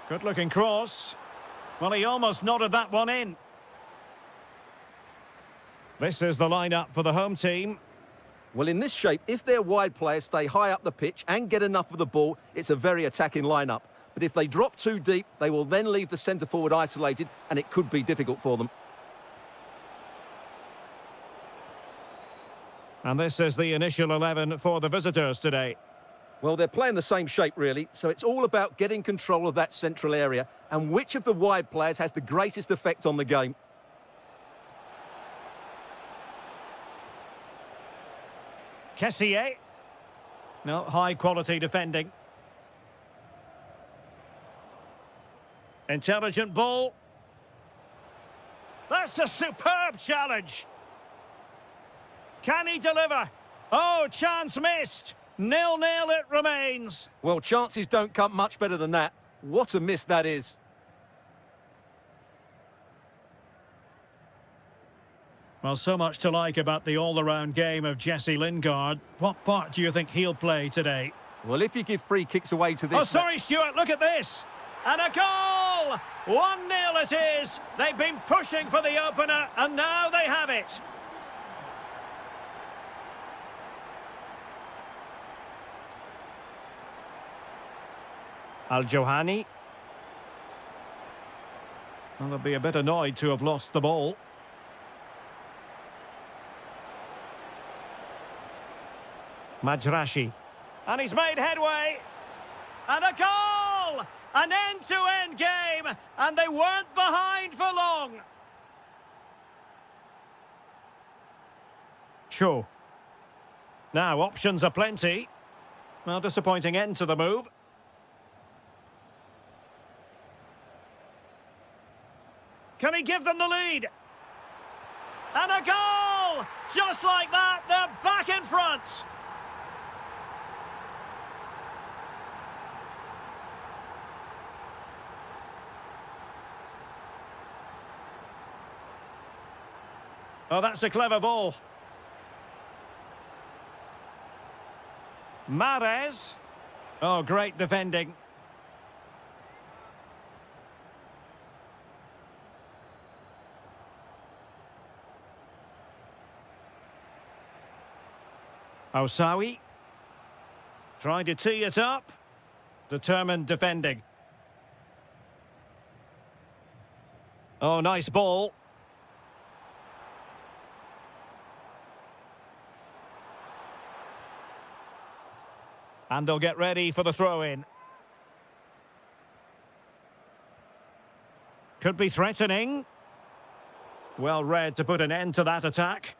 Good-looking cross. Well, he almost nodded that one in. This is the lineup for the home team. Well, in this shape, if their wide players stay high up the pitch and get enough of the ball, it's a very attacking lineup. But if they drop too deep, they will then leave the centre-forward isolated, and it could be difficult for them. And this is the initial 11 for the visitors today. Well, they're playing the same shape, really, so it's all about getting control of that central area and which of the wide players has the greatest effect on the game. Kessié. No, high-quality defending. Intelligent ball. That's a superb challenge. Can he deliver? Oh, chance missed. 0-0 it remains. Well, chances don't come much better than that. What a miss that is. Well, so much to like about the all-around game of Jesse Lingard. What part do you think he'll play today? Well, if you give free kicks away to this... Oh, sorry, Stuart, look at this. And a goal! 1-0 it is. They've been pushing for the opener, and now they have it. Al-Johani. Well, they'll be a bit annoyed to have lost the ball. Majrashi. And he's made headway. And a goal! An end-to-end game, and they weren't behind for long. Sure. Now, options are plenty. Well, disappointing end to the move. Can he give them the lead? And a goal! Just like that, they're back in front. Oh, that's a clever ball. Mahrez. Oh, great defending. Osawi. Trying to tee it up. Determined defending. Oh, nice ball. And they'll get ready for the throw-in. Could be threatening. Well read to put an end to that attack.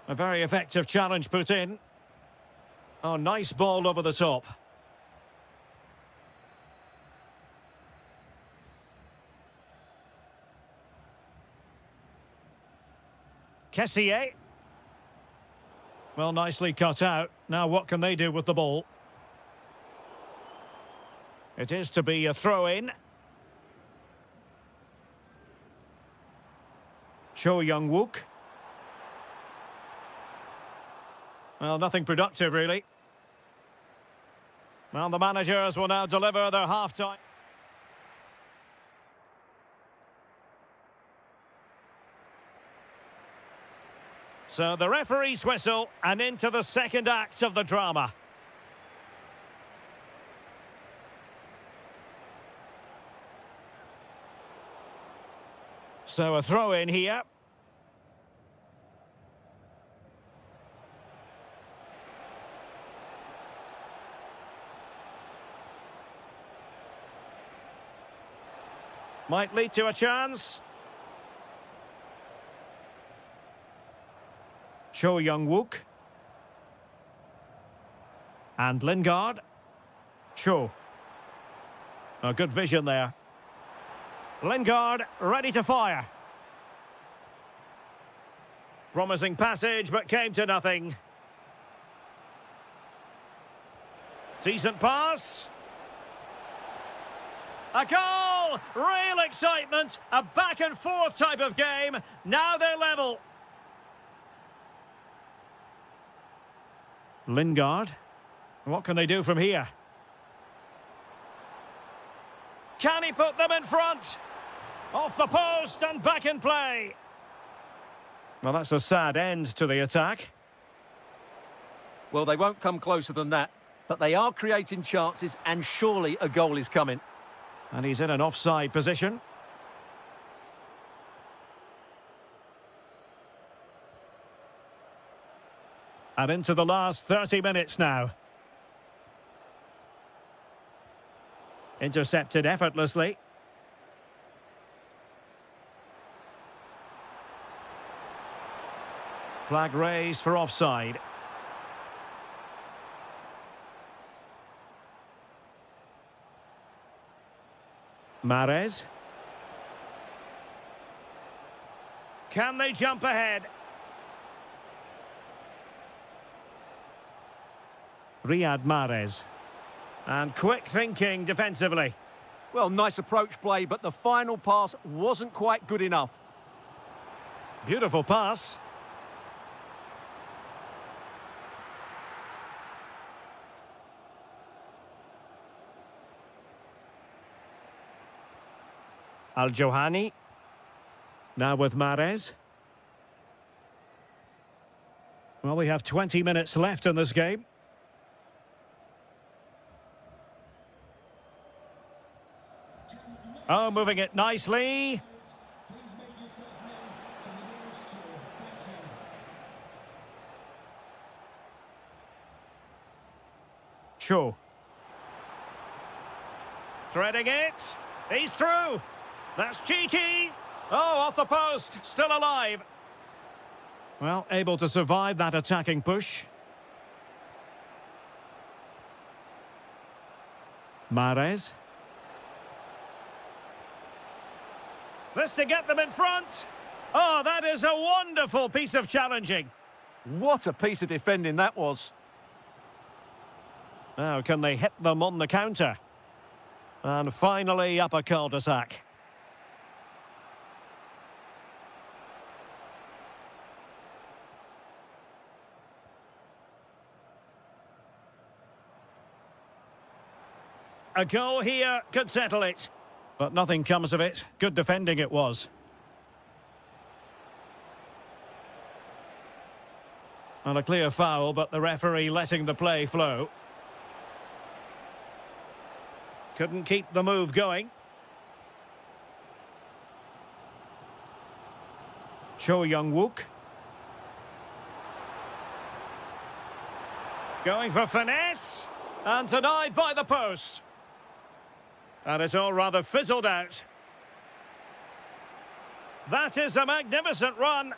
A very effective challenge put in. Oh, nice ball over the top. Kessié. Well, nicely cut out. Now what can they do with the ball? It is to be a throw-in. Cho Young-wook. Well, nothing productive, really. Well, the managers will now deliver their half-time. So the referee's whistle, and into the second act of the drama. So a throw-in here. Might lead to a chance. Cho Young-wook. And Lingard. Cho. A good vision there. Lingard ready to fire. Promising passage, but came to nothing. Decent pass. A goal! Real excitement. A back and forth type of game. Now they're level. Lingard. What can they do from here? Can he put them in front? Off the post and back in play. Well, that's a sad end to the attack. Well, they won't come closer than that, but they are creating chances, and surely a goal is coming. And he's in an offside position. And into the last 30 minutes now. Intercepted effortlessly. Flag raised for offside. Mahrez. Can they jump ahead? Riyad Mahrez. And quick thinking defensively. Well, nice approach play, but the final pass wasn't quite good enough. Beautiful pass. Al-Johani. Now with Mahrez. Well, we have 20 minutes left in this game. Oh, moving it nicely. Cho. Threading it. He's through. That's cheeky. Oh, off the post. Still alive. Well, able to survive that attacking push. Mahrez. This to get them in front. Oh, that is a wonderful piece of challenging. What a piece of defending that was. Now, can they hit them on the counter? And finally, up a cul-de-sac. A goal here could settle it. But nothing comes of it. Good defending it was. And a clear foul, but the referee letting the play flow. Couldn't keep the move going. Cho Young-wook. Going for finesse. And denied by the post. And it's all rather fizzled out. That is a magnificent run.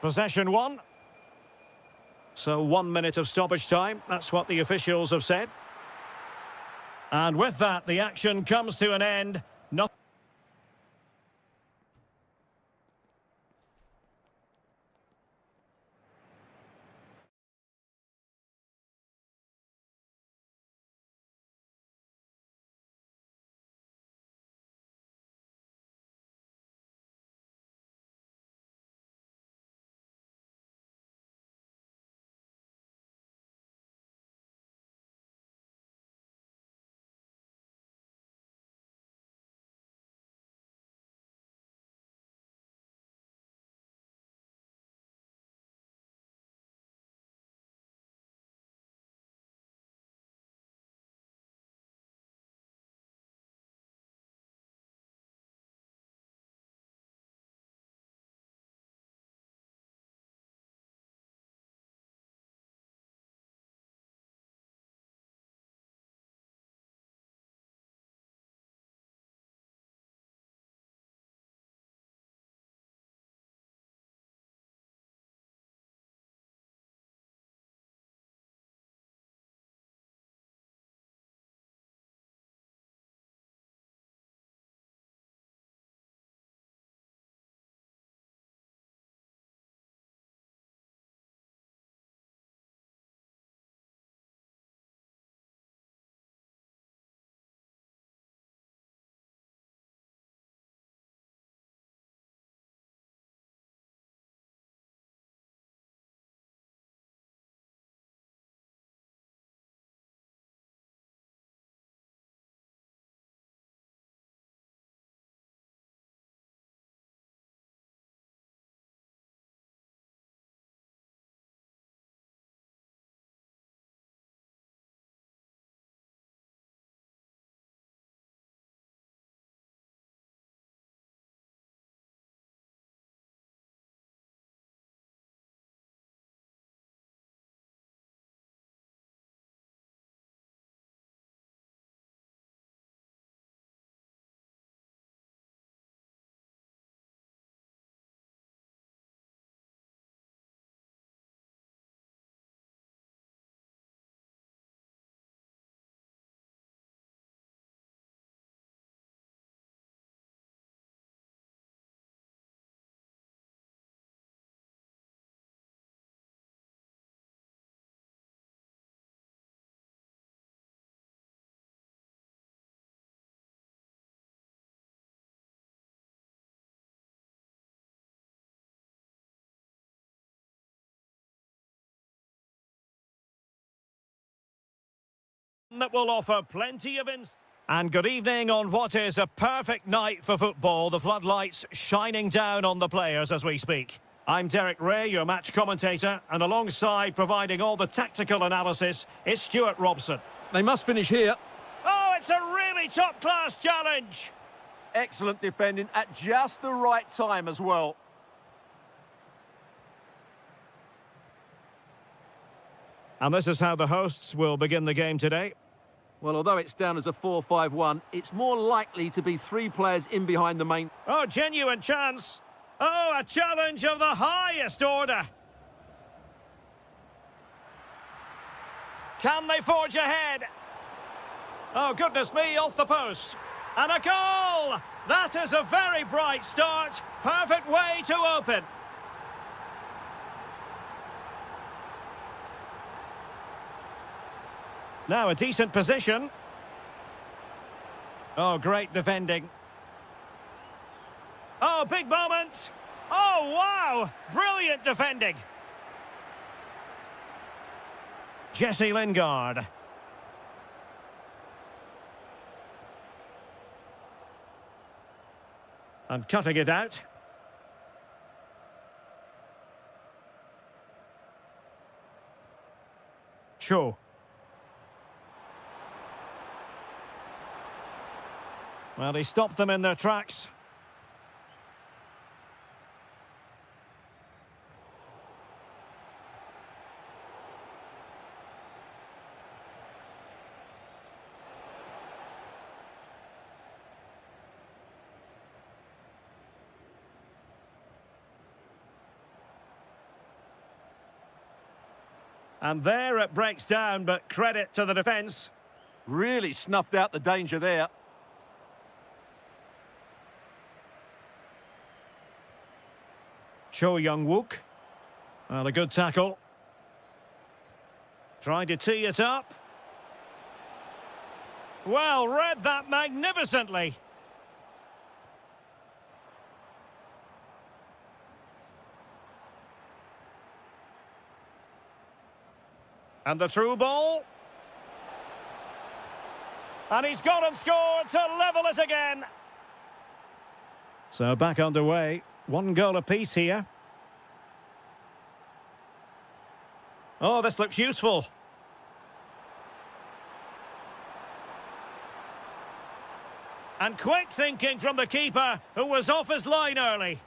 Possession won. So 1 minute of stoppage time. That's what the officials have said. And with that, the action comes to an end. Not that will offer plenty of And good evening on what is a perfect night for football. The floodlights shining down on the players as we speak. I'm Derek Ray, your match commentator, and alongside providing all the tactical analysis is Stuart Robson. They must finish here. Oh, it's a really top-class challenge! Excellent defending at just the right time as well. And this is how the hosts will begin the game today. Well, although it's down as a 4-5-1, it's more likely to be 3 players in behind the main. Oh, genuine chance. Oh, a challenge of the highest order. Can they forge ahead? Oh, goodness me, off the post. And a goal! That is a very bright start. Perfect way to open. Now a decent position. Oh, great defending. Oh, big moment. Oh, wow. Brilliant defending. Jesse Lingard. And cutting it out. Cho. Well, he stopped them in their tracks. And there it breaks down, but credit to the defence. Really snuffed out the danger there. Cho Young-wook. Well, a good tackle. Trying to tee it up. Well, read that magnificently. And the through ball. And he's gone and scored to level it again. So back underway. 1 goal apiece here. Oh, this looks useful. And quick thinking from the keeper, who was off his line early.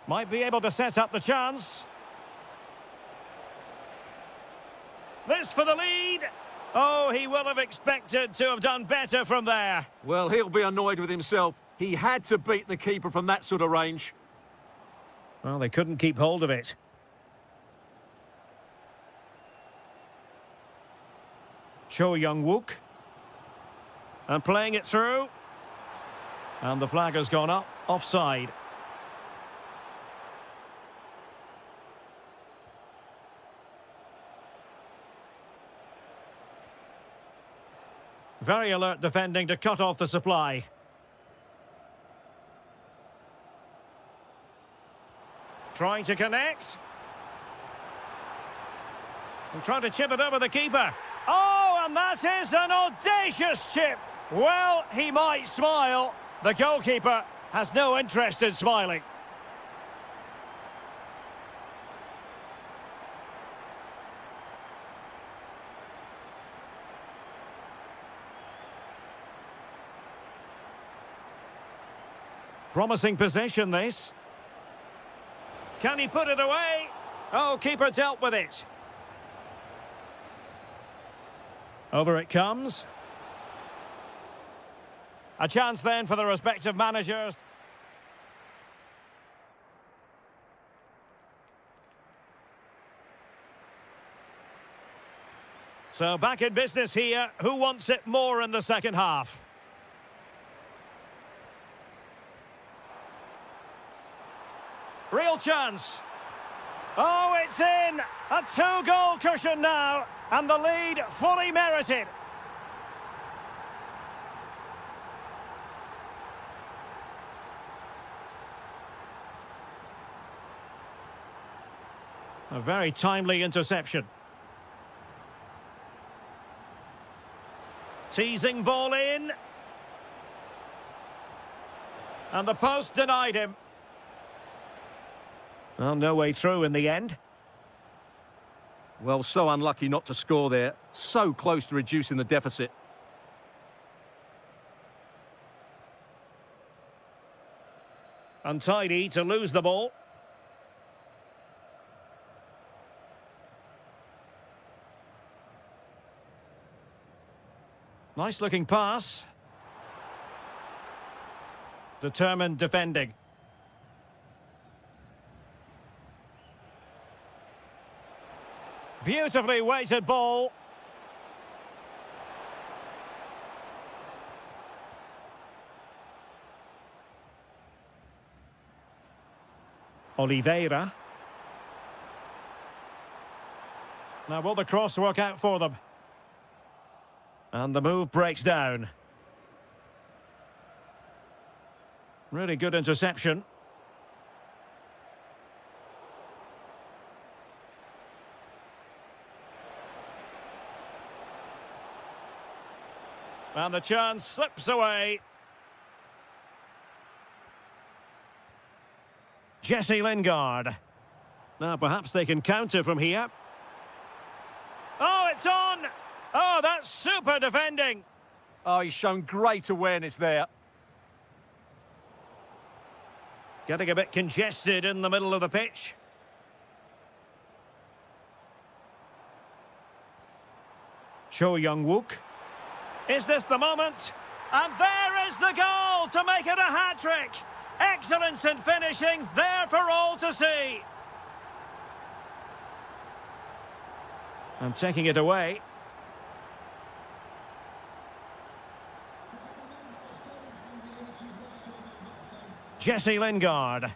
Might be able to set up the chance. This for the lead. Oh, he will have expected to have done better from there. Well, he'll be annoyed with himself. He had to beat the keeper from that sort of range. Well, they couldn't keep hold of it. Cho Young-wook. And playing it through. And the flag has gone up. Offside. Very alert defending to cut off the supply. Trying to connect. And trying to chip it over the keeper. Oh, and that is an audacious chip. Well, he might smile. The goalkeeper has no interest in smiling. Promising possession, this. Can he put it away? Oh, keeper dealt with it. Over it comes. A chance then for the respective managers. So back in business here. Who wants it more in the second half? Real chance. Oh, it's in. A 2-goal cushion now. And the lead fully merited. A very timely interception. Teasing ball in. And the post denied him. Well, no way through in the end. Well, so unlucky not to score there. So close to reducing the deficit. Untidy to lose the ball. Nice looking pass. Determined defending. Beautifully weighted ball. Oliveira. Now will the cross work out for them? And the move breaks down. Really good interception. And the chance slips away. Jesse Lingard. Now perhaps they can counter from here. Oh, it's on! Oh, that's super defending. Oh, he's shown great awareness there. Getting a bit congested in the middle of the pitch. Cho Young-wook. Is this the moment? And there is the goal to make it a hat-trick. Excellence in finishing, there for all to see. And taking it away. Jesse Lingard.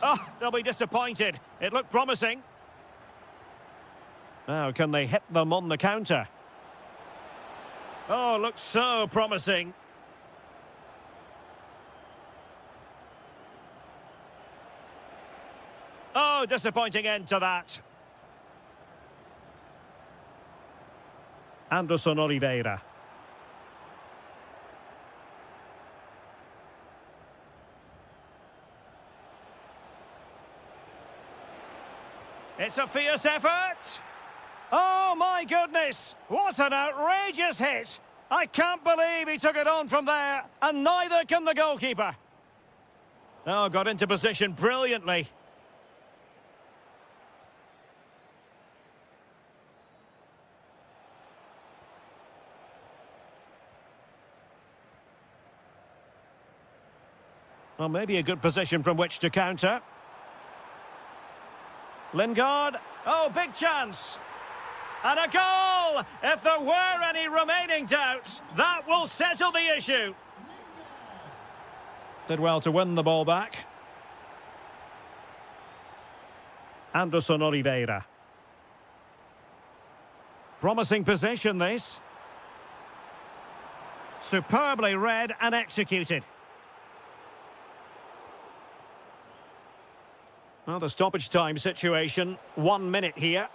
Oh, they'll be disappointed. It looked promising. Now, can they hit them on the counter? Oh, looks so promising. Oh, disappointing end to that. Anderson Oliveira. It's a fierce effort. Oh, my goodness. What an outrageous hit. I can't believe he took it on from there, and neither can the goalkeeper. Oh, got into position brilliantly. Well, maybe a good position from which to counter. Lingard. Oh, big chance. And a goal! If there were any remaining doubts, that will settle the issue. Did well to win the ball back. Anderson Oliveira. Promising position, this. Superbly read and executed. Well, the stoppage time situation, 1 minute here.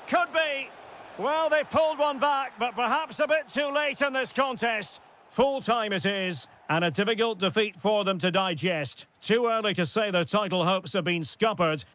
Could be. Well, they pulled one back, but perhaps a bit too late in this contest. Full time it is, and a difficult defeat for them to digest. Too early to say their title hopes have been scuppered.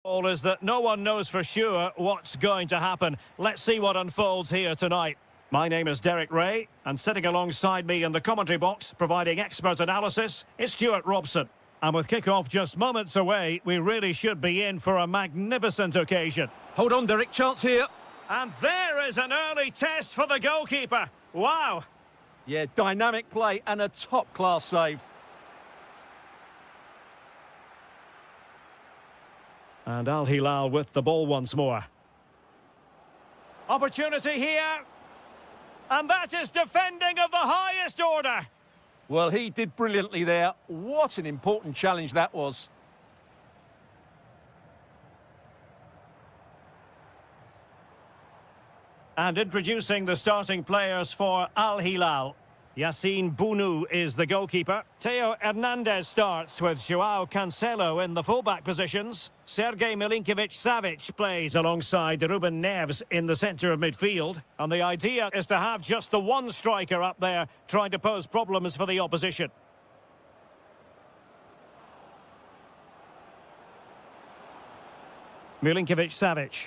All is that no one knows for sure what's going to happen. Let's see what unfolds here tonight. My name is Derek Ray, and sitting alongside me in the commentary box, providing expert analysis, is Stuart Robson. And with kick-off just moments away, we really should be in for a magnificent occasion. Hold on, Derek, chance here. And there is an early test for the goalkeeper. Wow! Yeah, dynamic play and a top-class save. And Al Hilal with the ball once more. Opportunity here. And that is defending of the highest order. Well, he did brilliantly there. What an important challenge that was. And introducing the starting players for Al Hilal. Yassine Bounou is the goalkeeper. Theo Hernandez starts with Joao Cancelo in the fullback positions. Sergej Milinkovic-Savic plays alongside Ruben Neves in the centre of midfield. And the idea is to have just the one striker up there trying to pose problems for the opposition. Milinkovic-Savic.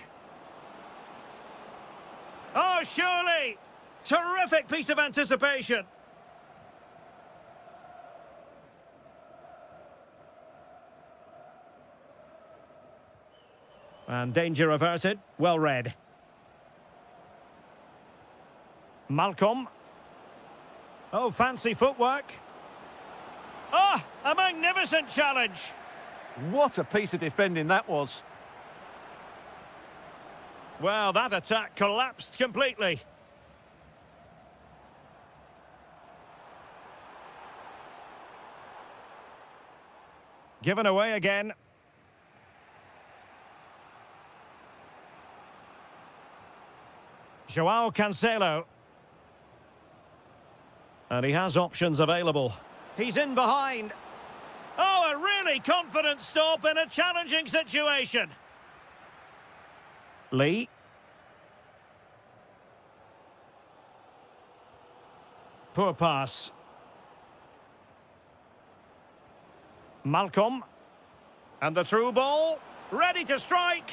Oh, surely! Terrific piece of anticipation. And danger averted. Well read. Malcolm. Oh, fancy footwork. Ah, a magnificent challenge. What a piece of defending that was. Well, that attack collapsed completely. Given away again. Joao Cancelo. And he has options available. He's in behind. Oh, a really confident stop in a challenging situation. Lee. Poor pass. Malcolm. And the through ball. Ready to strike.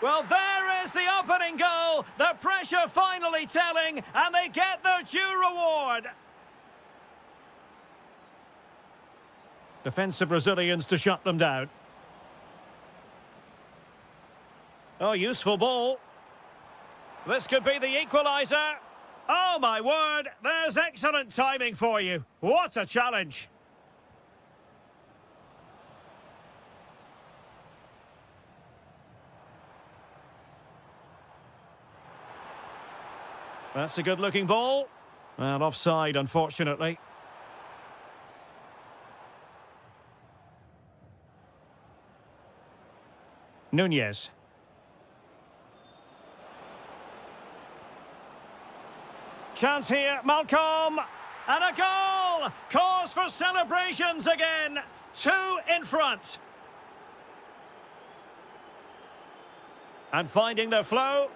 Well, there is the opening goal. The pressure finally telling, and they get their due reward. Defensive Brazilians to shut them down. Oh, useful ball. This could be the equaliser. Oh, my word. There's excellent timing for you. What a challenge. That's a good-looking ball. And offside, unfortunately. Nunez. Chance here, Malcolm. And a goal! Cause for celebrations again. 2 in front. And finding their flow.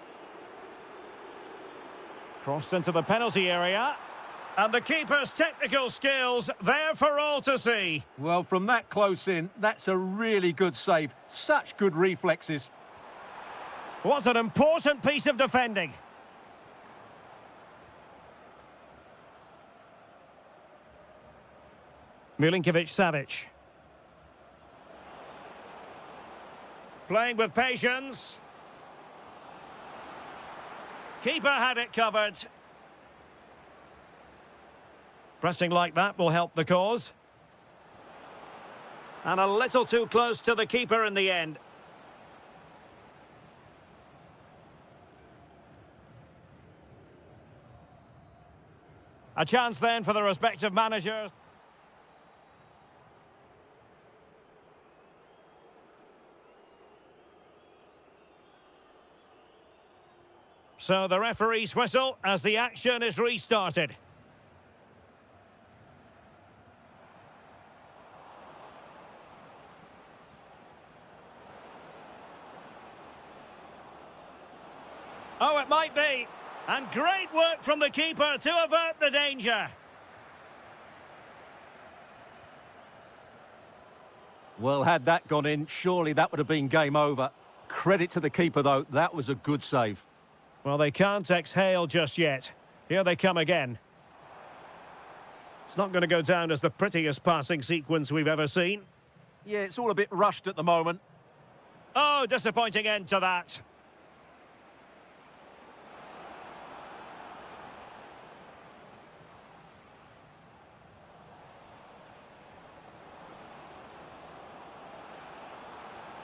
Crossed into the penalty area. And the keeper's technical skills there for all to see. Well, from that close in, that's a really good save. Such good reflexes. What an important piece of defending. Milinkovic-Savic. Playing with patience. Keeper had it covered. Pressing like that will help the cause. And a little too close to the keeper in the end. A chance then for the respective managers. So the referee's whistle as the action is restarted. Oh, it might be. And great work from the keeper to avert the danger. Well, had that gone in, surely that would have been game over. Credit to the keeper, though. That was a good save. Well, they can't exhale just yet. Here they come again. It's not going to go down as the prettiest passing sequence we've ever seen. Yeah, it's all a bit rushed at the moment. Oh, disappointing end to that.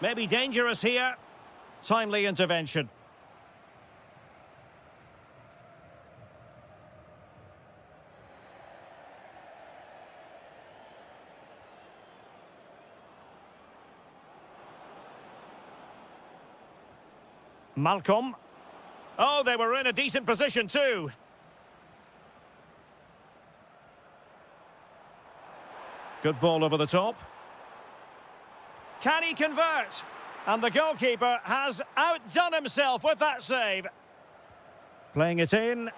Maybe dangerous here. Timely intervention. Malcolm. Oh, they were in a decent position too. Good ball over the top. Can he convert? And the goalkeeper has outdone himself with that save. Playing it in.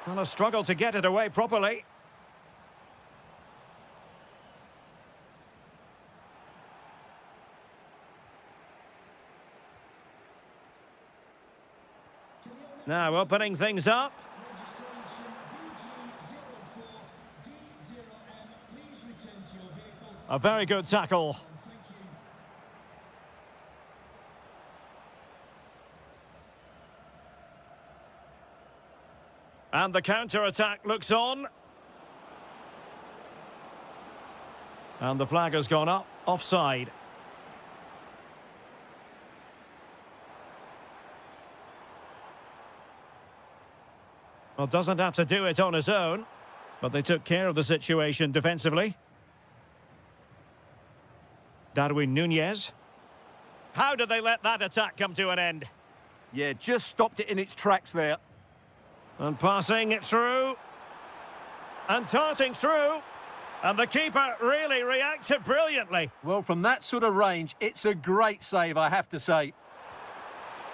And a struggle to get it away properly. Now opening things up. A very good tackle. And the counter-attack looks on. And the flag has gone up, offside. Well, doesn't have to do it on his own, but they took care of the situation defensively. Darwin Nunez. How did they let that attack come to an end? Yeah, just stopped it in its tracks there. And passing it through. And darting through. And the keeper really reacted brilliantly. Well, from that sort of range, it's a great save, I have to say.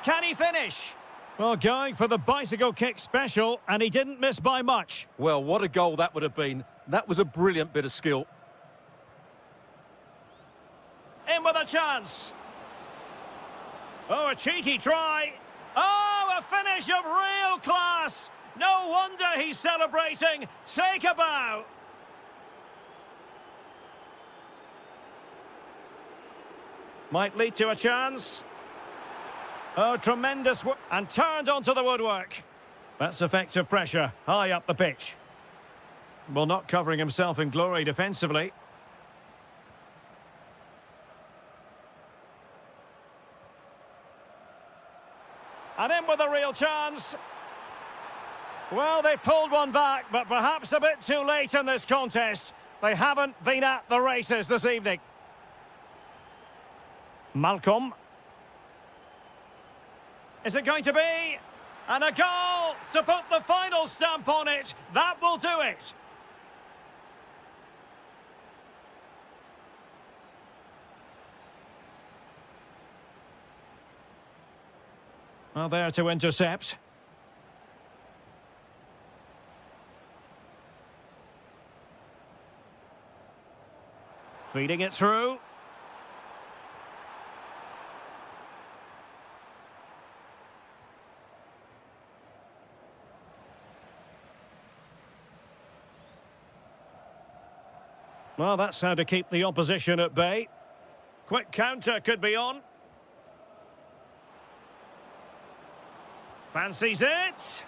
Can he finish? Well, going for the bicycle kick special, and he didn't miss by much. Well, what a goal that would have been. That was a brilliant bit of skill. In with a chance. Oh, a cheeky try. Oh, a finish of real class. No wonder he's celebrating. Take a bow. Might lead to a chance. Oh, tremendous work. And turned onto the woodwork. That's effective pressure, high up the pitch. Well, not covering himself in glory defensively. And in with a real chance. Well, they pulled one back, but perhaps a bit too late in this contest. They haven't been at the races this evening. Malcolm. Is it going to be? And a goal to put the final stamp on it. That will do it. Well, there to intercept. Feeding it through. Well, that's how to keep the opposition at bay. Quick counter could be on. Fancies it.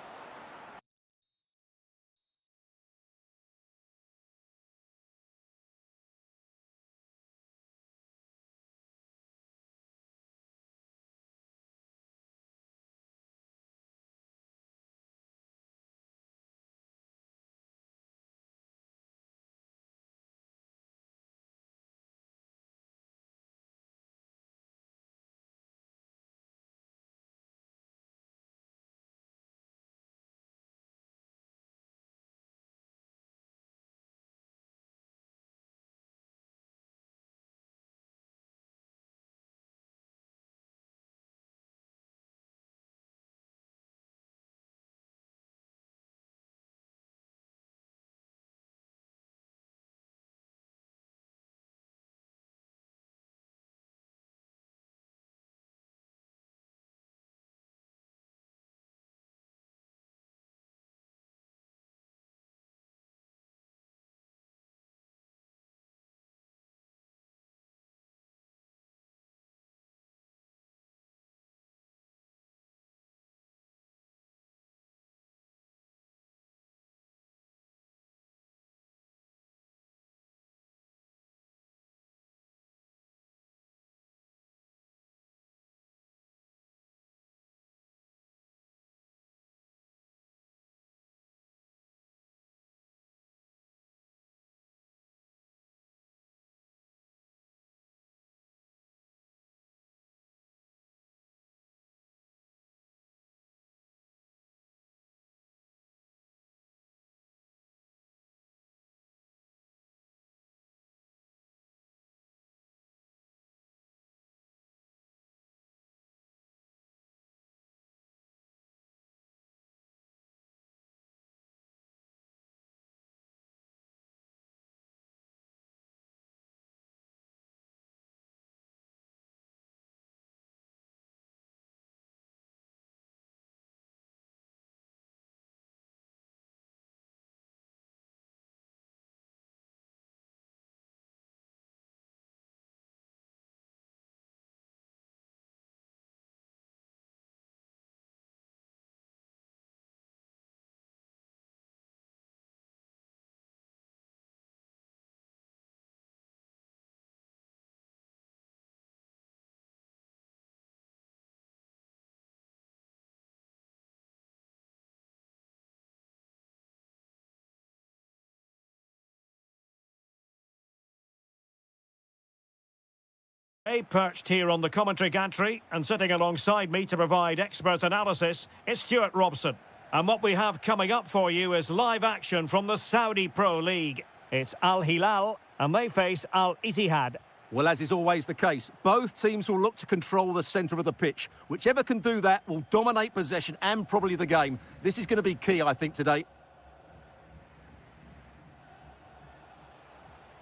Ray, perched here on the commentary gantry, and sitting alongside me to provide expert analysis is Stuart Robson. And what we have coming up for you is live action from the Saudi Pro League. It's Al Hilal, and they face Al Ittihad. Well, as is always the case, both teams will look to control the centre of the pitch. Whichever can do that will dominate possession and probably the game. This is going to be key, I think, today.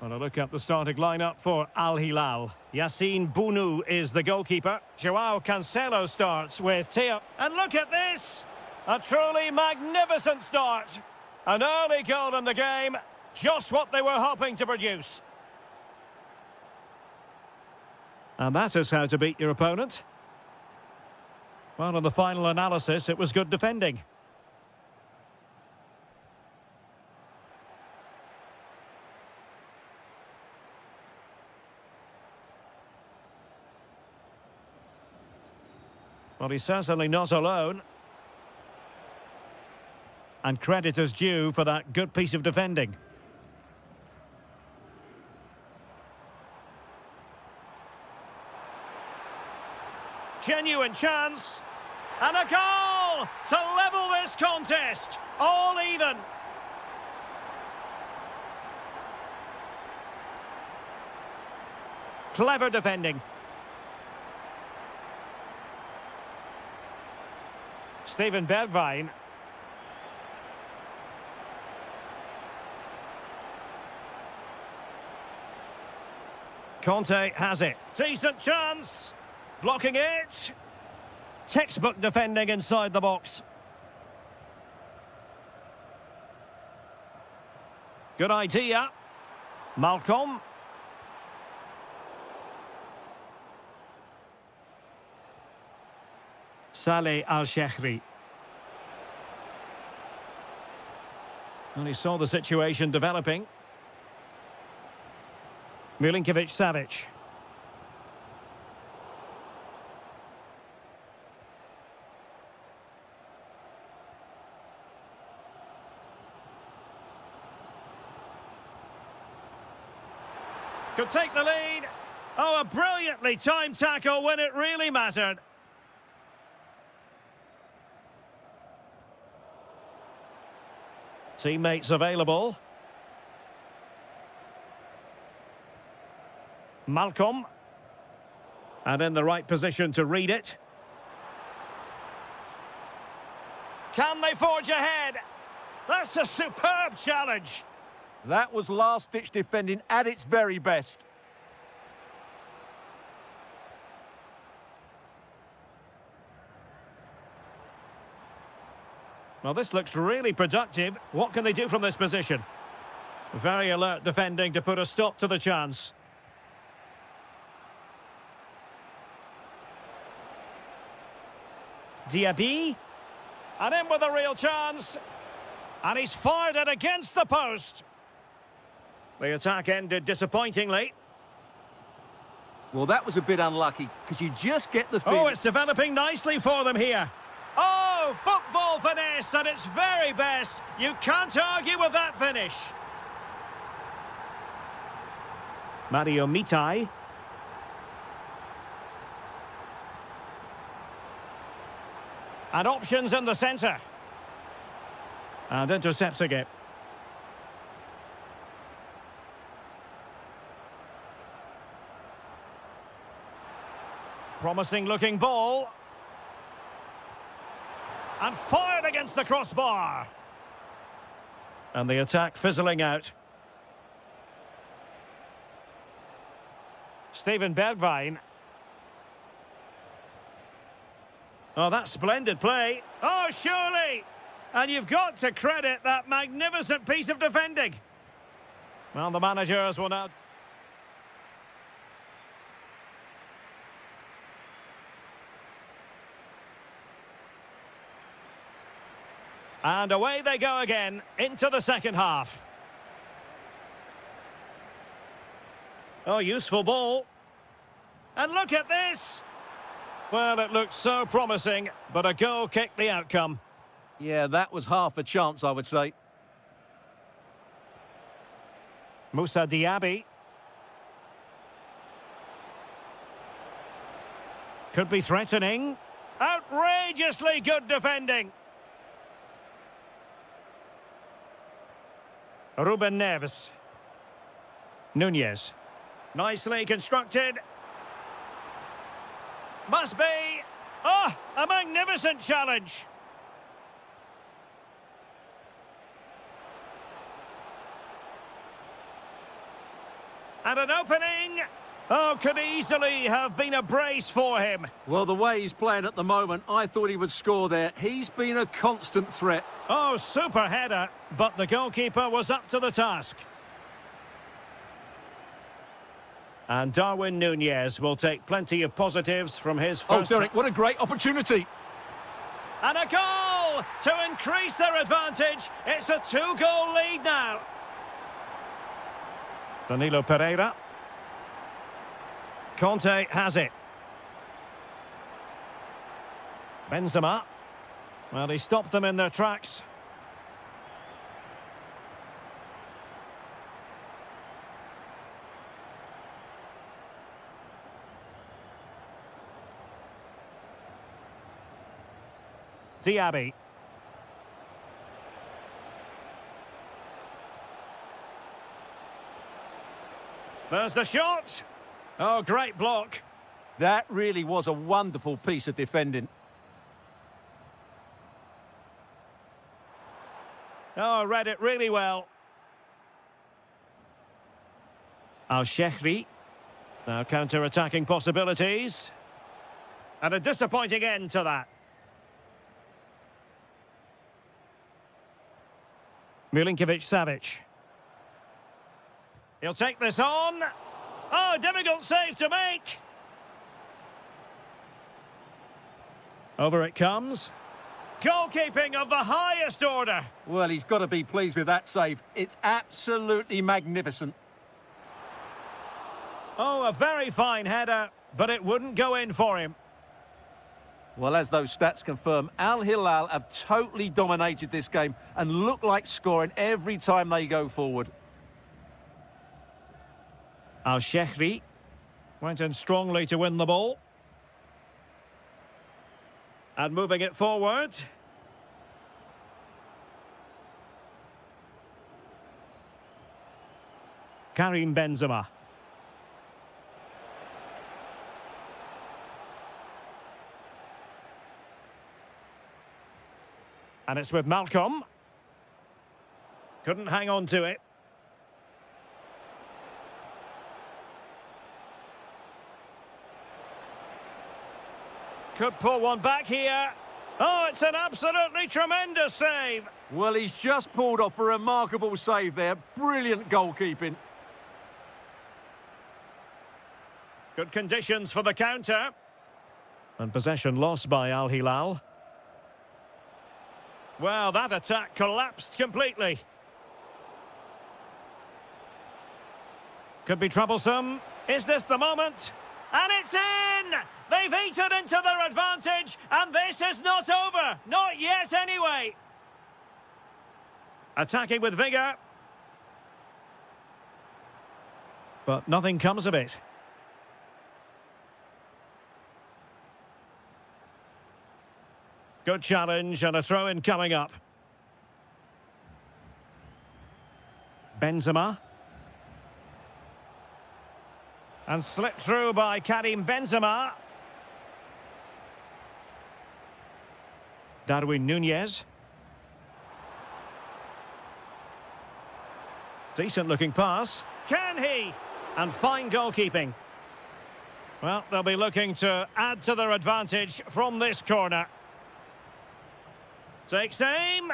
Well, a look at the starting lineup for Al Hilal. Yassine Bounou is the goalkeeper. Joao Cancelo starts with Teo. And look at this! A truly magnificent start. An early goal in the game. Just what they were hoping to produce. And that is how to beat your opponent. Well, in the final analysis, it was good defending. Well, he's certainly not alone. And credit is due for that good piece of defending. Genuine chance. And a goal to level this contest. All even. Clever defending. Steven Bergwijn. Conte has it. Decent chance. Blocking it. Textbook defending inside the box. Good idea. Malcolm. Saleh Al-Shehri. And he saw the situation developing. Milinkovic-Savic. Could take the lead. Oh, a brilliantly timed tackle when it really mattered. Teammates available. Malcolm. And in the right position to read it. Can they forge ahead? That's a superb challenge. That was last-ditch defending at its very best. Well, this looks really productive. What can they do from this position? Very alert defending to put a stop to the chance. Diaby. And in with a real chance. And he's fired it against the post. The attack ended disappointingly. Well, that was a bit unlucky, because you just get the feeling... Oh, it's developing nicely for them here. Oh, football finesse at its very best. You can't argue with that finish. Mario Mitai. And options in the centre. And intercepts again. Promising looking ball. And fired against the crossbar. And the attack fizzling out. Steven Bergwijn. Oh, that's splendid play. Oh, surely! And you've got to credit that magnificent piece of defending. Well, the managers will now... And away they go again, into the second half. Oh, useful ball. And look at this! Well, it looked so promising, but a goal kicked the outcome. Yeah, that was half a chance, I would say. Moussa Diaby. Could be threatening. Outrageously good defending. Ruben Neves. Nunez. Nicely constructed. Must be. Oh, a magnificent challenge. And an opening. Oh, could easily have been a brace for him. Well, the way he's playing at the moment, I thought he would score there. He's been a constant threat. Oh, super header, but the goalkeeper was up to the task. And Darwin Nunez will take plenty of positives from his first... Oh, Derek, what a great opportunity. And a goal to increase their advantage. It's a 2-goal lead now. Danilo Pereira. Conte has it. Benzema. Well, he stopped them in their tracks. Diaby. There's the shot. Oh, great block. That really was a wonderful piece of defending. Oh, read it really well. Al-Shehri. Now counter-attacking possibilities. And a disappointing end to that. Milinkovic-Savic. He'll take this on. Oh, difficult save to make. Over it comes. Goalkeeping of the highest order. Well, he's got to be pleased with that save. It's absolutely magnificent. Oh, a very fine header, but it wouldn't go in for him. Well, as those stats confirm, Al Hilal have totally dominated this game and look like scoring every time they go forward. Al-Shehri went in strongly to win the ball. And moving it forward. Karim Benzema. And it's with Malcolm. Couldn't hang on to it. Could pull one back here. Oh, it's an absolutely tremendous save. Well, he's just pulled off a remarkable save there. Brilliant goalkeeping. Good conditions for the counter. And possession lost by Al Hilal. Well, that attack collapsed completely. Could be troublesome. Is this the moment? And it's in! They've eaten into their advantage, and this is not over. Not yet, anyway. Attacking with vigour. But nothing comes of it. Good challenge and a throw-in coming up. Benzema. And slipped through by Karim Benzema. Darwin Nunez. Decent looking pass. Can he? And fine goalkeeping. Well, they'll be looking to add to their advantage from this corner. Takes aim.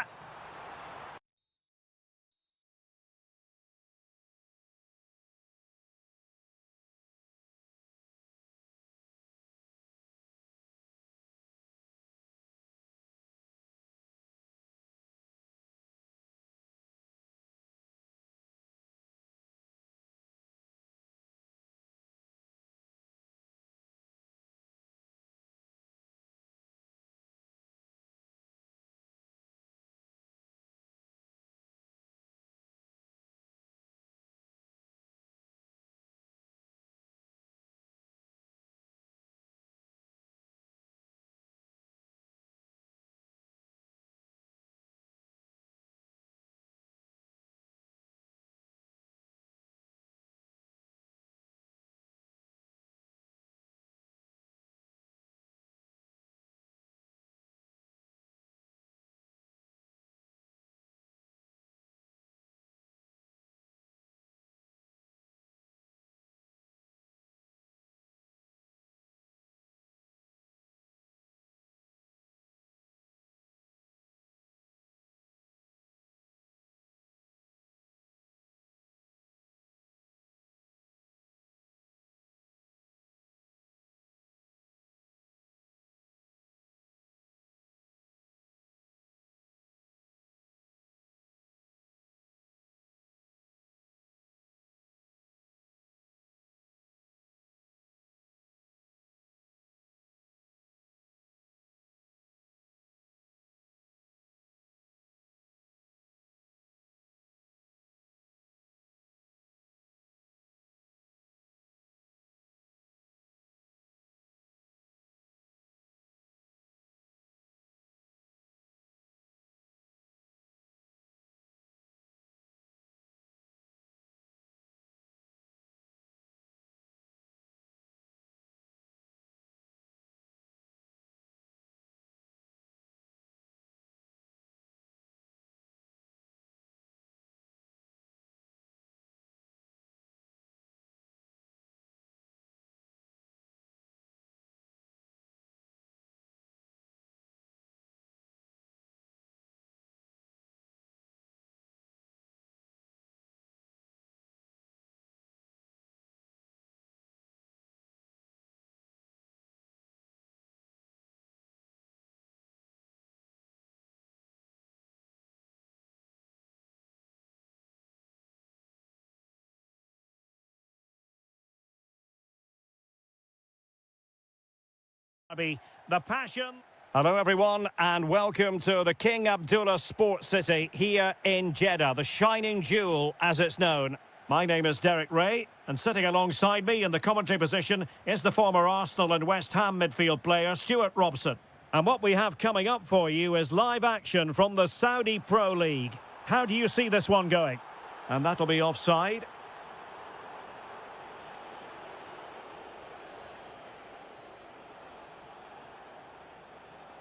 The passion. Hello everyone and welcome to the King Abdullah Sports City here in Jeddah, the shining jewel as it's known. My name is Derek Ray and sitting alongside me in the commentary position is the former Arsenal and West Ham midfield player Stuart Robson. And what we have coming up for you is live action from the Saudi Pro League. How do you see this one going? And that'll be offside.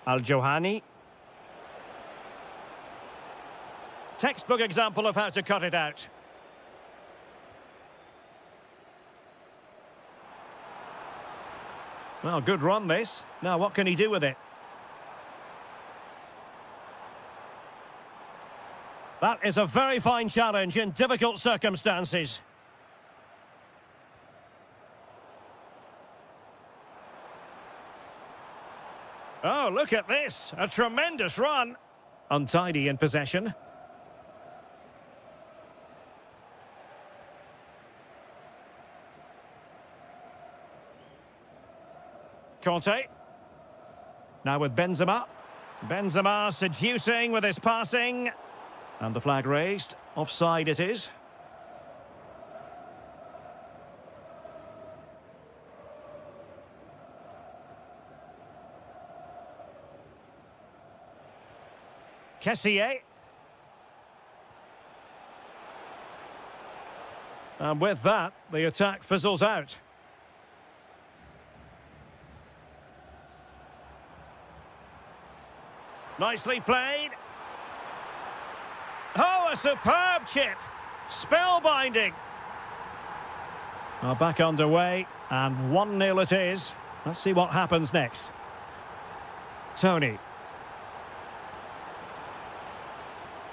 Al-Johani. Textbook example of how to cut it out. Well, good run this. Now what can he do with it? That is a very fine challenge in difficult circumstances. Oh, look at this. A tremendous run. Untidy in possession. Conte. Now with Benzema. Benzema seducing with his passing. And the flag raised. Offside it is. Kessié. And with that, the attack fizzles out. Nicely played. Oh, a superb chip. Spellbinding. Back underway, and 1-0 it is. Let's see what happens next. Tony.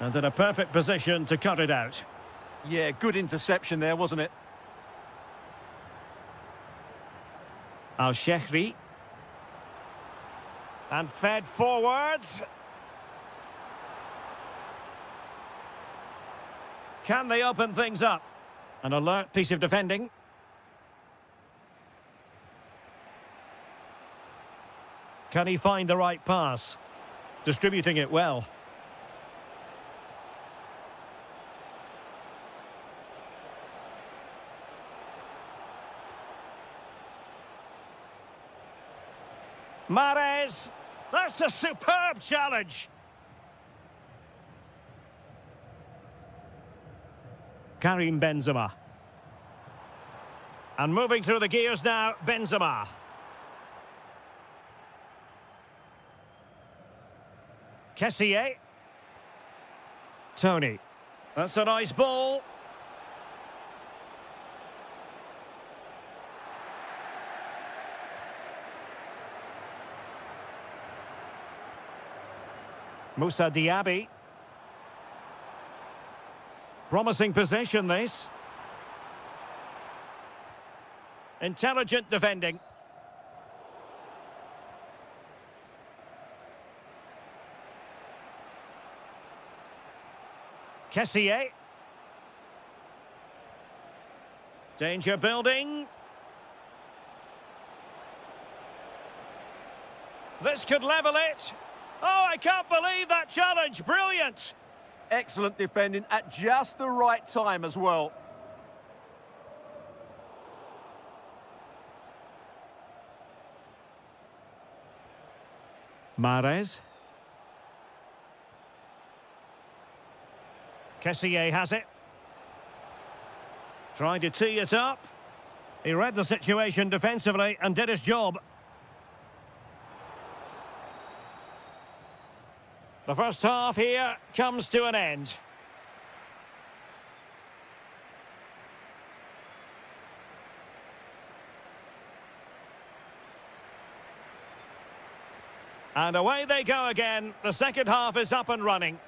And in a perfect position to cut it out. Yeah, good interception there, wasn't it? Al-Shehri. And fed forwards. Can they open things up? An alert piece of defending. Can he find the right pass? Distributing it well. Mahrez. That's a superb challenge. Karim Benzema. And moving through the gears now, Benzema. Kessié. Tony. That's a nice ball. Moussa Diaby. Promising possession, this. Intelligent defending. Kessié. Danger building. This could level it. Oh, I can't believe that challenge. Brilliant. Excellent defending at just the right time as well. Mahrez. Kessié has it. Trying to tee it up. He read the situation defensively and did his job. The first half here comes to an end. And away they go again. The second half is up and running.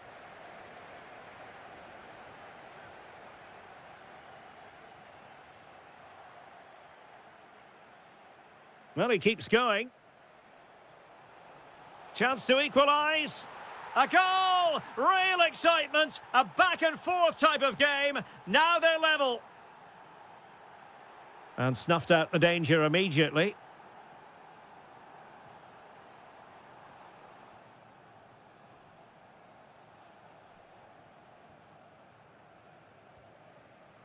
Well, he keeps going. Chance to equalise. A goal! Real excitement. A back-and-forth type of game. Now they're level. And snuffed out the danger immediately.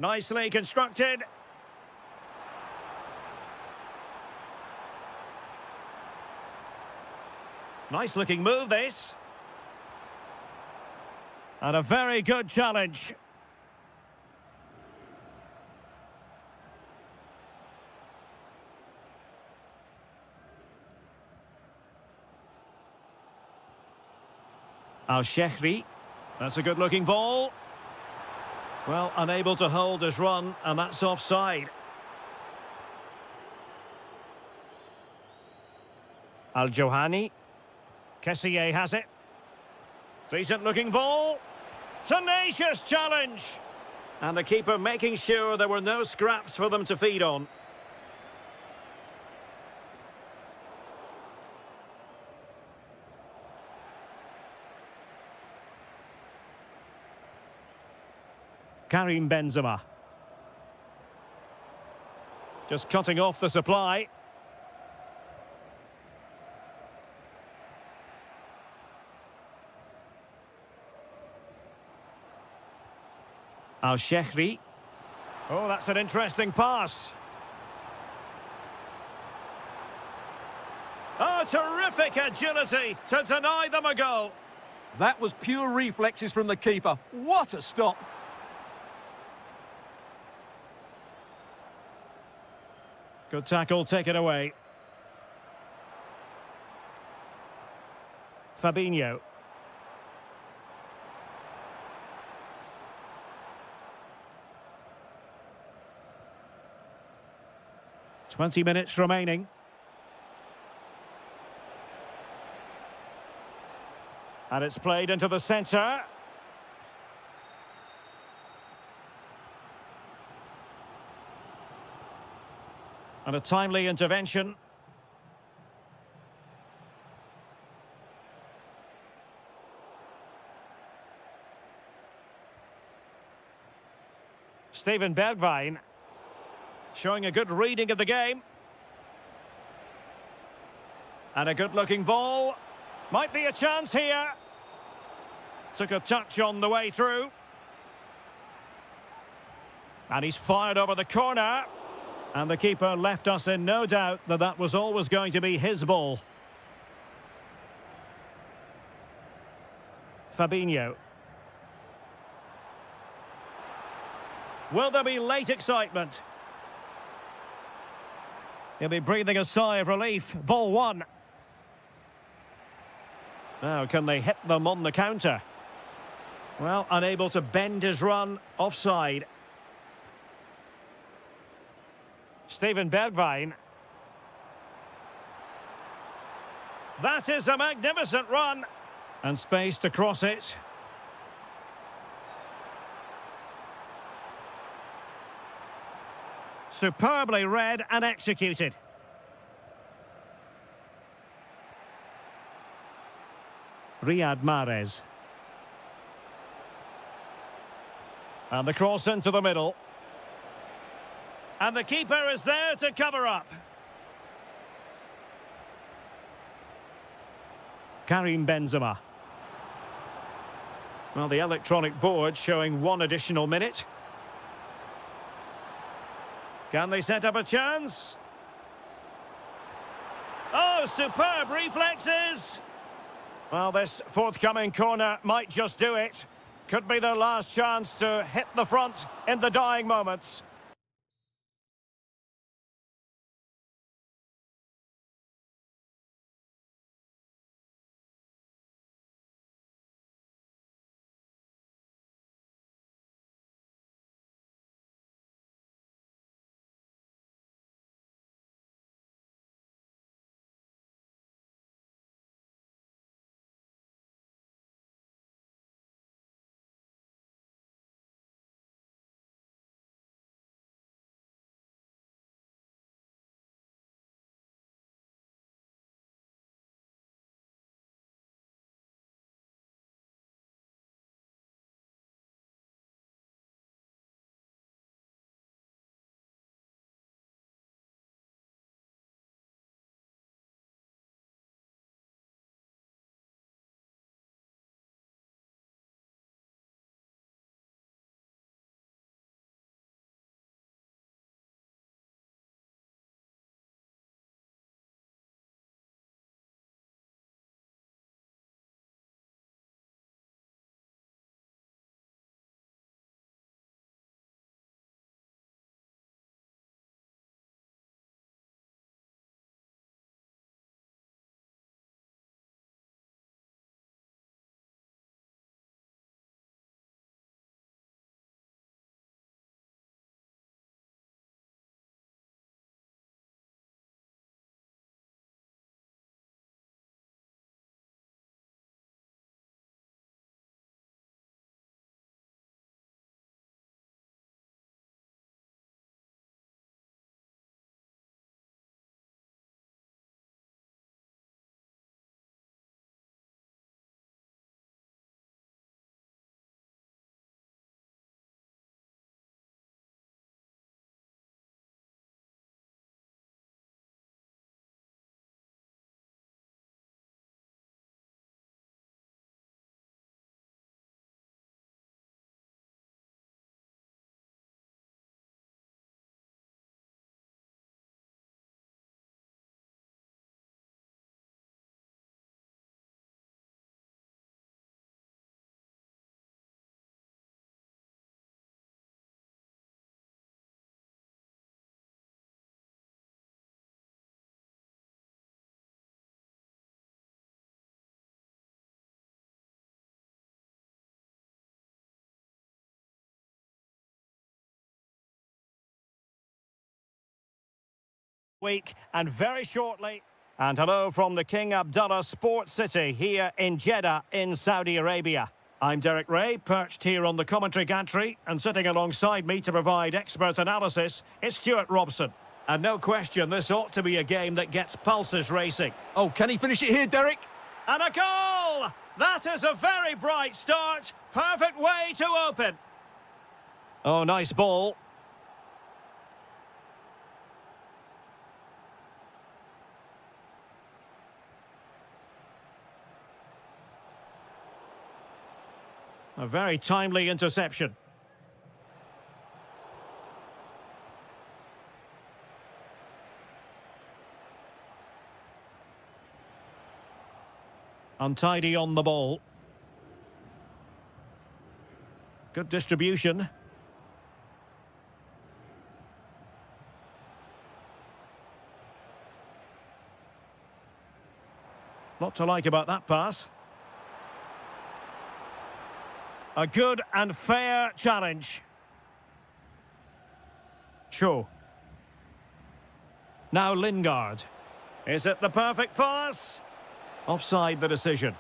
Nicely constructed. Nice looking move, this. And a very good challenge. Al-Shehri. That's a good looking ball. Well, unable to hold his run, and that's offside. Al-Johani. Kessier has it. Decent looking ball. Tenacious challenge. And the keeper making sure there were no scraps for them to feed on. Karim Benzema. Just cutting off the supply. Al-Shehri. Oh, that's an interesting pass. Oh, terrific agility to deny them a goal. That was pure reflexes from the keeper. What a stop. Good tackle, take it away. Fabinho. Twenty minutes remaining. And it's played into the centre. And a timely intervention. Steven Bergwijn showing a good reading of the game. And a good-looking ball. Might be a chance here. Took a touch on the way through. And he's fired over the corner. And the keeper left us in no doubt that that was always going to be his ball. Fabinho. Will there be late excitement? He'll be breathing a sigh of relief. Ball one. Now, can they hit them on the counter? Well, unable to bend his run. Offside. Steven Bergwijn. That is a magnificent run. And space to cross it. Superbly read and executed. Riyad Mahrez. And the cross into the middle. And the keeper is there to cover up. Karim Benzema. Well, the electronic board showing one additional minute. Can they set up a chance? Oh, superb reflexes! Well, this forthcoming corner might just do it. Could be their last chance to hit the front in the dying moments. week and very shortly. And hello from the King Abdullah Sports City here in Jeddah in Saudi Arabia. I'm Derek Ray, perched here on the commentary gantry, and sitting alongside me to provide expert analysis is Stuart Robson. And no question, this ought to be a game that gets pulses racing. Oh, can he finish it here, Derek? And a goal! That is a very bright start. Perfect way to open. Oh, nice ball. A very timely interception. Untidy on the ball. Good distribution. Lot to like about that pass. A good and fair challenge. Cho. Now Lingard. Is it the perfect pass? Offside the decision.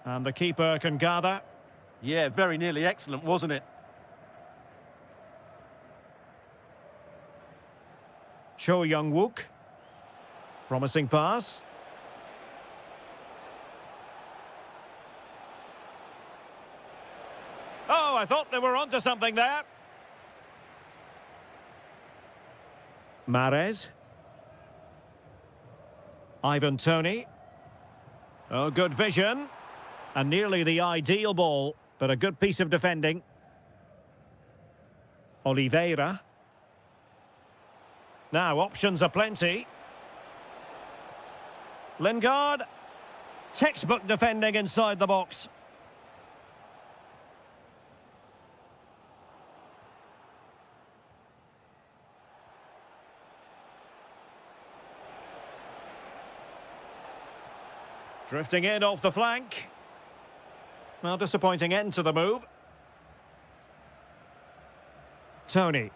And the keeper can gather. Yeah, very nearly excellent, wasn't it? Cho Young-wook. Promising pass. Oh, I thought they were onto something there. Mahrez. Ivan Toney. Oh, good vision. And nearly the ideal ball, but a good piece of defending. Oliveira. Now, options are plenty. Lingard. Textbook defending inside the box. Drifting in off the flank. Well, disappointing end to the move. Toney.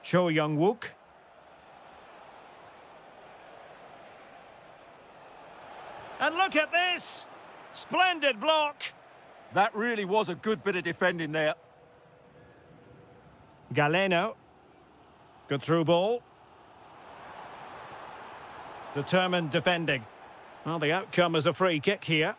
Cho Young-wook. And look at this! Splendid block! That really was a good bit of defending there. Galeno. Good through ball. Determined defending. Well, the outcome is a free kick here.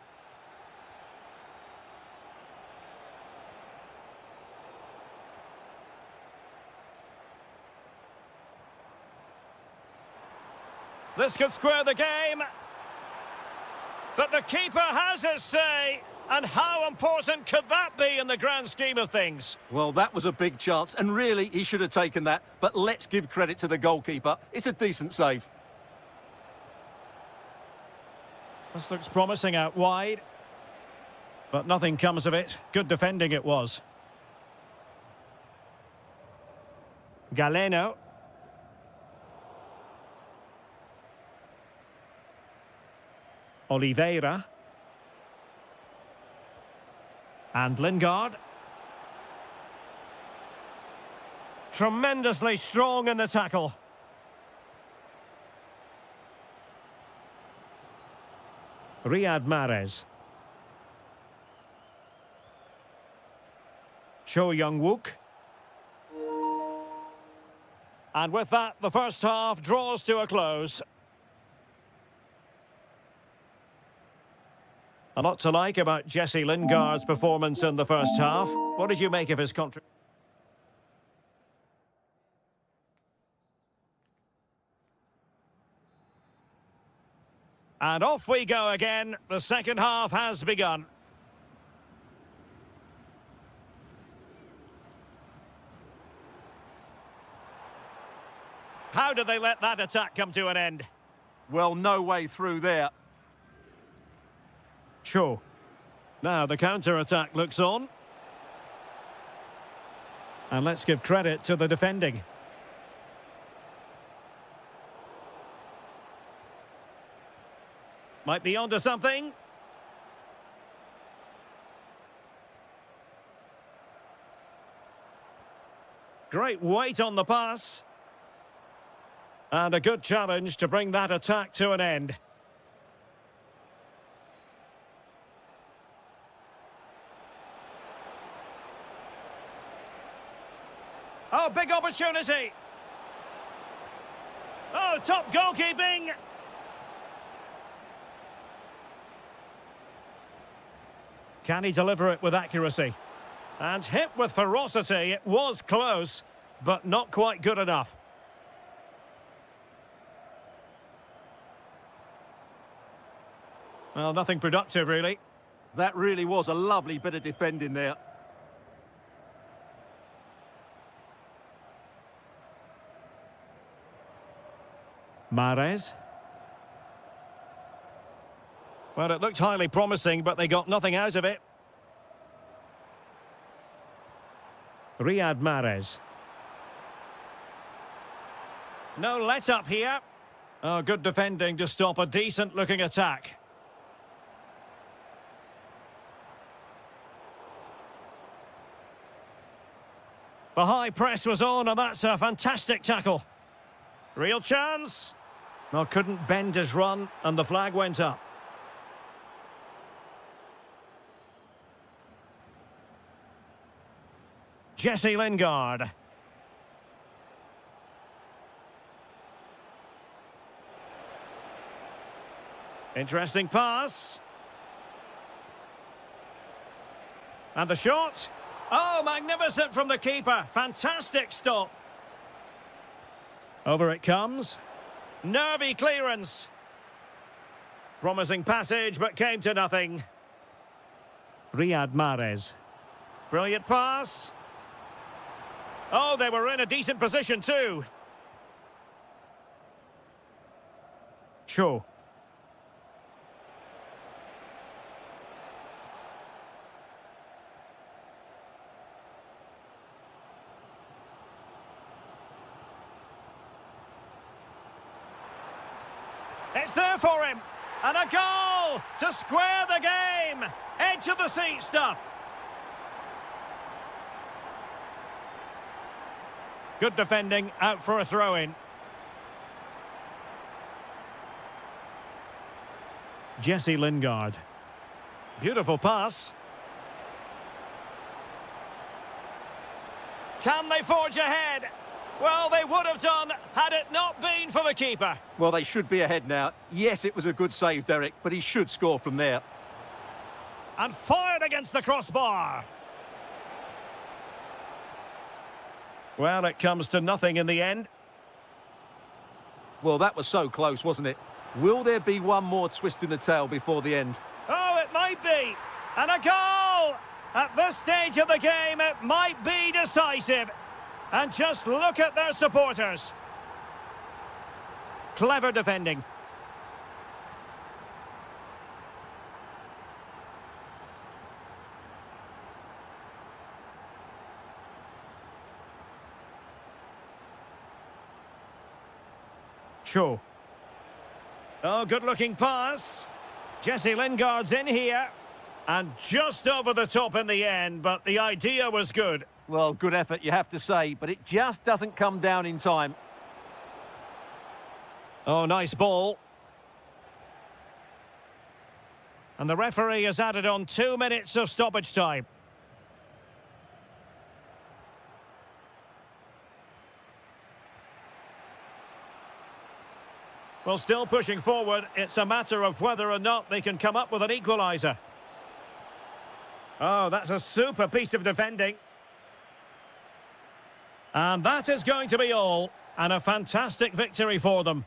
This could square the game. But the keeper has his say. And how important could that be in the grand scheme of things? Well, that was a big chance, and really, he should have taken that. But let's give credit to the goalkeeper. It's a decent save. This looks promising out wide. But nothing comes of it. Good defending it was. Galeno. Oliveira. And Lingard. Tremendously strong in the tackle. Riyad Mahrez. Cho Young-wook. And with that, the first half draws to a close. A lot to like about Jesse Lingard's performance in the first half. What did you make of his contribution? And off we go again. The second half has begun. How did they let that attack come to an end? Well, no way through there. Cho. Now the counter-attack looks on. And let's give credit to the defending. Might be onto something. Great weight on the pass. And a good challenge to bring that attack to an end. Oh, big opportunity. Oh, top goalkeeping. Can he deliver it with accuracy? And hit with ferocity. It was close, but not quite good enough. Well, nothing productive, really. That really was a lovely bit of defending there. Mahrez. Well, it looked highly promising, but they got nothing out of it. Riyad Mahrez. No let-up here. Oh, good defending to stop a decent-looking attack. The high press was on, and that's a fantastic tackle. Real chance. Well, couldn't bend his run, and the flag went up. Jesse Lingard. Interesting pass. And the shot. Oh, magnificent from the keeper. Fantastic stop. Over it comes. Nervy clearance. Promising passage, but came to nothing. Riyad Mahrez. Brilliant pass. Oh, they were in a decent position too. Cho. It's there for him. And a goal to square the game. Edge of the seat stuff. Good defending, out for a throw-in. Jesse Lingard. Beautiful pass. Can they forge ahead? Well, they would have done had it not been for the keeper. Well, they should be ahead now. Yes, it was a good save, Derek, but he should score from there. And fired against the crossbar. Well, it comes to nothing in the end. Well, that was so close, wasn't it? Will there be one more twist in the tail before the end? Oh, it might be. And a goal! At this stage of the game, it might be decisive. And just look at their supporters. Clever defending. Cho. Oh, good-looking pass. Jesse Lingard's in here. And just over the top in the end, but the idea was good. Well, good effort, you have to say, but it just doesn't come down in time. Oh, nice ball. And the referee has added on 2 minutes of stoppage time. Well, still pushing forward. It's a matter of whether or not they can come up with an equaliser. Oh, that's a super piece of defending. And that is going to be all. And a fantastic victory for them.